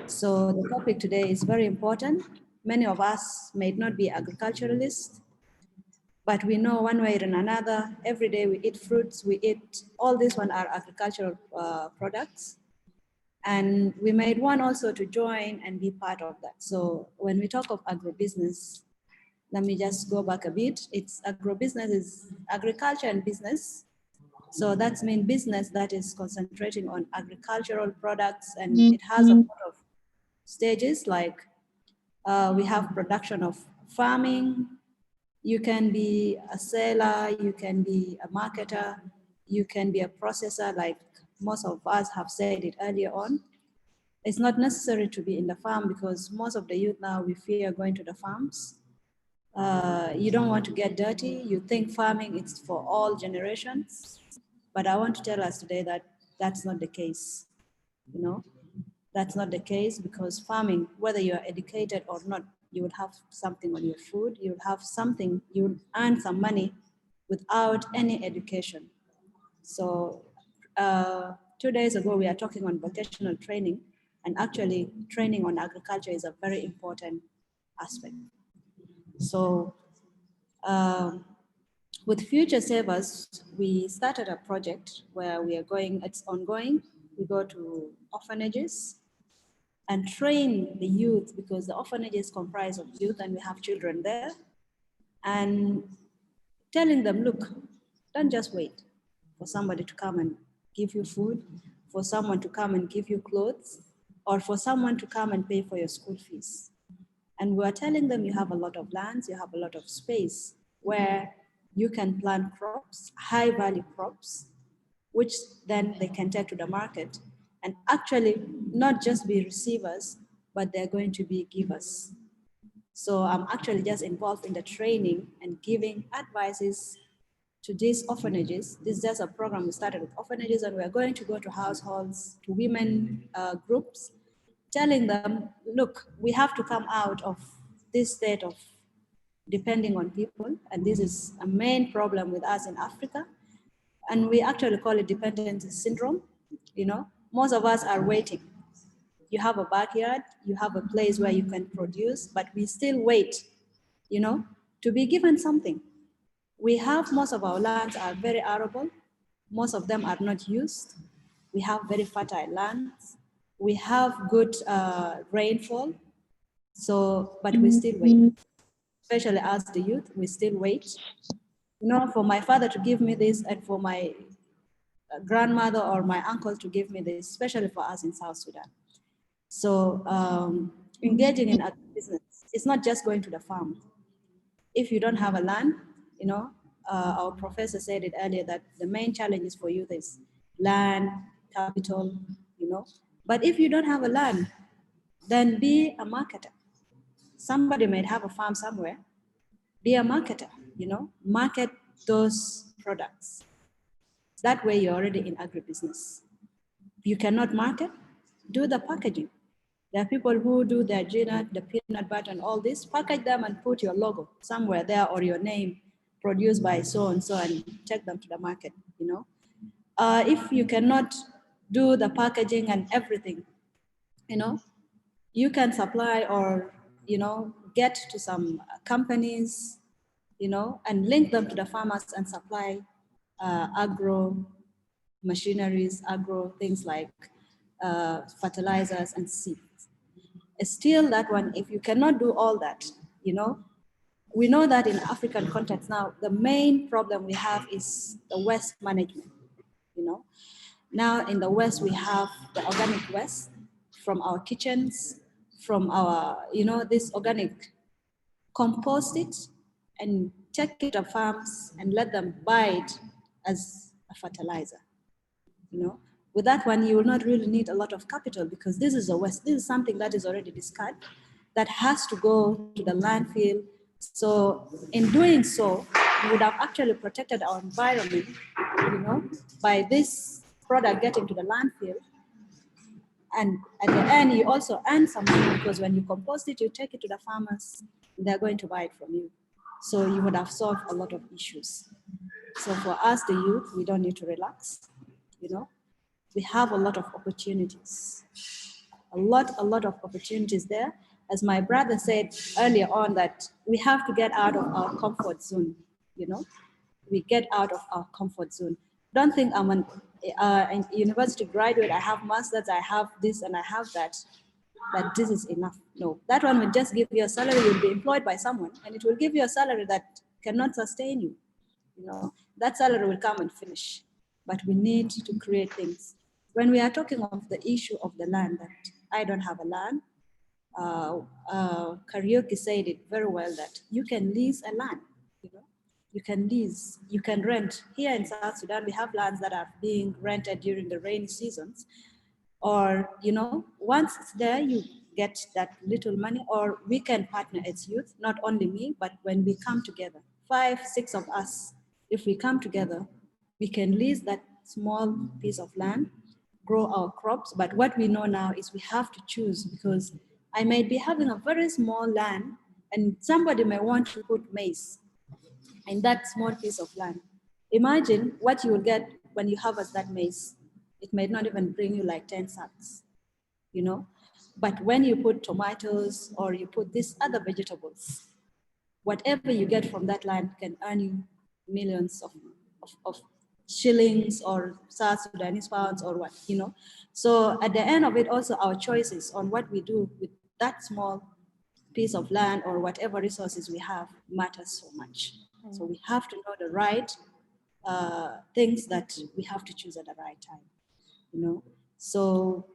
So the topic today is very important. Many of us may not be agriculturalists, but we know one way or another, every day we eat fruits, we eat, all these one are agricultural products. And we might want also to join and be part of that. So when we talk of agribusiness, let me just go back a bit. It's agribusiness is agriculture and business. So that's mean business that is concentrating on agricultural products, and it has a lot of stages, like we have production of farming. You can be a seller, you can be a marketer, you can be a processor, like most of us have said it earlier on. It's not necessary to be in the farm, because most of the youth now, we fear going to the farms. You don't want to get dirty. You think farming is for all generations. But I want to tell us today that that's not the case. You know, that's not the case, because farming, whether you are educated or not, you will have something on your food. You will have something, you will earn some money without any education. So 2 days ago, we are talking on vocational training, and actually training on agriculture is a very important aspect. So with Future Savers, we started a project where we are going, it's ongoing. We go to orphanages and train the youth, because the orphanages comprise of youth and we have children there, and telling them, look, don't just wait for somebody to come and give you food, for someone to come and give you clothes, or for someone to come and pay for your school fees. And we're telling them, you have a lot of lands, you have a lot of space where you can plant crops, high value crops, which then they can take to the market and actually not just be receivers, but they're going to be givers. So I'm actually just involved in the training and giving advices to these orphanages. This is just a program we started with orphanages, and we're going to go to households, to women groups, telling them, look, we have to come out of this state of depending on people. And this is a main problem with us in Africa. And we actually call it dependency syndrome. You know, most of us are waiting. You have a backyard, you have a place where you can produce, but we still wait, you know, to be given something. We have, most of our lands are very arable. Most of them are not used. We have very fertile lands. We have good rainfall. So, but we still wait, especially as the youth, we still wait. You know, for my father to give me this and for my grandmother or my uncle to give me this, especially for us in South Sudan. So engaging in agribusiness, it's not just going to the farm. If you don't have a land, you know, our professor said it earlier that the main challenges for youth is land, capital, you know. But if you don't have a land, then be a marketer. Somebody might have a farm somewhere. Be a marketer, you know, market those products. That way you're already in agribusiness. If you cannot market, do the packaging. There are people who do their the peanut butter and all this, package them and put your logo somewhere there or your name, produced by so and so, and take them to the market, you know. If you cannot do the packaging and everything, you know, you can supply or, you know, get to some companies, you know, and link them to the farmers and supply agro machineries, agro things like fertilizers and seeds. Still that one, if you cannot do all that, you know, we know that in African context now, the main problem we have is the waste management, you know. Now in the West, we have the organic waste from our kitchens, from our, you know, this organic, compost it and take it to farms and let them buy it as a fertilizer, you know. With that one, you will not really need a lot of capital because this is a waste. This is something that is already discarded that has to go to the landfill. So in doing so, we would have actually protected our environment, you know, by this product getting to the landfill. And at the end, you also earn some money because when you compost it, you take it to the farmers, and they're going to buy it from you. So you would have solved a lot of issues. So for us, the youth, we don't need to relax, you know. We have a lot of opportunities, a lot of opportunities there. As my brother said earlier on, that we have to get out of our comfort zone, you know. We get out of our comfort zone. Don't think I'm a university graduate, I have masters, I have this and I have that this is enough. No, that one will just give you a salary, you'll be employed by someone and it will give you a salary that cannot sustain you. You know, that salary will come and finish, but we need to create things. When we are talking of the issue of the land, that I don't have a land, Kariuki said it very well, that you can lease a land, you know, you can lease, you can rent. Here in South Sudan, we have lands that are being rented during the rainy seasons, or, you know, once it's there, you get that little money, or we can partner as youth, not only me, but when we come together, 5, 6 of us, if we come together, we can lease that small piece of land, grow our crops. But what we know now is we have to choose, because I might be having a very small land and somebody may want to put maize in that small piece of land. Imagine what you will get when you harvest that maize. It may not even bring you like 10 sacks, you know. But when you put tomatoes or you put these other vegetables, whatever you get from that land can earn you millions of shillings or South Sudanese pounds or what, you know. So at the end of it, also our choices on what we do with that small piece of land or whatever resources we have matters so much. So we have to know the right things that we have to choose at the right time, you know. So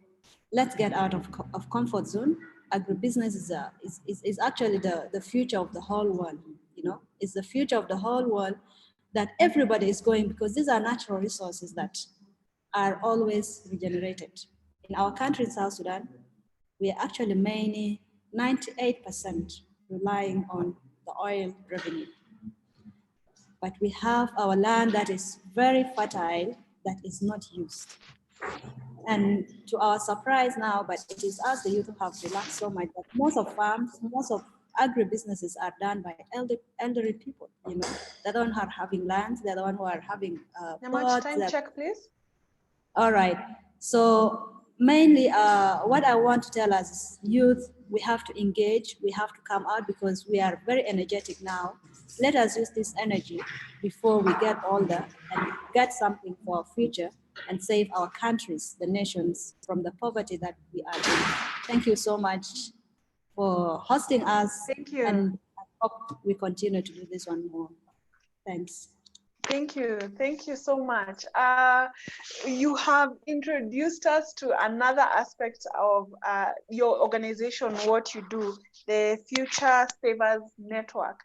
let's get out of comfort zone. Agribusiness is actually the future of the whole world, you know. It's the future of the whole world that everybody is going, because these are natural resources that are always regenerated. In our country, in South Sudan, we are actually mainly 98% relying on the oil revenue. But we have our land that is very fertile that is not used. And to our surprise now, but it is us, the youth, who have relaxed so much that most of farms, most of agribusinesses are done by elderly people, you know. They're the ones who are having lands, they're the ones who are having
Nyamach, time check, please.
All right. So mainly what I want to tell us is youth, we have to engage, we have to come out, because we are very energetic now. Let us use this energy before we get older and get something for our future and save our countries, the nations, from the poverty that we are in. Thank you so much for hosting us.
Thank you.
And I hope we continue to do this one more. Thanks.
Thank you so much. You have introduced us to another aspect of your organization, what you do, the Future Savers Network,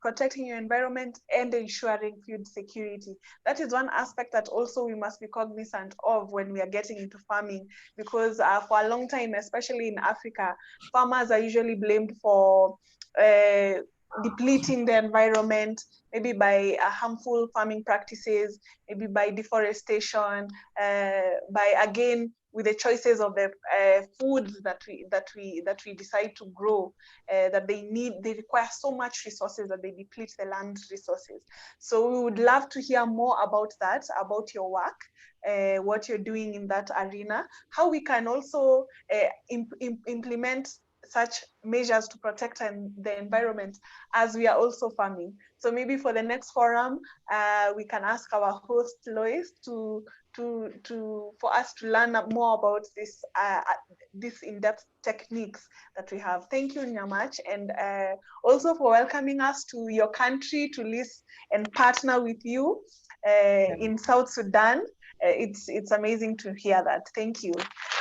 protecting your environment and ensuring food security. That is one aspect that also we must be cognizant of when we are getting into farming, because for a long time, especially in Africa, farmers are usually blamed for depleting the environment, maybe by harmful farming practices, maybe by deforestation, by again with the choices of the foods that we decide to grow, that they require so much resources that they deplete the land resources. So we would love to hear more about that, about your work, what you're doing in that arena, how we can also implement such measures to protect the environment as we are also farming. So maybe for the next forum, we can ask our host Lois for us to learn more about this in-depth techniques that we have. Thank you, Nyamach, and also for welcoming us to your country to list and partner with you in South Sudan. It's amazing to hear that. Thank you.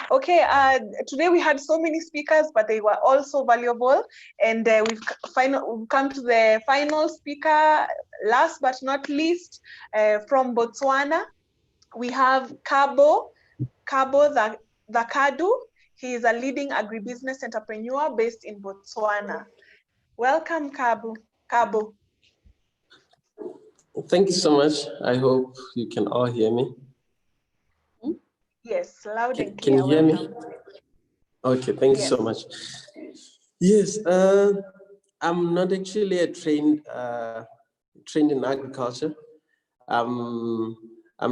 Okay, today we had so many speakers, but they were all so valuable. And we've come to the final speaker, last but not least, from Botswana. We have Kabo Thakudu. He is a leading agribusiness entrepreneur based in Botswana. Welcome, Kabo.
Thank you so much. I hope you can all hear me.
Yes, loud and
clear. Can you hear me? Okay, thank you so much. Yes, I'm not actually trained in agriculture. I'm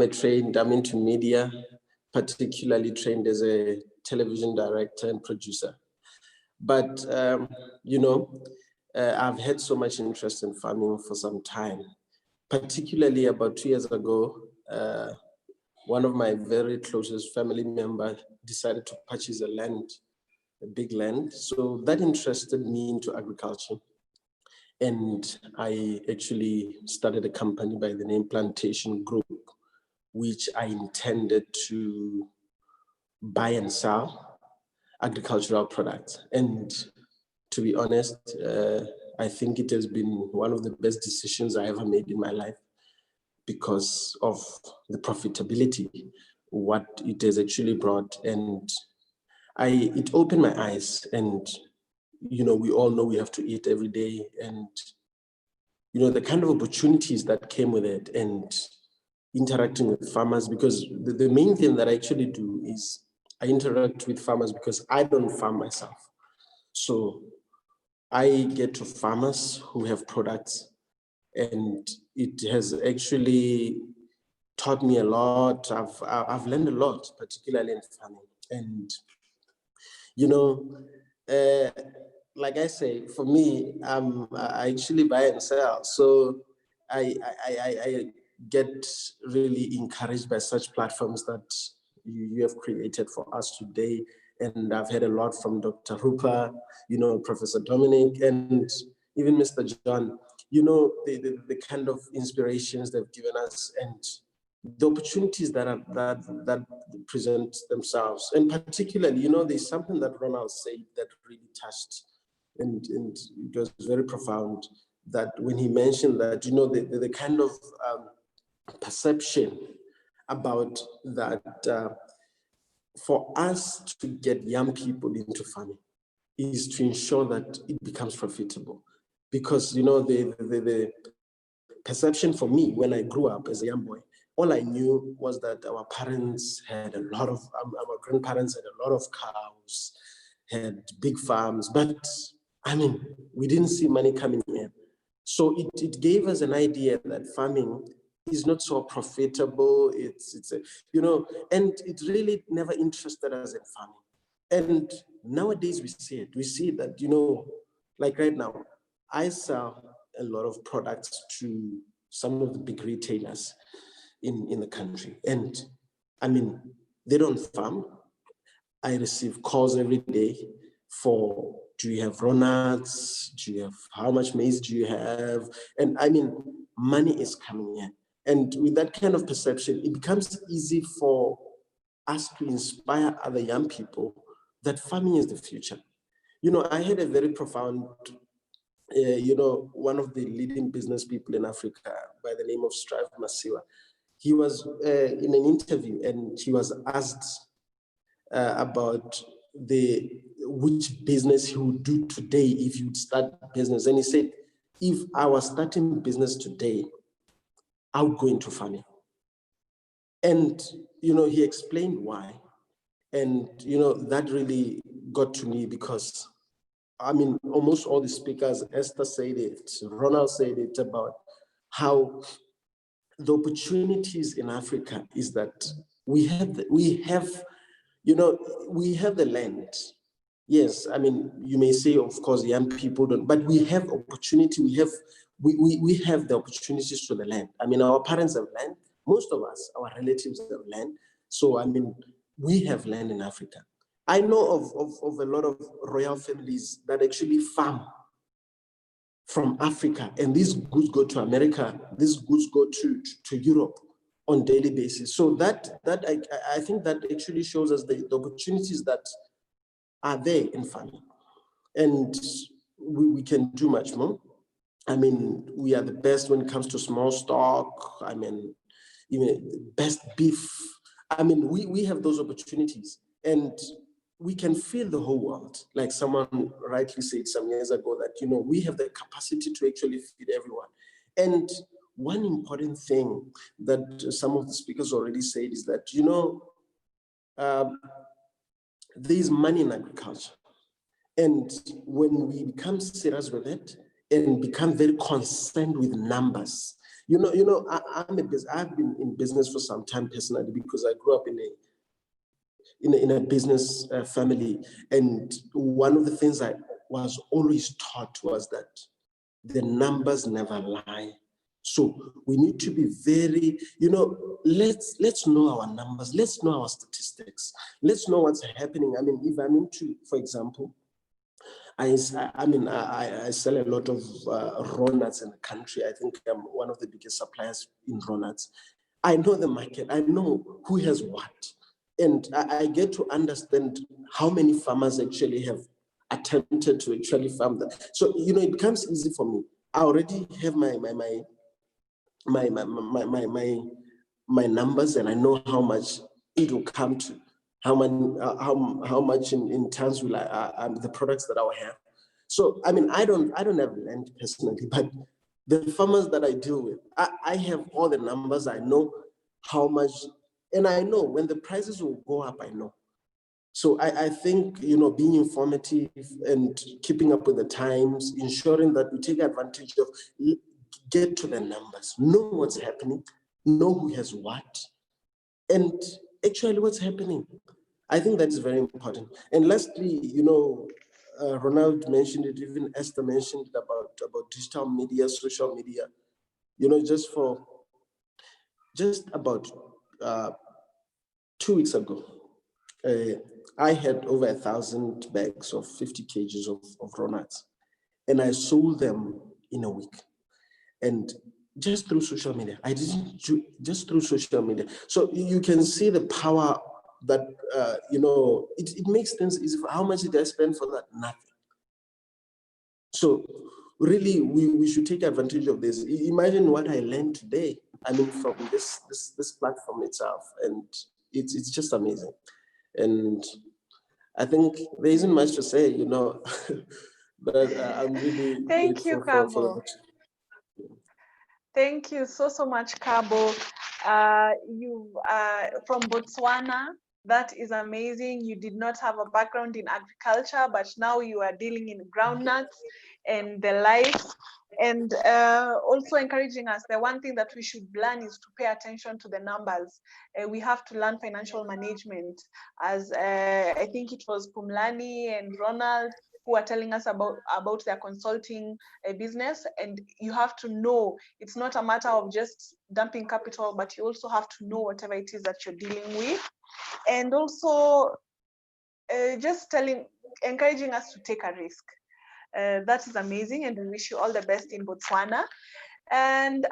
into media, particularly trained as a television director and producer. But, I've had so much interest in farming for some time, particularly about 2 years ago. One of my very closest family members decided to purchase a big land. So that interested me into agriculture. And I actually started a company by the name Plantation Group, which I intended to buy and sell agricultural products. And to be honest, I think it has been one of the best decisions I ever made in my life, because of the profitability, what it has actually brought. And it opened my eyes. And, we all know we have to eat every day. And, the kind of opportunities that came with it and interacting with farmers, because the main thing that I actually do is I interact with farmers because I don't farm myself. So I get to farmers who have products, and it has actually taught me a lot. I've learned a lot, particularly in farming. And, like I say, for me, I actually buy and sell. So I get really encouraged by such platforms that you have created for us today. And I've heard a lot from Dr. Rupa, Professor Dominic, and even Mr. John, the kind of inspirations they've given us and the opportunities that present themselves. And particularly, there's something that Ronald said that really touched, and it was very profound, that when he mentioned that, the kind of perception about that, for us to get young people into farming is to ensure that it becomes profitable. Because, the perception for me when I grew up as a young boy, all I knew was that our parents had a lot of, our grandparents had a lot of cows, had big farms, but we didn't see money coming in. So it gave us an idea that farming is not so profitable. It's and it really never interested us in farming. And nowadays we see that, like right now, I sell a lot of products to some of the big retailers in the country. And I mean, they don't farm. I receive calls every day for, do you have Ronalds? Do you have, how much maize do you have? And I mean, money is coming in. And with that kind of perception, it becomes easy for us to inspire other young people that farming is the future. You know, I had a very profound, you know, one of the leading business people in Africa by the name of Strive Masiwa. He was in an interview and he was asked about which business he would do today if you would start business. And he said, if I was starting business today, I would go into farming. And, you know, he explained why. And, you know, that really got to me because, I mean, almost all the speakers, Esther said it, Ronald said it, about how the opportunities in Africa is that we have you know, we have the land. Yes, I mean, you may say, of course, young people don't, but we have opportunity. We have the opportunities to the land. I mean, our parents have land. Most of us, our relatives have land. So, I mean, we have land in Africa. I know of a lot of royal families that actually farm from Africa, and these goods go to America, these goods go to Europe on a daily basis. So I think that actually shows us the opportunities that are there in farming. And we can do much more. I mean, we are the best when it comes to small stock. I mean, even best beef. I mean, we have those opportunities, and we can feed the whole world. Like someone rightly said some years ago that, you know, we have the capacity to actually feed everyone. And one important thing that some of the speakers already said is that, you know, there is money in agriculture. And when we become serious with it and become very concerned with numbers, I've been in business for some time personally, because I grew up in a business family. And one of the things I was always taught was that the numbers never lie. So we need to be very, you know, let's know our numbers, let's know our statistics, let's know what's happening. I mean, if I'm into, for example, I sell a lot of raw nuts in the country. I think I'm one of the biggest suppliers in raw nuts. I know the market, I know who has what. And I get to understand how many farmers actually have attempted to actually farm that. So, you know, it becomes easy for me. I already have my numbers, and I know how much it will come to, how much in tons will the products that I will have. So, I mean, I don't have land personally, but the farmers that I deal with, I have all the numbers. I know how much, and I know when the prices will go up, I know. So I think, you know, being informative and keeping up with the times, ensuring that we take advantage of, get to the numbers, know what's happening, know who has what, and actually what's happening. I think that is very important. And lastly, you know, Ronald mentioned it, even Esther mentioned it about digital media, social media. You know, just about 2 weeks ago, I had over 1,000 bags of 50 kgs of raw nuts, and I sold them in a week. And just through social media, just through social media. So you can see the power that, you know, it makes things easy. How much did I spend for that? Nothing. So really, we should take advantage of this. Imagine what I learned today, I mean, from this platform itself, and it's just amazing. And I think there isn't much to say, you know, but I'm really
Thank you,
grateful for the
Kabo.
opportunity.
Thank you so much, Kabo. You from Botswana. That is amazing. You did not have a background in agriculture, but now you are dealing in groundnuts and the likes. And also encouraging us, the one thing that we should learn is to pay attention to the numbers. We have to learn financial management, as I think it was Phumlani and Ronald who are telling us about their consulting business. And you have to know, it's not a matter of just dumping capital, but you also have to know whatever it is that you're dealing with. And also just encouraging us to take a risk. That is amazing, and we wish you all the best in Botswana. And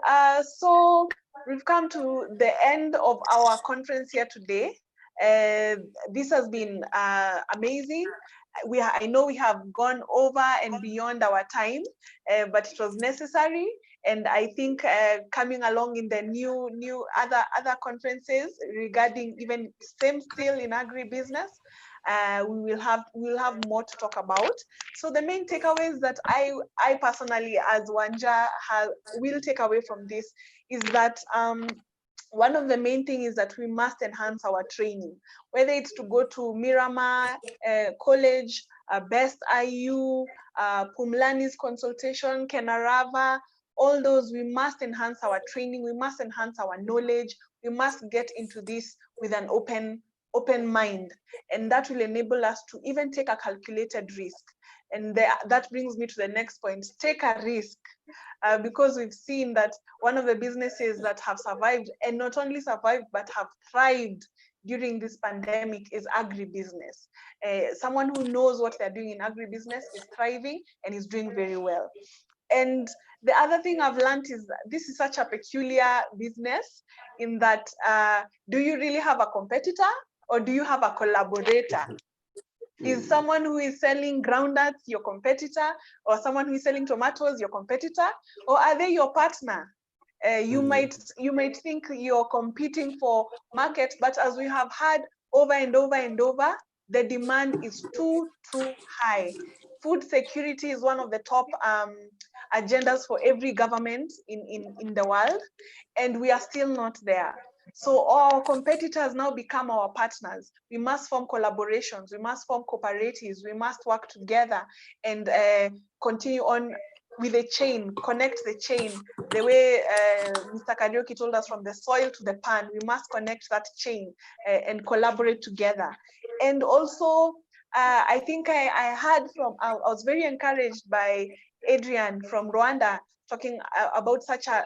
so we've come to the end of our conference here today. This has been amazing. I know we have gone over and beyond our time, but it was necessary. And I think coming along in the new other conferences regarding even same still in agribusiness, we will have more to talk about. So the main takeaways that I personally as Wanja will take away from this is that one of the main things is that we must enhance our training, whether it's to go to Miramar College, Best IU, Phumlani's consultation, Kenarava, all those. We must enhance our training, we must enhance our knowledge, we must get into this with an open mind, and that will enable us to even take a calculated risk. And that brings me to the next point: take a risk, because we've seen that one of the businesses that have survived, and not only survived but have thrived during this pandemic, is agribusiness. Someone who knows what they're doing in agribusiness is thriving and is doing very well. And the other thing I've learned is that this is such a peculiar business in that do you really have a competitor or do you have a collaborator? Is someone who is selling groundnuts your competitor, or someone who is selling tomatoes your competitor, or are they your partner? You might think you're competing for market, but as we have had over and over and over, the demand is too high. Food security is one of the top agendas for every government in the world, and we are still not there. So our competitors now become our partners. We must form collaborations, we must form cooperatives, we must work together and continue on with the chain, connect the chain. The way Mr. Kariuki told us, from the soil to the pan, we must connect that chain and collaborate together. And also, I think I was very encouraged by Adrian from Rwanda, talking about such a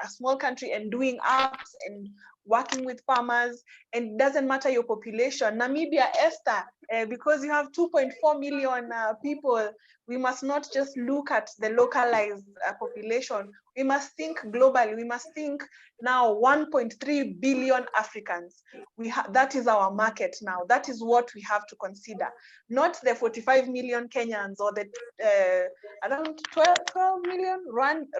small country and doing apps and working with farmers, and it doesn't matter your population. Namibia, Esther, because you have 2.4 million people, we must not just look at the localized population. We must think globally. We must think now 1.3 billion Africans. That is our market now. That is what we have to consider. Not the 45 million Kenyans or the around 12 million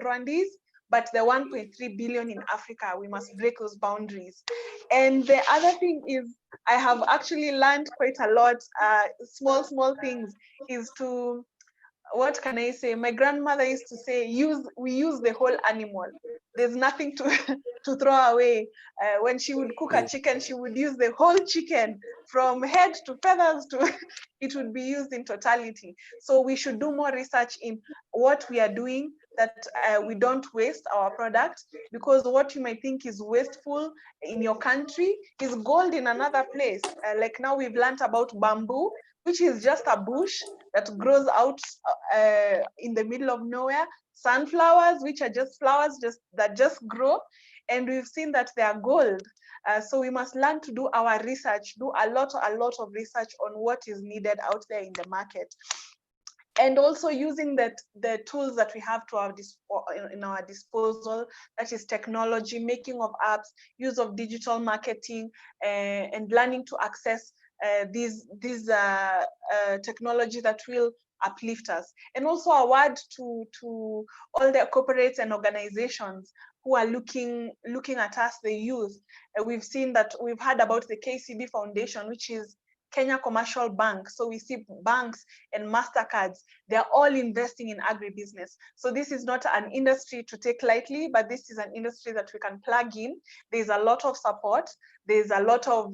Rwandese, but the 1.3 billion in Africa. We must break those boundaries. And the other thing is, I have actually learned quite a lot, small things, is to, what can I say? My grandmother used to say, we use the whole animal. There's nothing to throw away. When she would cook a chicken, she would use the whole chicken, from head to feathers it would be used in totality. So we should do more research in what we are doing, that we don't waste our product, because what you might think is wasteful in your country is gold in another place. Like now we've learned about bamboo, which is just a bush that grows out in the middle of nowhere. Sunflowers, which are just flowers that just grow, and we've seen that they are gold. So we must learn to do our research, do a lot of research on what is needed out there in the market. And also using the tools that we have in our disposal, that is technology, making of apps, use of digital marketing, and learning to access these technology that will uplift us. And also a word to all the corporates and organizations who are looking at us, the youth. We've seen that, we've heard about the KCB Foundation, which is Kenya Commercial Bank. So we see banks and MasterCards, they're all investing in agribusiness. So this is not an industry to take lightly, but this is an industry that we can plug in. There's a lot of support. There's a lot of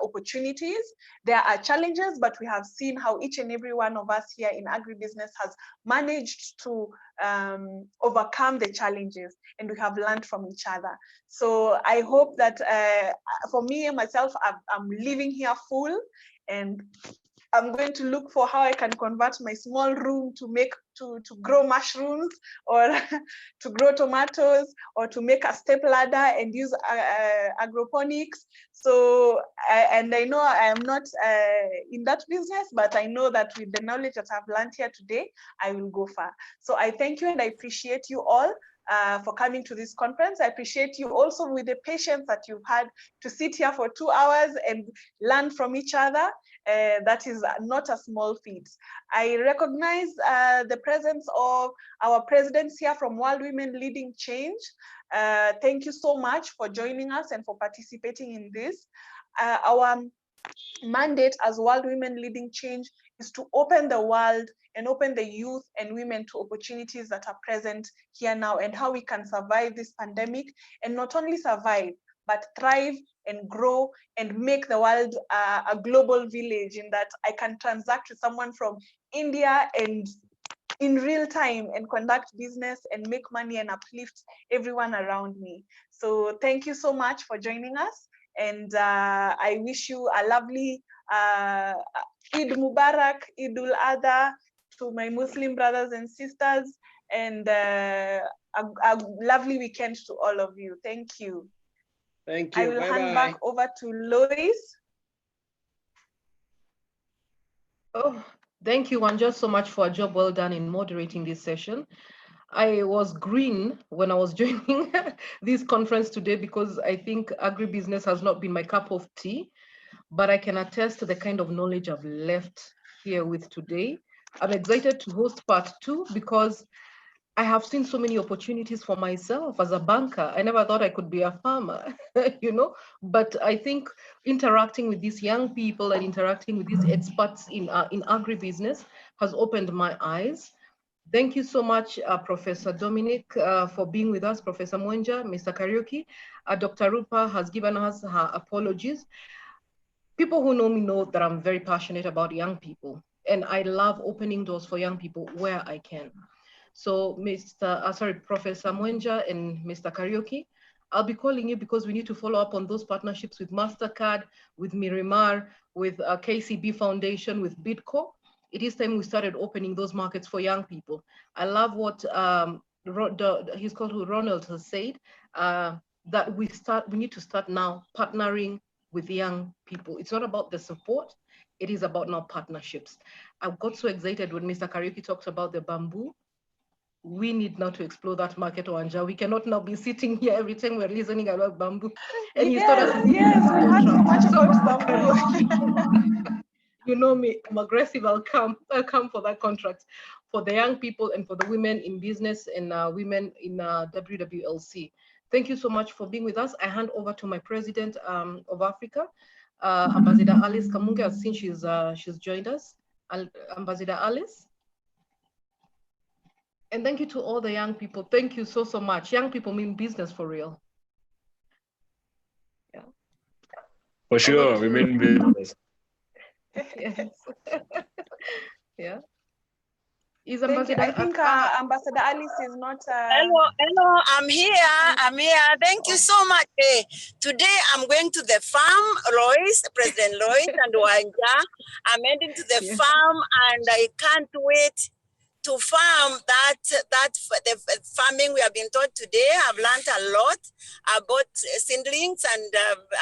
opportunities. There are challenges, but we have seen how each and every one of us here in agribusiness has managed to overcome the challenges, and we have learned from each other. So I hope that for me, myself, I'm living here full, and I'm going to look for how I can convert my small room to grow mushrooms, or to grow tomatoes, or to make a step ladder and use agroponics. So, and I know I am not in that business, but I know that with the knowledge that I've learned here today, I will go far. So I thank you and I appreciate you all for coming to this conference. I appreciate you also with the patience that you've had to sit here for 2 hours and learn from each other. That is not a small feat. I recognize the presence of our presidents here from World Women Leading Change. Thank you so much for joining us and for participating in this. Our mandate as World Women Leading Change is to open the world and open the youth and women to opportunities that are present here now, and how we can survive this pandemic, and not only survive, but thrive and grow and make the world a global village, in that I can transact with someone from India and in real time and conduct business and make money and uplift everyone around me. So thank you so much for joining us. And I wish you a lovely Eid Mubarak, Eidul Adha to my Muslim brothers and sisters, and a lovely weekend to all of you. Thank you.
Thank you.
I will
Bye
hand
bye.
back over to Lois.
Oh, thank you, Wanja, so much for a job well done in moderating this session. I was green when I was joining this conference today, because I think agribusiness has not been my cup of tea, but I can attest to the kind of knowledge I've left here with today. I'm excited to host part 2, because I have seen so many opportunities for myself as a banker. I never thought I could be a farmer, you know, but I think interacting with these young people and interacting with these experts in agribusiness has opened my eyes. Thank you so much, Professor Dominic, for being with us, Professor Mwenja, Mr. Kariuki. Dr. Rupa has given us her apologies. People who know me know that I'm very passionate about young people, and I love opening doors for young people where I can. So Professor Mwenja and Mr. Kariuki, I'll be calling you because we need to follow up on those partnerships with MasterCard, with Miramar, with KCB Foundation, with Bidco. It is time we started opening those markets for young people. I love what he's called Ronald has said, that we need to start now partnering with young people. It's not about the support, it is about now partnerships. I got so excited when Mr. Kariuki talked about the bamboo. We need now to explore that market, Wanja. We cannot now be sitting here every time we're listening about bamboo. And
yes, we heard so much about bamboo.
You know me, I'm aggressive. I'll come for that contract for the young people and for the women in business and women in WWLC. Thank you so much for being with us. I hand over to my president of Africa, Ambassador Alice Kamunge. I've seen she's joined us. Ambassador Alice. And thank you to all the young people. Thank you so much. Young people mean business for real. Yeah.
For sure, we mean business.
Yes.
Yeah.
Is Ambassador? I think Ambassador Alice is not.
Hello, I'm here. Thank you so much. Today I'm going to the farm, Lois, President Lois and Wanja. I'm heading to the farm, and I can't wait to farm the farming we have been taught today. I've learned a lot about seedlings, and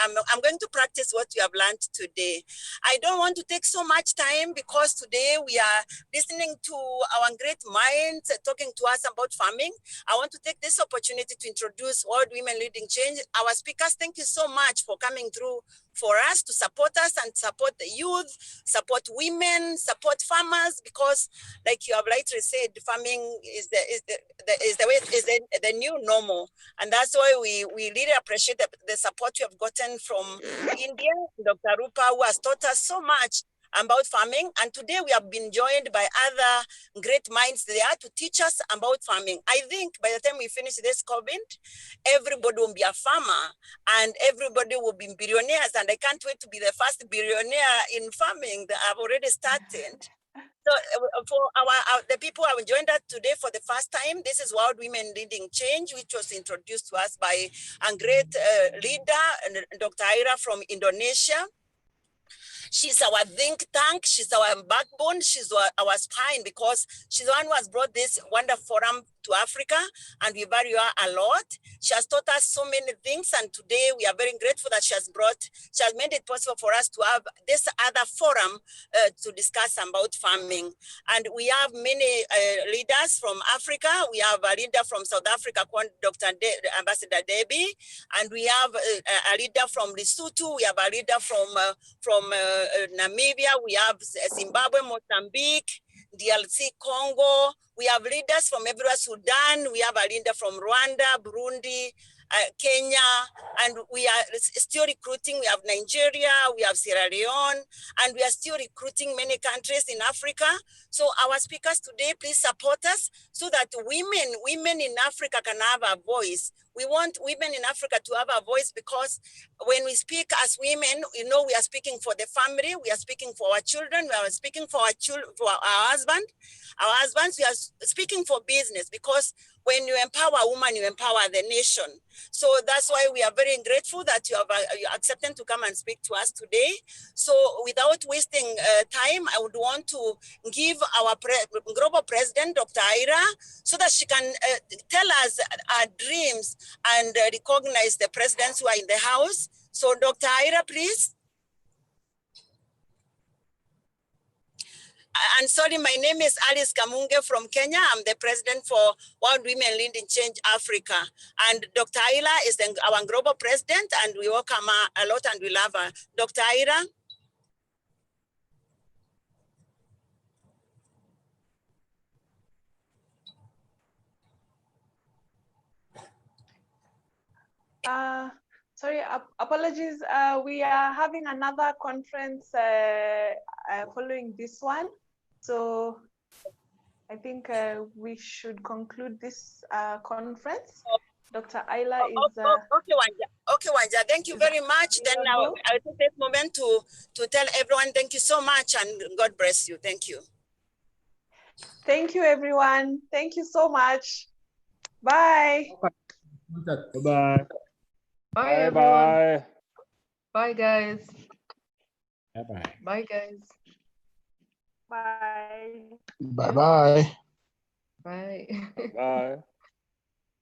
I'm going to practice what you have learned today. I don't want to take so much time because today we are listening to our great minds talking to us about farming. I want to take this opportunity to introduce World Women Leading Change. Our speakers, thank you so much for coming through for us, to support us and support the youth, support women, support farmers, because like you have rightly said, farming is the new normal. And that's why we really appreciate the support you have gotten from India, Dr. Rupa, who has taught us so much about farming. And today we have been joined by other great minds there to teach us about farming. I think by the time we finish this COVID, everybody will be a farmer and everybody will be billionaires. And I can't wait to be the first billionaire in farming that I've already started. So for the people who have joined us today for the first time, this is World Women Leading Change, which was introduced to us by a great leader, Dr. Ira from Indonesia.
She's our think tank. She's our backbone. She's our spine, because she's the one who has brought this wonderful forum to Africa, and we value her a lot. She has taught us so many things, and today we are very grateful that she has made it possible for us to have this other forum to discuss about farming. And we have many leaders from Africa. We have a leader from South Africa called Ambassador Debbie, and we have a leader from Lesotho. We have a leader from Namibia. We have Zimbabwe, Mozambique, DRC, Congo. We have leaders from everywhere, Sudan. We have a leader from Rwanda, Burundi, Kenya, and we are still recruiting. We have Nigeria, we have Sierra Leone, and we are still recruiting many countries in Africa. So our speakers today, please support us so that women in Africa can have a voice. We want women in Africa to have a voice, because when we speak as women, you know, we are speaking for the family, we are speaking for our children, we are speaking for our husbands, we are speaking for business, because when you empower a woman, you empower the nation. So that's why we are very grateful that you have accepted to come and speak to us today. So without wasting time, I would want to give our global president, Dr. Ira, so that she can tell us our dreams and recognize the presidents who are in the house. So Dr. Ira, please. And sorry, my name is Alice Kamunge from Kenya. I'm the president for World Women Leading Change Africa. And Dr. Ira is our global president, and we welcome her a lot and we love her. Dr. Ira.
Sorry, apologies. We are having another conference following this one. So I think we should conclude this conference. Dr. Ayla is...
Okay, Wanja, thank you very much. Then I'll take this moment to tell everyone thank you so much and God bless you. Thank you.
Thank you, everyone. Thank you so much. Bye.
Bye-bye.
Bye, everyone.
Bye.
Bye, guys.
Bye-bye.
Bye, guys.
Bye.
Bye-bye.
Bye.
Bye.